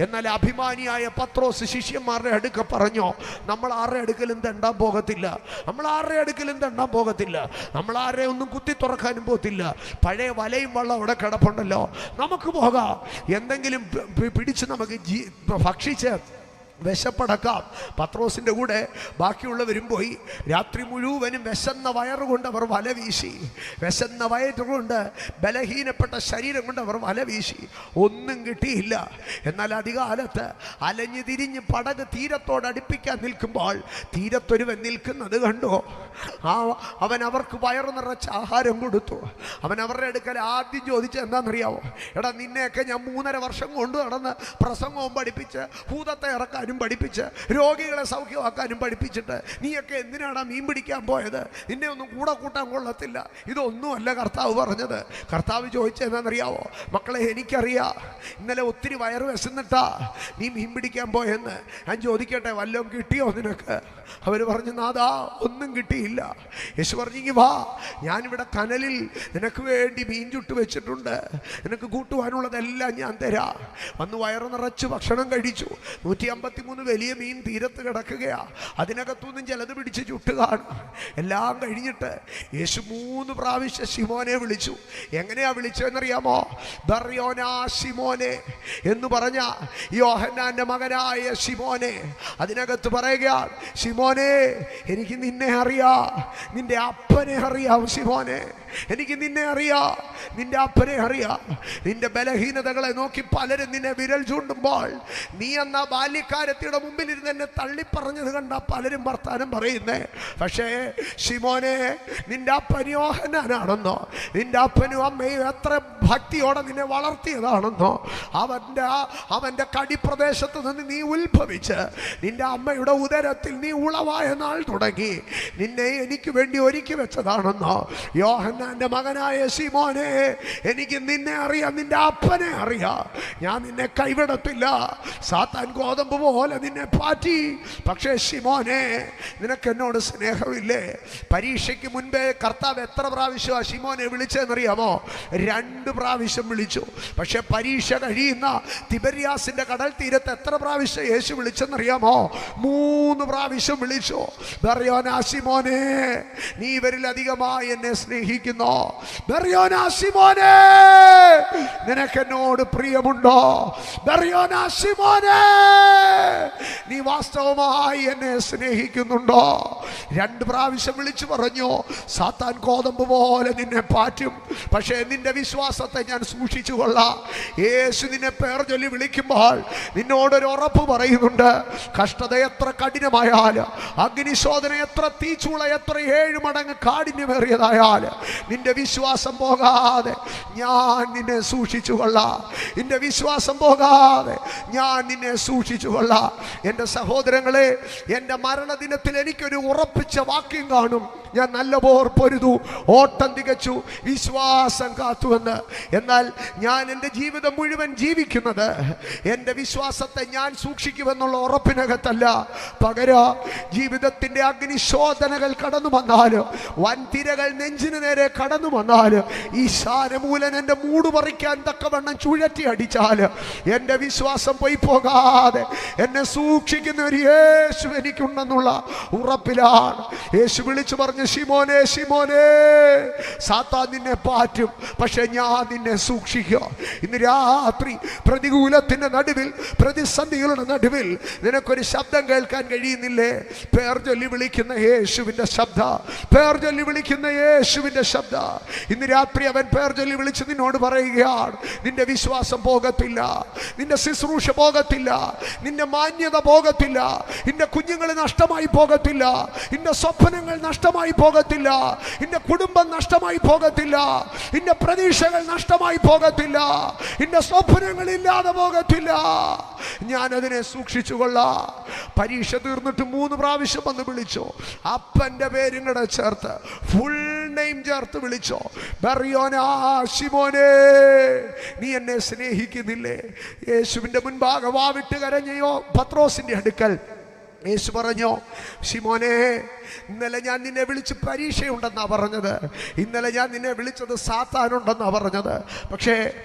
എന്നാൽ അഭിമാനിയായ പത്രോസ് ശിഷ്യന്മാരുടെ അടുക്ക പറഞ്ഞോ, നമ്മൾ ആരുടെ അടുക്കലും തെണ്ടാൻ പോകത്തില്ല, നമ്മൾ ആരുടെ അടുക്കലും തെണ്ടാൻ പോകത്തില്ല, നമ്മൾ ആരെ ഒന്നും കുത്തി തുറക്കാനും പോകത്തില്ല, പഴയ വലയും വള്ളം അവിടെ കിടപ്പുണ്ടല്ലോ, നമുക്ക് പോകാം, എന്തെങ്കിലും പിടിച്ച് നമുക്ക് ഭക്ഷിച്ച് വിശപ്പടക്കാം. പത്രോസിൻ്റെ കൂടെ ബാക്കിയുള്ളവരും പോയി. രാത്രി മുഴുവനും വിശന്ന വയറുകൊണ്ട് അവർ വല വീശി, വിശന്ന വയറുകൊണ്ട് ബലഹീനപ്പെട്ട ശരീരം കൊണ്ട് അവർ വല വീശി, ഒന്നും കിട്ടിയില്ല. എന്നാൽ അധികാലത്ത് അലഞ്ഞു തിരിഞ്ഞ് പടക് തീരത്തോടടുപ്പിക്കാൻ നിൽക്കുമ്പോൾ തീരത്തൊരുവൻ നിൽക്കുന്നത് കണ്ടു. അവൻ അവർക്ക് വയറു നിറച്ച ആഹാരം കൊടുത്തു. അവൻ അവരുടെ അടുക്കൽ ആദ്യം ചോദിച്ചത് എന്താണെന്നറിയാവോ? എടാ, നിന്നെയൊക്കെ ഞാൻ 3.5 വർഷം കൊണ്ട് നടന്ന് പ്രസംഗവും പഠിപ്പിച്ച് ഭൂതത്തെ ഇറക്കാനും പഠിപ്പിച്ച് രോഗികളെ സൗഖ്യമാക്കാനും പഠിപ്പിച്ചിട്ട് നീയൊക്കെ എന്തിനാണ് മീൻ പിടിക്കാൻ പോയത്? നിന്നെ ഒന്നും കൂടെ കൂട്ടാൻ കൊള്ളത്തില്ല. ഇതൊന്നുമല്ല കർത്താവ് പറഞ്ഞത്. കർത്താവ് ചോദിച്ചത് എന്താണെന്നറിയാവോ? മക്കളെ, എനിക്കറിയാം ഇന്നലെ ഒത്തിരി വയറ് വിശന്നിട്ടാ നീ മീൻ പിടിക്കാൻ പോയെന്ന്. ഞാൻ ചോദിക്കട്ടെ, വല്ലതും കിട്ടിയോ നിനക്ക്? അവർ പറഞ്ഞു, നാഥാ, ഒന്നും കിട്ടിയില്ല. യേശു പറഞ്ഞു, വാ, ഞാനിവിടെ കനലിൽ നിനക്ക് വേണ്ടി മീൻ ചുട്ട് വെച്ചിട്ടുണ്ട്, നിനക്ക് കൂട്ടുവാനുള്ളതെല്ലാം ഞാൻ തരാം. വന്ന് വയറ് നിറച്ച് ഭക്ഷണം കഴിച്ചു. 153 വലിയ മീൻ തീരത്ത് കിടക്കുകയാ. അതിനകത്തുനിന്നും ചിലത് പിടിച്ച് ചുട്ട് കാണും. എല്ലാം കഴിഞ്ഞിട്ട് യേശു 3 പ്രാവശ്യം ശിമോനെ വിളിച്ചു. എങ്ങനെയാ വിളിച്ചതെന്നറിയാമോ? ബർയോനാ ശിമോനെ എന്ന് പറഞ്ഞ യോഹന്നാന്റെ മകനായ ശിമോനെ. അതിനകത്ത് പറയുകയാണ്, ശിമോനെ, എനിക്ക് നിന്നെ അറിയാം, നിന്റെ അപ്പനെ അറിയാം. ശിമോനെ, എനിക്ക് നിന്നെ അറിയാം, നിന്റെ അപ്പനെ അറിയാം. നിന്റെ ബലഹീനതകളെ നോക്കി പലരും നിന്നെ വിരൽ ചൂണ്ടുമ്പോൾ നീ എന്ന ബാല്യക്കാരത്തിയുടെ മുമ്പിൽ ഇരുന്ന് എന്നെ തള്ളിപ്പറഞ്ഞത് കണ്ട പലരും വർത്താനം പറയുന്നേ. പക്ഷേ ശിമോനെ, നിന്റെ അപ്പൻ യോഹന്നാനാണെന്നോ, നിന്റെ അപ്പനും അമ്മയും എത്ര ഭക്തിയോടെ നിന്നെ വളർത്തിയതാണെന്നോ, അവന്റെ കടിപ്രദേശത്ത് നിന്ന് നീ ഉത്ഭവിച്ച് നിന്റെ അമ്മയുടെ ഉദരത്തിൽ നീ ഉളവായ നാൾ തുടങ്ങി നിന്നെ എനിക്ക് വേണ്ടി ഒരുക്കി വെച്ചതാണെന്നോ. യോഹന്നാന്റെ മകനായ ശിമോനെ, എനിക്ക് നിന്നെ അറിയാം, നിന്റെ അപ്പനെ അറിയാം. ഞാൻ നിന്നെ കൈവിടത്തില്ല. സാത്താൻ ഗോതമ്പ് പോലെ നിന്നെ പാറ്റി. പക്ഷേ ശിമോനെ, നിനക്ക് എന്നോട് സ്നേഹമില്ലേ? പരീക്ഷയ്ക്ക് മുൻപേ കർത്താവ് എത്ര പ്രാവശ്യമാണ് ശിമോനെ വിളിച്ചതെന്നറിയാമോ? 2 പ്രാവശ്യം വിളിച്ചു. പക്ഷെ പരീക്ഷ കഴിയുന്ന തിബര്യാസിന്റെ കടൽ തീരത്ത് എത്ര പ്രാവശ്യം യേശു വിളിച്ചെന്നറിയാമോ? 3 പ്രാവശ്യം വിളിച്ചു. ബർയോനാ ശിമോനെ, നീ ഇവരിൽ അധികമായി എന്നെ സ്നേഹിക്കുന്നോ? ബർയോനാ ശിമോനെ, നിനക്ക് എന്നോട് പ്രിയമുണ്ടോ? ബർയോനാ ശിമോനെ, നീ വാസ്തവമായി എന്നെ സ്നേഹിക്കുന്നുണ്ടോ? 2 പ്രാവശ്യം വിളിച്ചു പറഞ്ഞു, സാത്താൻ കോതമ്പ് പോലെ നിന്നെ പാറ്റും, പക്ഷേ നിന്റെ വിശ്വാസത്തെ ഞാൻ സൂക്ഷിച്ചു കൊള്ളാം. യേശു നിന്നെ പേർ ചൊല്ലി വിളിക്കുമ്പോൾ നിന്നോടൊരു ഉറപ്പ് പറയുന്നുണ്ട്. കഷ്ടത എത്ര കഠിനമായാലും, അഗ്നിശോധന എത്ര തീച്ചൂള എത്ര 7 മടങ്ങ് കാഠിന്യമേറിയതായാൽ നിന്റെ വിശ്വാസം പോകാതെ ഞാൻ നിന്നെ സൂക്ഷിച്ചു കൊള്ളാം. നിന്റെ വിശ്വാസം പോകാതെ ഞാൻ നിന്നെ സൂക്ഷിച്ചു കൊള്ളാം. എൻ്റെ സഹോദരങ്ങളെ, എൻ്റെ മരണദിനത്തിൽ എനിക്കൊരു ഉറപ്പിച്ച വാക്യം കാണും. ഞാൻ നല്ല പോർ പൊരുതു, ഓട്ടം തികച്ചു, വിശ്വാസം കാത്തുവെന്ന്. എന്നാൽ ഞാൻ എൻ്റെ ജീവിതം മുഴുവൻ ജീവിക്കുന്നത് എൻ്റെ വിശ്വാസത്തെ ഞാൻ സൂക്ഷിക്കുമെന്നുള്ള ഉറപ്പിനകത്തല്ല. പകരം ജീവിതത്തിൻ്റെ അഗ്നിശോധനകൾ കടന്നു വന്നാലും, വൻതിരകൾ നെഞ്ചിന് നേരെ കടന്നു വന്നാലും, ഈ ശാരമൂലൻ എൻ്റെ മൂട് പറിക്കാൻ തക്കവണ്ണം ചുഴറ്റി അടിച്ചാൽ എൻ്റെ വിശ്വാസം പോയി പോകാതെ എന്നെ സൂക്ഷിക്കുന്ന ഒരു യേശു എനിക്കുണ്ടെന്നുള്ള ഉറപ്പിലാണ്. യേശു വിളിച്ചു പറഞ്ഞു, ശിമോനെ, ശിമോനെ, സാത്താൻ നിന്നെ പാറ്റും, പക്ഷെ ഞാൻ നിന്നെ സൂക്ഷിക്കുക. ഇന്ന് രാത്രി പ്രതികൂലത്തിന്റെ നടുവിൽ, പ്രതിസന്ധികളുടെ നടുവിൽ നിനക്കൊരു ശബ്ദം കേൾക്കാൻ കഴിയുന്നില്ലേ? പേർ ചൊല്ലി വിളിക്കുന്ന യേശുവിന്റെ ശബ്ദം, പേർ ചൊല്ലി വിളിക്കുന്ന യേശുവിന്റെ ശബ്ദം. ഇന്ന് രാത്രി അവൻ പേർ ചൊല്ലി വിളിച്ച് നിന്നോട് പറയുകയാണ്, നിന്റെ വിശ്വാസം പോകത്തില്ല, നിന്റെ ശുശ്രൂഷ പോകത്തില്ല, നിന്റെ മാന്യത പോകത്തില്ല, നിന്റെ കുഞ്ഞുങ്ങൾ നഷ്ടമായി പോകത്തില്ല, നിന്റെ സ്വപ്നങ്ങൾ നഷ്ടമായി പോകത്തില്ല, നിന്റെ കുടുംബം നഷ്ടമായി പോകത്തില്ല, നിന്റെ പ്രതീക്ഷകൾ നഷ്ടമായി പോകത്തില്ല, നിന്റെ സ്വപ്നങ്ങൾ ഇല്ലാതെ പോകത്തില്ല. ഞാനതിനെ സൂക്ഷിച്ചുകൊള്ളാം. പരീക്ഷ തീർന്നിട്ട് 3 പ്രാവശ്യം വന്ന് വിളിച്ചോ, അപ്പൻ്റെ പേരും കൂടെ ചേർത്ത് ഫുൾ നെയിം ചേർത്ത് വിളിച്ചോ. ബറിയോനാ ശിമോനേ, നീ എന്നെ സ്നേഹിക്കുന്നില്ലേ? യേശുവിൻ്റെ മുൻപാകെ വാവിട്ട് കരഞ്ഞയോ പത്രോസിൻ്റെ അടുക്കൽ യേശു പറഞ്ഞു, ശിമോനെ, ഇന്നലെ ഞാൻ നിന്നെ വിളിച്ച് പരീക്ഷയുണ്ടെന്നാ പറഞ്ഞത്, ഇന്നലെ ഞാൻ നിന്നെ വിളിച്ചത് സാത്താനുണ്ടെന്നാ പറഞ്ഞത്. പക്ഷേ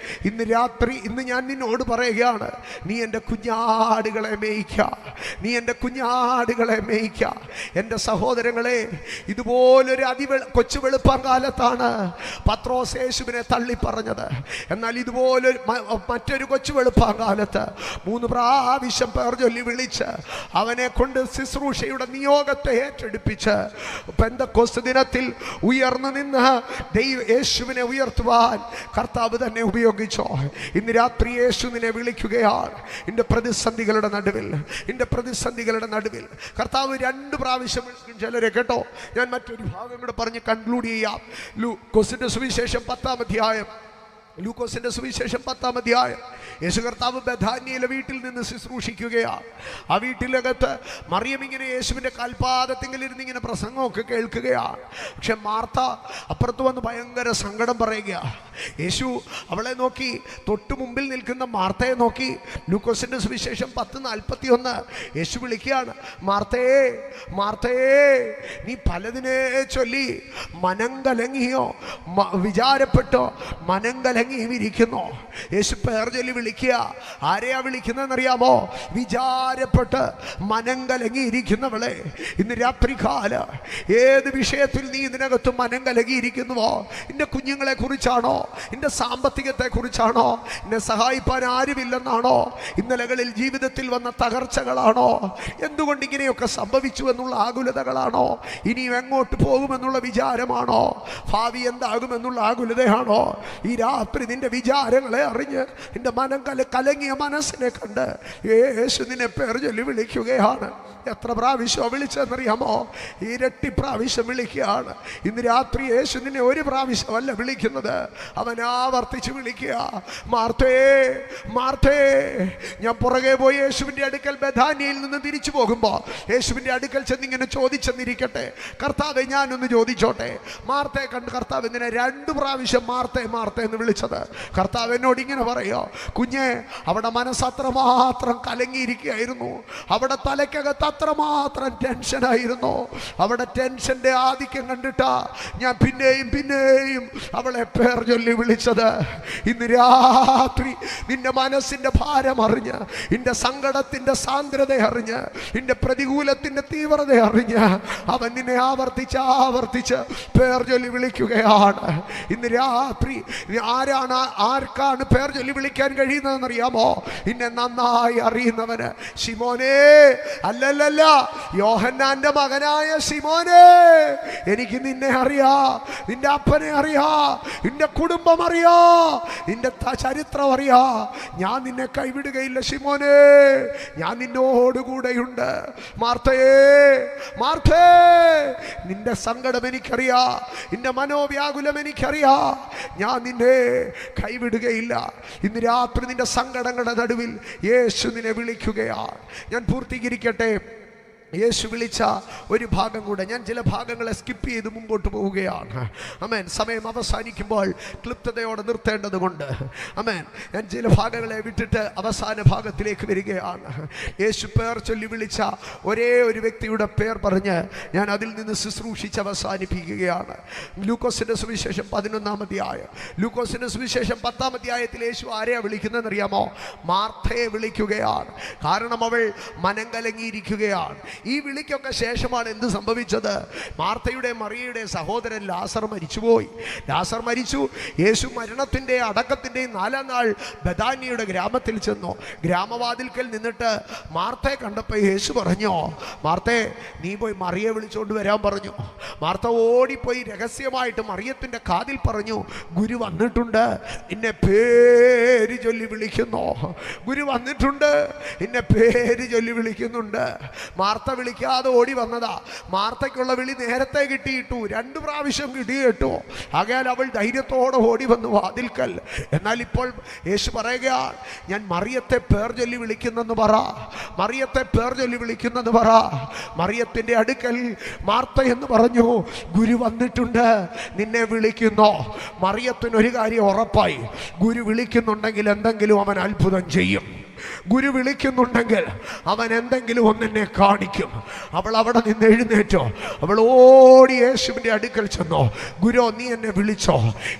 ഇന്ന് ഞാൻ നിന്നോട് പറയുകയാണ്, നീ എൻ്റെ കുഞ്ഞാടുകളെ മേയ്ക്ക, നീ എൻ്റെ കുഞ്ഞാടുകളെ മേയ്ക്ക. എൻ്റെ സഹോദരങ്ങളെ, ഇതുപോലൊരു കൊച്ചു വെളുപ്പാൻ കാലത്താണ് പത്രോസ് യേശുവിനെ തള്ളിപ്പറഞ്ഞത്. എന്നാൽ ഇതുപോലൊരു മറ്റൊരു കൊച്ചു വെളുപ്പാൻ കാലത്ത് 3 പ്രാവശ്യം പേർ ചൊല്ലി വിളിച്ച് അവനെ കൊണ്ട് ശുശ്രൂഷയുടെ നിയോഗത്തെ ഏറ്റെടുപ്പിച്ച് പെന്തക്കോസ്ത് ദിനത്തിൽ ഉയർന്നു നിന്ന് യേശുവിനെ ഉയർത്തുവാൻ കർത്താവ് തന്നെ ഉപയോഗിച്ചോ. ഇന്ന് രാത്രി യേശു നിന്നെ വിളിക്കുകയാണ്. നിന്റെ പ്രതിസന്ധികളുടെ നടുവിൽ കർത്താവ് 2 പ്രാവശ്യം വിളിക്കും ചിലരെ, കേട്ടോ. ഞാൻ മറ്റൊരു ഭാഗം കൂടെ പറഞ്ഞ് കൺക്ലൂഡ് ചെയ്യാം. ലൂക്കോസിന്റെ സുവിശേഷം 10-ാം അധ്യായം, ലൂക്കോസിന്റെ സുവിശേഷം 10-ാം അധ്യായം. യേശു കർത്താവ് ബഥാന്യയിലെ വീട്ടിൽ നിന്ന് ശുശ്രൂഷിക്കുകയാണ്. ആ വീട്ടിലകത്ത് മറിയം ഇങ്ങനെ യേശുവിൻ്റെ കാൽപാദത്തിങ്കിലിരുന്ന് ഇങ്ങനെ പ്രസംഗമൊക്കെ കേൾക്കുകയാണ്. പക്ഷെ മാർത്ത അപ്പുറത്ത് വന്ന് ഭയങ്കര സങ്കടം പറയുക. യേശു അവളെ നോക്കി, തൊട്ടു മുമ്പിൽ നിൽക്കുന്ന മാർത്തയെ നോക്കി. ലൂക്കോസിന്റെ സുവിശേഷം 10:41 യേശു വിളിക്കുകയാണ്, മാർത്തയേ, മാർത്തയേ, നീ പലതിനെ ചൊല്ലി മനം കലങ്ങിയോ, വിചാരപ്പെട്ടോ മനം കലങ്ങിയും ഇരിക്കുന്നു. യേശു പേർ ചൊല്ലി വിളിക്കുക. ആരെയാ വിളിക്കുന്നതെന്നറിയാമോ? വിചാരപ്പെട്ട് മനം കലങ്ങിയിരിക്കുന്നവളെ. ഇന്ന് രാത്രികാല ഏത് വിഷയത്തിൽ നീ ഇതിനകത്ത് മനം കലങ്ങിയിരിക്കുന്നുവോ? നിന്റെ കുഞ്ഞുങ്ങളെ കുറിച്ചാണോ? നിന്റെ സാമ്പത്തികത്തെ കുറിച്ചാണോ? എന്നെ സഹായിപ്പാൻ ആരുമില്ലെന്നാണോ? ഇന്നലകളിൽ ജീവിതത്തിൽ വന്ന തകർച്ചകളാണോ? എന്തുകൊണ്ട് ഇങ്ങനെയൊക്കെ സംഭവിച്ചു എന്നുള്ള ആകുലതകളാണോ? ഇനിയും എങ്ങോട്ട് പോകുമെന്നുള്ള വിചാരമാണോ? ഭാവി എന്താകുമെന്നുള്ള ആകുലതയാണോ? ഈ രാത്രി നിന്റെ വിചാരങ്ങളെ അറിഞ്ഞ് നിന്റെ മനം കലങ്ങിയ മനസ്സിനെ കണ്ട് യേശു നിന്നെ പേർ ചൊല്ലി വിളിക്കുകയാണ്. എത്ര പ്രാവശ്യം വിളിച്ചെന്നറിയാമോ? 2 പ്രാവശ്യം വിളിക്കുകയാണ്. ഇന്ന് രാത്രി യേശു നിന്നെ 1 പ്രാവശ്യമല്ല വിളിക്കുന്നത്, അവൻ ആവർത്തിച്ച് വിളിക്കുക. മാർത്തേ, മാർത്തേ. ഞാൻ പുറകെ പോയി യേശുവിൻ്റെ അടുക്കൽ ബഥാന്യയിൽ നിന്ന് തിരിച്ചു പോകുമ്പോൾ യേശുവിൻ്റെ അടുക്കൽ ചെന്നിങ്ങനെ ചോദിച്ചെന്നിരിക്കട്ടെ, കർത്താവെ ഞാനൊന്ന് ചോദിച്ചോട്ടെ, മാർത്തയെ കണ്ട് കർത്താവ് എന്തിനാ 2 പ്രാവശ്യം മാർത്തേ മാർത്തേ എന്ന് വിളിച്ചത്? കർത്താവ് എന്നോട് ഇങ്ങനെ പറയോ, കുഞ്ഞെ, അവിടെ മനസ്സത്രമാത്രം കലങ്ങിയിരിക്കുകയായിരുന്നു, അവിടെ തലയ്ക്കകത്ത് അത്രമാത്രം ടെൻഷനായിരുന്നു. അവിടെ ടെൻഷന്റെ ആധിക്യം കണ്ടിട്ടാ ഞാൻ പിന്നെയും പിന്നെയും അവളെ പേർ ചൊല്ലി വിളിച്ചത്. ഇന്ന് രാത്രി നിന്റെ മനസ്സിന്റെ ഭാരം അറിഞ്ഞ്, നിന്റെ സങ്കടത്തിന്റെ സാന്ദ്രത അറിഞ്ഞ്, നിന്റെ പ്രതികൂലത്തിന്റെ തീവ്രത അറിഞ്ഞ് അവൻ നിന്നെ ആവർത്തിച്ച് പേർ ചൊല്ലി വിളിക്കുകയാണ്. ഇന്ന് രാത്രി ആർക്കാണ് പേർ ചൊല്ലി വിളിക്കാൻ കഴിയുന്നതെന്നറിയാമോ? നിന്നെ നന്നായി അറിയുന്നവന്. ശിമോനേ, അല്ലല്ല, യോഹന്നാന്റെ മകനായ ശിമോനേ, എനിക്ക് നിന്നെ അറിയാ, നിന്റെ അപ്പനെ അറിയാ, നിന്റെ കുടുംബം അറിയാ, നിന്റെ ചരിത്രം അറിയാ. ഞാൻ നിന്നെ കൈവിടുകയില്ല ശിമോനേ, ഞാൻ നിന്നോടുകൂടെയുണ്ട്. മാർത്തയേ, മാർത്തേ, നിന്റെ സങ്കടം എനിക്കറിയാ, നിന്റെ മനോവ്യാകുലം എനിക്കറിയാ, ഞാൻ നിന്നെ കൈവിടുകയില്ല. ഇന്ന് രാത്രി നിന്റെ സങ്കടങ്ങളുടെ നടുവിൽ യേശു നിന്നെ വിളിക്കുകയാണ്. ഞാൻ പൂർത്തീകരിക്കട്ടെ. യേശു വിളിച്ച ഒരു ഭാഗം കൂടെ, ഞാൻ ചില ഭാഗങ്ങളെ സ്കിപ്പ് ചെയ്ത് മുമ്പോട്ട് പോവുകയാണ്. അമേൻ. സമയം അവസാനിക്കുമ്പോൾ ക്ലിപ്തതയോടെ നിർത്തേണ്ടത് കൊണ്ട് അമേൻ, ഞാൻ ചില ഭാഗങ്ങളെ വിട്ടിട്ട് അവസാന ഭാഗത്തിലേക്ക് വരികയാണ്. യേശു പേർ ചൊല്ലി വിളിച്ച ഒരേ ഒരു വ്യക്തിയുടെ പേർ പറഞ്ഞ് ഞാൻ അതിൽ നിന്ന് ശുശ്രൂഷിച്ച് അവസാനിപ്പിക്കുകയാണ്. ലൂക്കോസിന്റെ സുവിശേഷം 11-ാം അധ്യായം. ലൂക്കോസിന്റെ സുവിശേഷം 10-ാം അധ്യായത്തിൽ യേശു ആരെയാ വിളിക്കുന്നതെന്നറിയാമോ? മാർത്തയെ വിളിക്കുകയാണ്. കാരണം അവൾ മനം കലങ്ങിയിരിക്കുകയാണ്. ഈ വിളിക്കൊക്കെ ശേഷമാണ് എന്ത് സംഭവിച്ചത്? മാർത്തയുടെ മറിയയുടെ സഹോദരൻ ലാസർ മരിച്ചുപോയി. ലാസർ മരിച്ചു. യേശു മരണത്തിൻ്റെ അടക്കത്തിൻ്റെയും 4-ാം നാൾ ബഥാന്യയുടെ ഗ്രാമത്തിൽ ചെന്നു. ഗ്രാമവാതിൽക്കൽ നിന്നിട്ട് മാർത്തയെ കണ്ടപ്പോൾ യേശു പറഞ്ഞു, മാർത്തേ, നീ പോയി മറിയെ വിളിച്ചുകൊണ്ട് വരാൻ പറഞ്ഞു. മാർത്ത ഓടിപ്പോയി രഹസ്യമായിട്ട് മറിയത്തിൻ്റെ കാതിൽ പറഞ്ഞു, ഗുരു വന്നിട്ടുണ്ട്, നിന്നെ പേര് ചൊല്ലി വിളിക്കുന്നു. ഗുരു വന്നിട്ടുണ്ട്, നിന്നെ പേര് ചൊല്ലി വിളിക്കുന്നുണ്ട്. മാർത്ത വിളിക്കാതെ ഓടി വന്നതാ. മാർത്തയ്ക്കുള്ള വിളി നേരത്തെ കിട്ടിയിട്ടു, 2 പ്രാവശ്യം കിട്ടിയിട്ടു. ആകയാൽ അവൾ ധൈര്യത്തോടെ ഓടി വന്നു വാതിൽക്കൽ. എന്നാൽ ഇപ്പോൾ യേശു പറയുകയാണ്, ഞാൻ മറിയത്തെ പേർ ചൊല്ലി വിളിക്കുന്നെന്ന് പറ, മറിയത്തെ പേർ ചൊല്ലി വിളിക്കുന്നെന്ന് പറ. മറിയത്തിൻ്റെ അടുക്കൽ മാർത്ത എന്ന് പറഞ്ഞു, ഗുരു വന്നിട്ടുണ്ട്, നിന്നെ വിളിക്കുന്നു. മറിയത്തിനൊരു കാര്യം ഉറപ്പായി, ഗുരു വിളിക്കുന്നുണ്ടെങ്കിൽ എന്തെങ്കിലും അവൻ അത്ഭുതം ചെയ്യും. ഗുരു വിളിക്കുന്നുണ്ടെങ്കിൽ അവൻ എന്തെങ്കിലും ഒന്നെന്നെ കാണിക്കും. അവൾ അവിടെ നിന്ന് എഴുന്നേറ്റോ. അവൾ ഓടി യേശുവിൻ്റെ അടുക്കൽ ചെന്നോ. ഗുരു, നീ എന്നെ വിളിച്ചോ?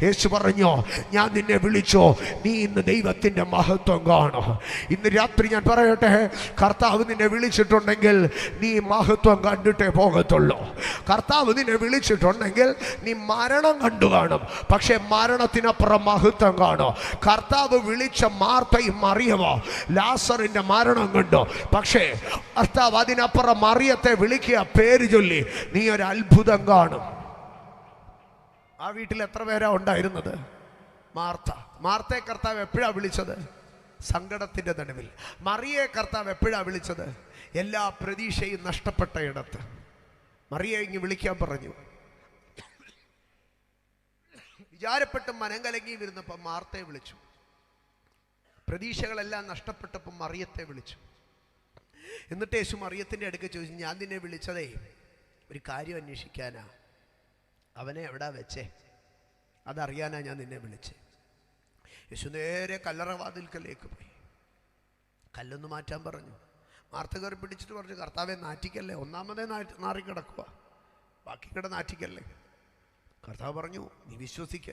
യേശു പറഞ്ഞോ, ഞാൻ നിന്നെ വിളിച്ചോ, നീ ഇന്ന് ദൈവത്തിൻ്റെ മഹത്വം കാണോ. ഇന്ന് രാത്രി ഞാൻ പറയട്ടെ, കർത്താവ് നിന്നെ വിളിച്ചിട്ടുണ്ടെങ്കിൽ നീ മഹത്വം കണ്ടിട്ടേ പോകത്തുള്ളൂ. കർത്താവ് നിന്നെ വിളിച്ചിട്ടുണ്ടെങ്കിൽ നീ മരണം കണ്ടു കാണും, പക്ഷെ മരണത്തിനപ്പുറം മഹത്വം കാണോ. കർത്താവ് വിളിച്ച മാർത്തയും മറിയമോ ലാസറിന്റെ മരണം കണ്ടോ, പക്ഷേ കർത്താവ് അതിനപ്പുറം മറിയത്തെ വിളിക്കുക, പേര് ചൊല്ലി, നീ ഒരു അത്ഭുതം കാണും. ആ വീട്ടിൽ എത്ര പേരാ ഉണ്ടായിരുന്നത്? മാർത്തയെ കർത്താവ് എപ്പോഴാ വിളിച്ചത്? സങ്കടത്തിന്റെ നടുവിൽ. മറിയയെ കർത്താവ് എപ്പോഴാ വിളിച്ചത്? എല്ലാ പ്രതീക്ഷയും നഷ്ടപ്പെട്ട ഇടത്ത്. മറിയെ ഇങ്ങ് വിളിക്കാൻ പറഞ്ഞു. വിചാരപ്പെട്ട് മനം കലങ്ങി വരുന്നപ്പോൾ മാർത്തയെ വിളിച്ചു. പ്രതീക്ഷകളെല്ലാം നഷ്ടപ്പെട്ടപ്പോൾ മറിയത്തെ വിളിച്ചു. എന്നിട്ട് യേശു മറിയത്തിൻ്റെ അടുക്ക് ചോദിച്ചു, ഞാൻ നിന്നെ വിളിച്ചതേ ഒരു കാര്യം അന്വേഷിക്കാനാ. അവനെ എവിടാ വെച്ചേ? അതറിയാനാ ഞാൻ നിന്നെ വിളിച്ചേ. യേശു നേരെ കല്ലറവാതിൽക്കലേക്ക് പോയി. കല്ലൊന്ന് മാറ്റാൻ പറഞ്ഞു. മാർത്ത കയറി പിടിച്ചിട്ട് പറഞ്ഞു, കർത്താവെ നാറ്റിക്കല്ലേ, ഒന്നാമതേ നാറിക്കിടക്കുക, ബാക്കി കിട നാറ്റിക്കല്ലേ. കർത്താവ് പറഞ്ഞു, നീ വിശ്വസിക്ക,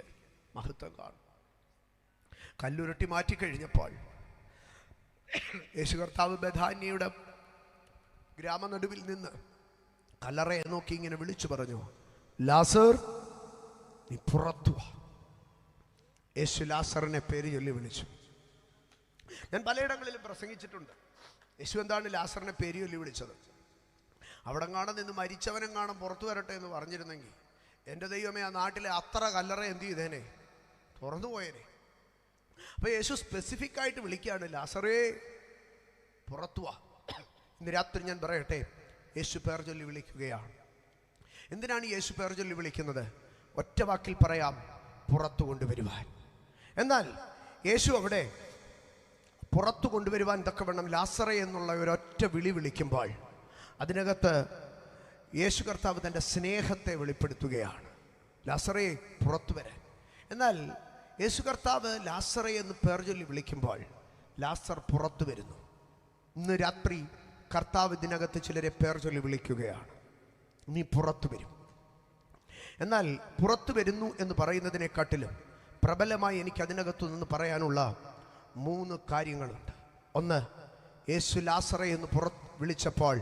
മഹത്വം കാണും. കല്ലുരുട്ടി മാറ്റിക്കഴിഞ്ഞപ്പോൾ യേശു കർത്താവ് ബഥാന്യയുടെ ഗ്രാമനടുവിൽ നിന്ന് കല്ലറയെ നോക്കി ഇങ്ങനെ വിളിച്ചു പറഞ്ഞു, ലാസർ, നീ പുറത്തു വാ. യേശു ലാസറിനെ പേര് ചൊല്ലി വിളിച്ചു. ഞാൻ പലയിടങ്ങളിലും പ്രസംഗിച്ചിട്ടുണ്ട്. യേശു എന്താണ് ലാസറിനെ പേര് ചൊല്ലി വിളിച്ചത്? അവിടെ കാണാൻ നിന്ന് മരിച്ചവനെങ്ങാണം പുറത്തു വരട്ടെ എന്ന് പറഞ്ഞിരുന്നെങ്കിൽ എൻ്റെ ദൈവമേ, ആ നാട്ടിലെ അത്ര കല്ലറ എന്ത് ചെയ്തേനെ? തുറന്നു പോയേനെ. അപ്പോൾ യേശു സ്പെസിഫിക് ആയിട്ട് വിളിക്കുകയാണ്, ലാസറേ പുറത്തു വാ. ഇന്ന് രാത്രി ഞാൻ പറയട്ടെ, യേശു പേർ ചൊല്ലി വിളിക്കുകയാണ്. എന്തിനാണ് യേശു പേർ ചൊല്ലി വിളിക്കുന്നത്? ഒറ്റ വാക്കിൽ പറയാം, പുറത്തു കൊണ്ടുവരുവാൻ. എന്നാൽ യേശു അവിടെ പുറത്തു കൊണ്ടുവരുവാൻ തക്കവണ്ണം ലാസറേ എന്നുള്ള ഒരൊറ്റ വിളി വിളിക്കുമ്പോൾ അതിനകത്ത് യേശു കർത്താവ് തൻ്റെ സ്നേഹത്തെ വെളിപ്പെടുത്തുകയാണ്. ലാസറേ പുറത്തു വരാൻ. എന്നാൽ യേശു കർത്താവ് ലാസറേ എന്ന് പേർ ചൊല്ലി വിളിക്കുമ്പോൾ ലാസർ പുറത്തു വരുന്നു. ഇന്ന് രാത്രി കർത്താവ് ഇതിനകത്ത് ചിലരെ പേർ ചൊല്ലി വിളിക്കുകയാണ്, നീ പുറത്തു വരും. എന്നാൽ പുറത്തു വരുന്നു എന്ന് പറയുന്നതിനെക്കാട്ടിലും പ്രബലമായി എനിക്ക് അതിനകത്തു നിന്ന് പറയാനുള്ള 3 കാര്യങ്ങളുണ്ട്. ഒന്ന്, യേശു ലാസറേ എന്ന് വിളിച്ചപ്പോൾ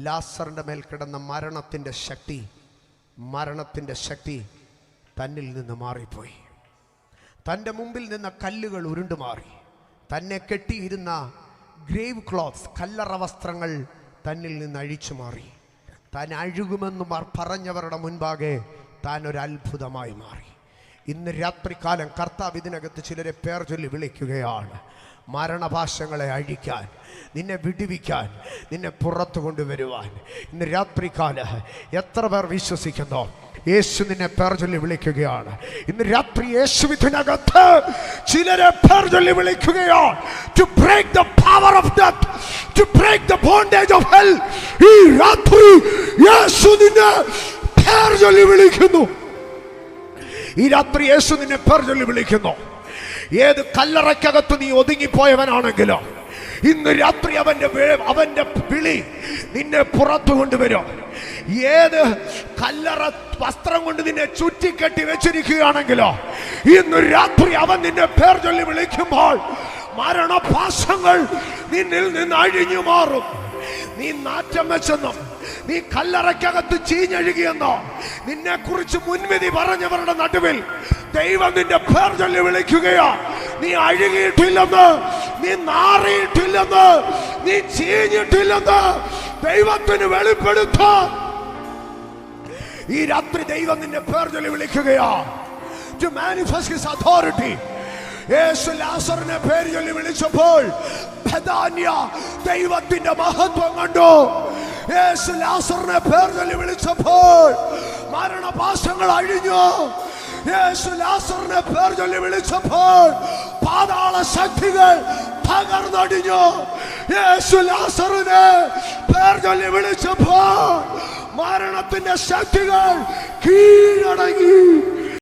ലാസറിൻ്റെ മേൽ കിടന്ന മരണത്തിൻ്റെ ശക്തി തന്നിൽ നിന്ന് മാറിപ്പോയി. തൻ്റെ മുമ്പിൽ നിന്ന കല്ലുകൾ ഉരുണ്ടുമാറി. തന്നെ കെട്ടിയിരുന്ന ഗ്രേവ് ക്ലോത്ത്സ്, കല്ലറ വസ്ത്രങ്ങൾ തന്നിൽ നിന്ന് അഴിച്ചു മാറി. താൻ അഴുകുമെന്ന് പറഞ്ഞവരുടെ മുൻപാകെ താൻ ഒരു അത്ഭുതമായി മാറി. ഇന്ന് രാത്രികാലം കർത്താവ് ഇതിനകത്ത് ചിലരെ പേർ ചൊല്ലി വിളിക്കുകയാണ്. മരണഭാഷങ്ങളെ അഴിക്കാൻ, നിന്നെ വിടുവിക്കാൻ, നിന്നെ പുറത്തു കൊണ്ടുവരുവാൻ. ഇന്ന് രാത്രികാല എത്ര പേർ വിശ്വസിക്കുന്നോ? യേശു നിന്നെ പേർ ചൊല്ലി വിളിക്കുകയാണ്. ഇന്ന് രാത്രി യേശു ഇതിനകത്ത് ചിലരെ പേർ ചൊല്ലി വിളിക്കുകയാണ്. To break the power of death, to break the bondage of hell. ഈ രാത്രി യേശു നിന്നെ പേർ ചൊല്ലി വിളിക്കുന്നു. ഈ രാത്രി യേശു നിന്നെ പേർ ചൊല്ലി വിളിക്കുന്നു. ഏത് കല്ലറയ്ക്കകത്ത് നീ ഒതുങ്ങിപ്പോയവനാണെങ്കിലോ ഇന്ന് രാത്രി അവന്റെ വിളി നിന്നെ പുറത്തു കൊണ്ടുവരും. ഏത് കല്ലറ വസ്ത്രം കൊണ്ട് നിന്നെ ചുറ്റിക്കെട്ടി വെച്ചിരിക്കുകയാണെങ്കിലോ ഇന്ന് രാത്രി അവൻ നിന്നെ പേർ ചൊല്ലി വിളിക്കുമ്പോൾ മരണപാശങ്ങൾ നിന്നിൽ നിന്ന് അഴിഞ്ഞു മാറും. നീ നാറ്റം വെച്ചെന്നും നീ കല്ലറയ്ക്കകത്ത് ചീഞ്ഞഴുകിയെന്നോ നിന്നെ കുറിച്ച് മുൻവിധി പറഞ്ഞവരുടെ നടുവിൽ ദൈവം നിന്റെ പേർ ചൊല്ലി വിളിക്കുകയാ. നീ അഴുകിയിട്ടില്ലെന്ന്, നീ നാറിയിട്ടില്ലെന്ന്, നീ ചീഞ്ഞിട്ടില്ലെന്ന് ദൈവത്തിന് വെളിപ്പെടുത്താൻ ഈ രാത്രി ദൈവം നിന്നെ പേർ ചൊല്ലി വിളിക്കുകയാ. To manifest his authority. യേശു ലാസറിനെ പേര് ചൊല്ലി വിളിച്ചപ്പോൾ ബെഥാന്യ ദൈവത്തിന്റെ മഹത്വം കണ്ടു. യേശു ലാസറിനെ പേര് ചൊല്ലി വിളിച്ചപ്പോൾ മരണപാശങ്ങൾ അഴിഞ്ഞു. യേശു ലാസറിനെ പേര് ചൊല്ലി വിളിച്ചപ്പോൾ പാതാള ശക്തികൾ തകർന്നടിഞ്ഞു. യേശു ലാസറിനെ പേര് ചൊല്ലി വിളിച്ചപ്പോൾ മരണത്തിന്റെ ശക്തികൾ കീഴടങ്ങി.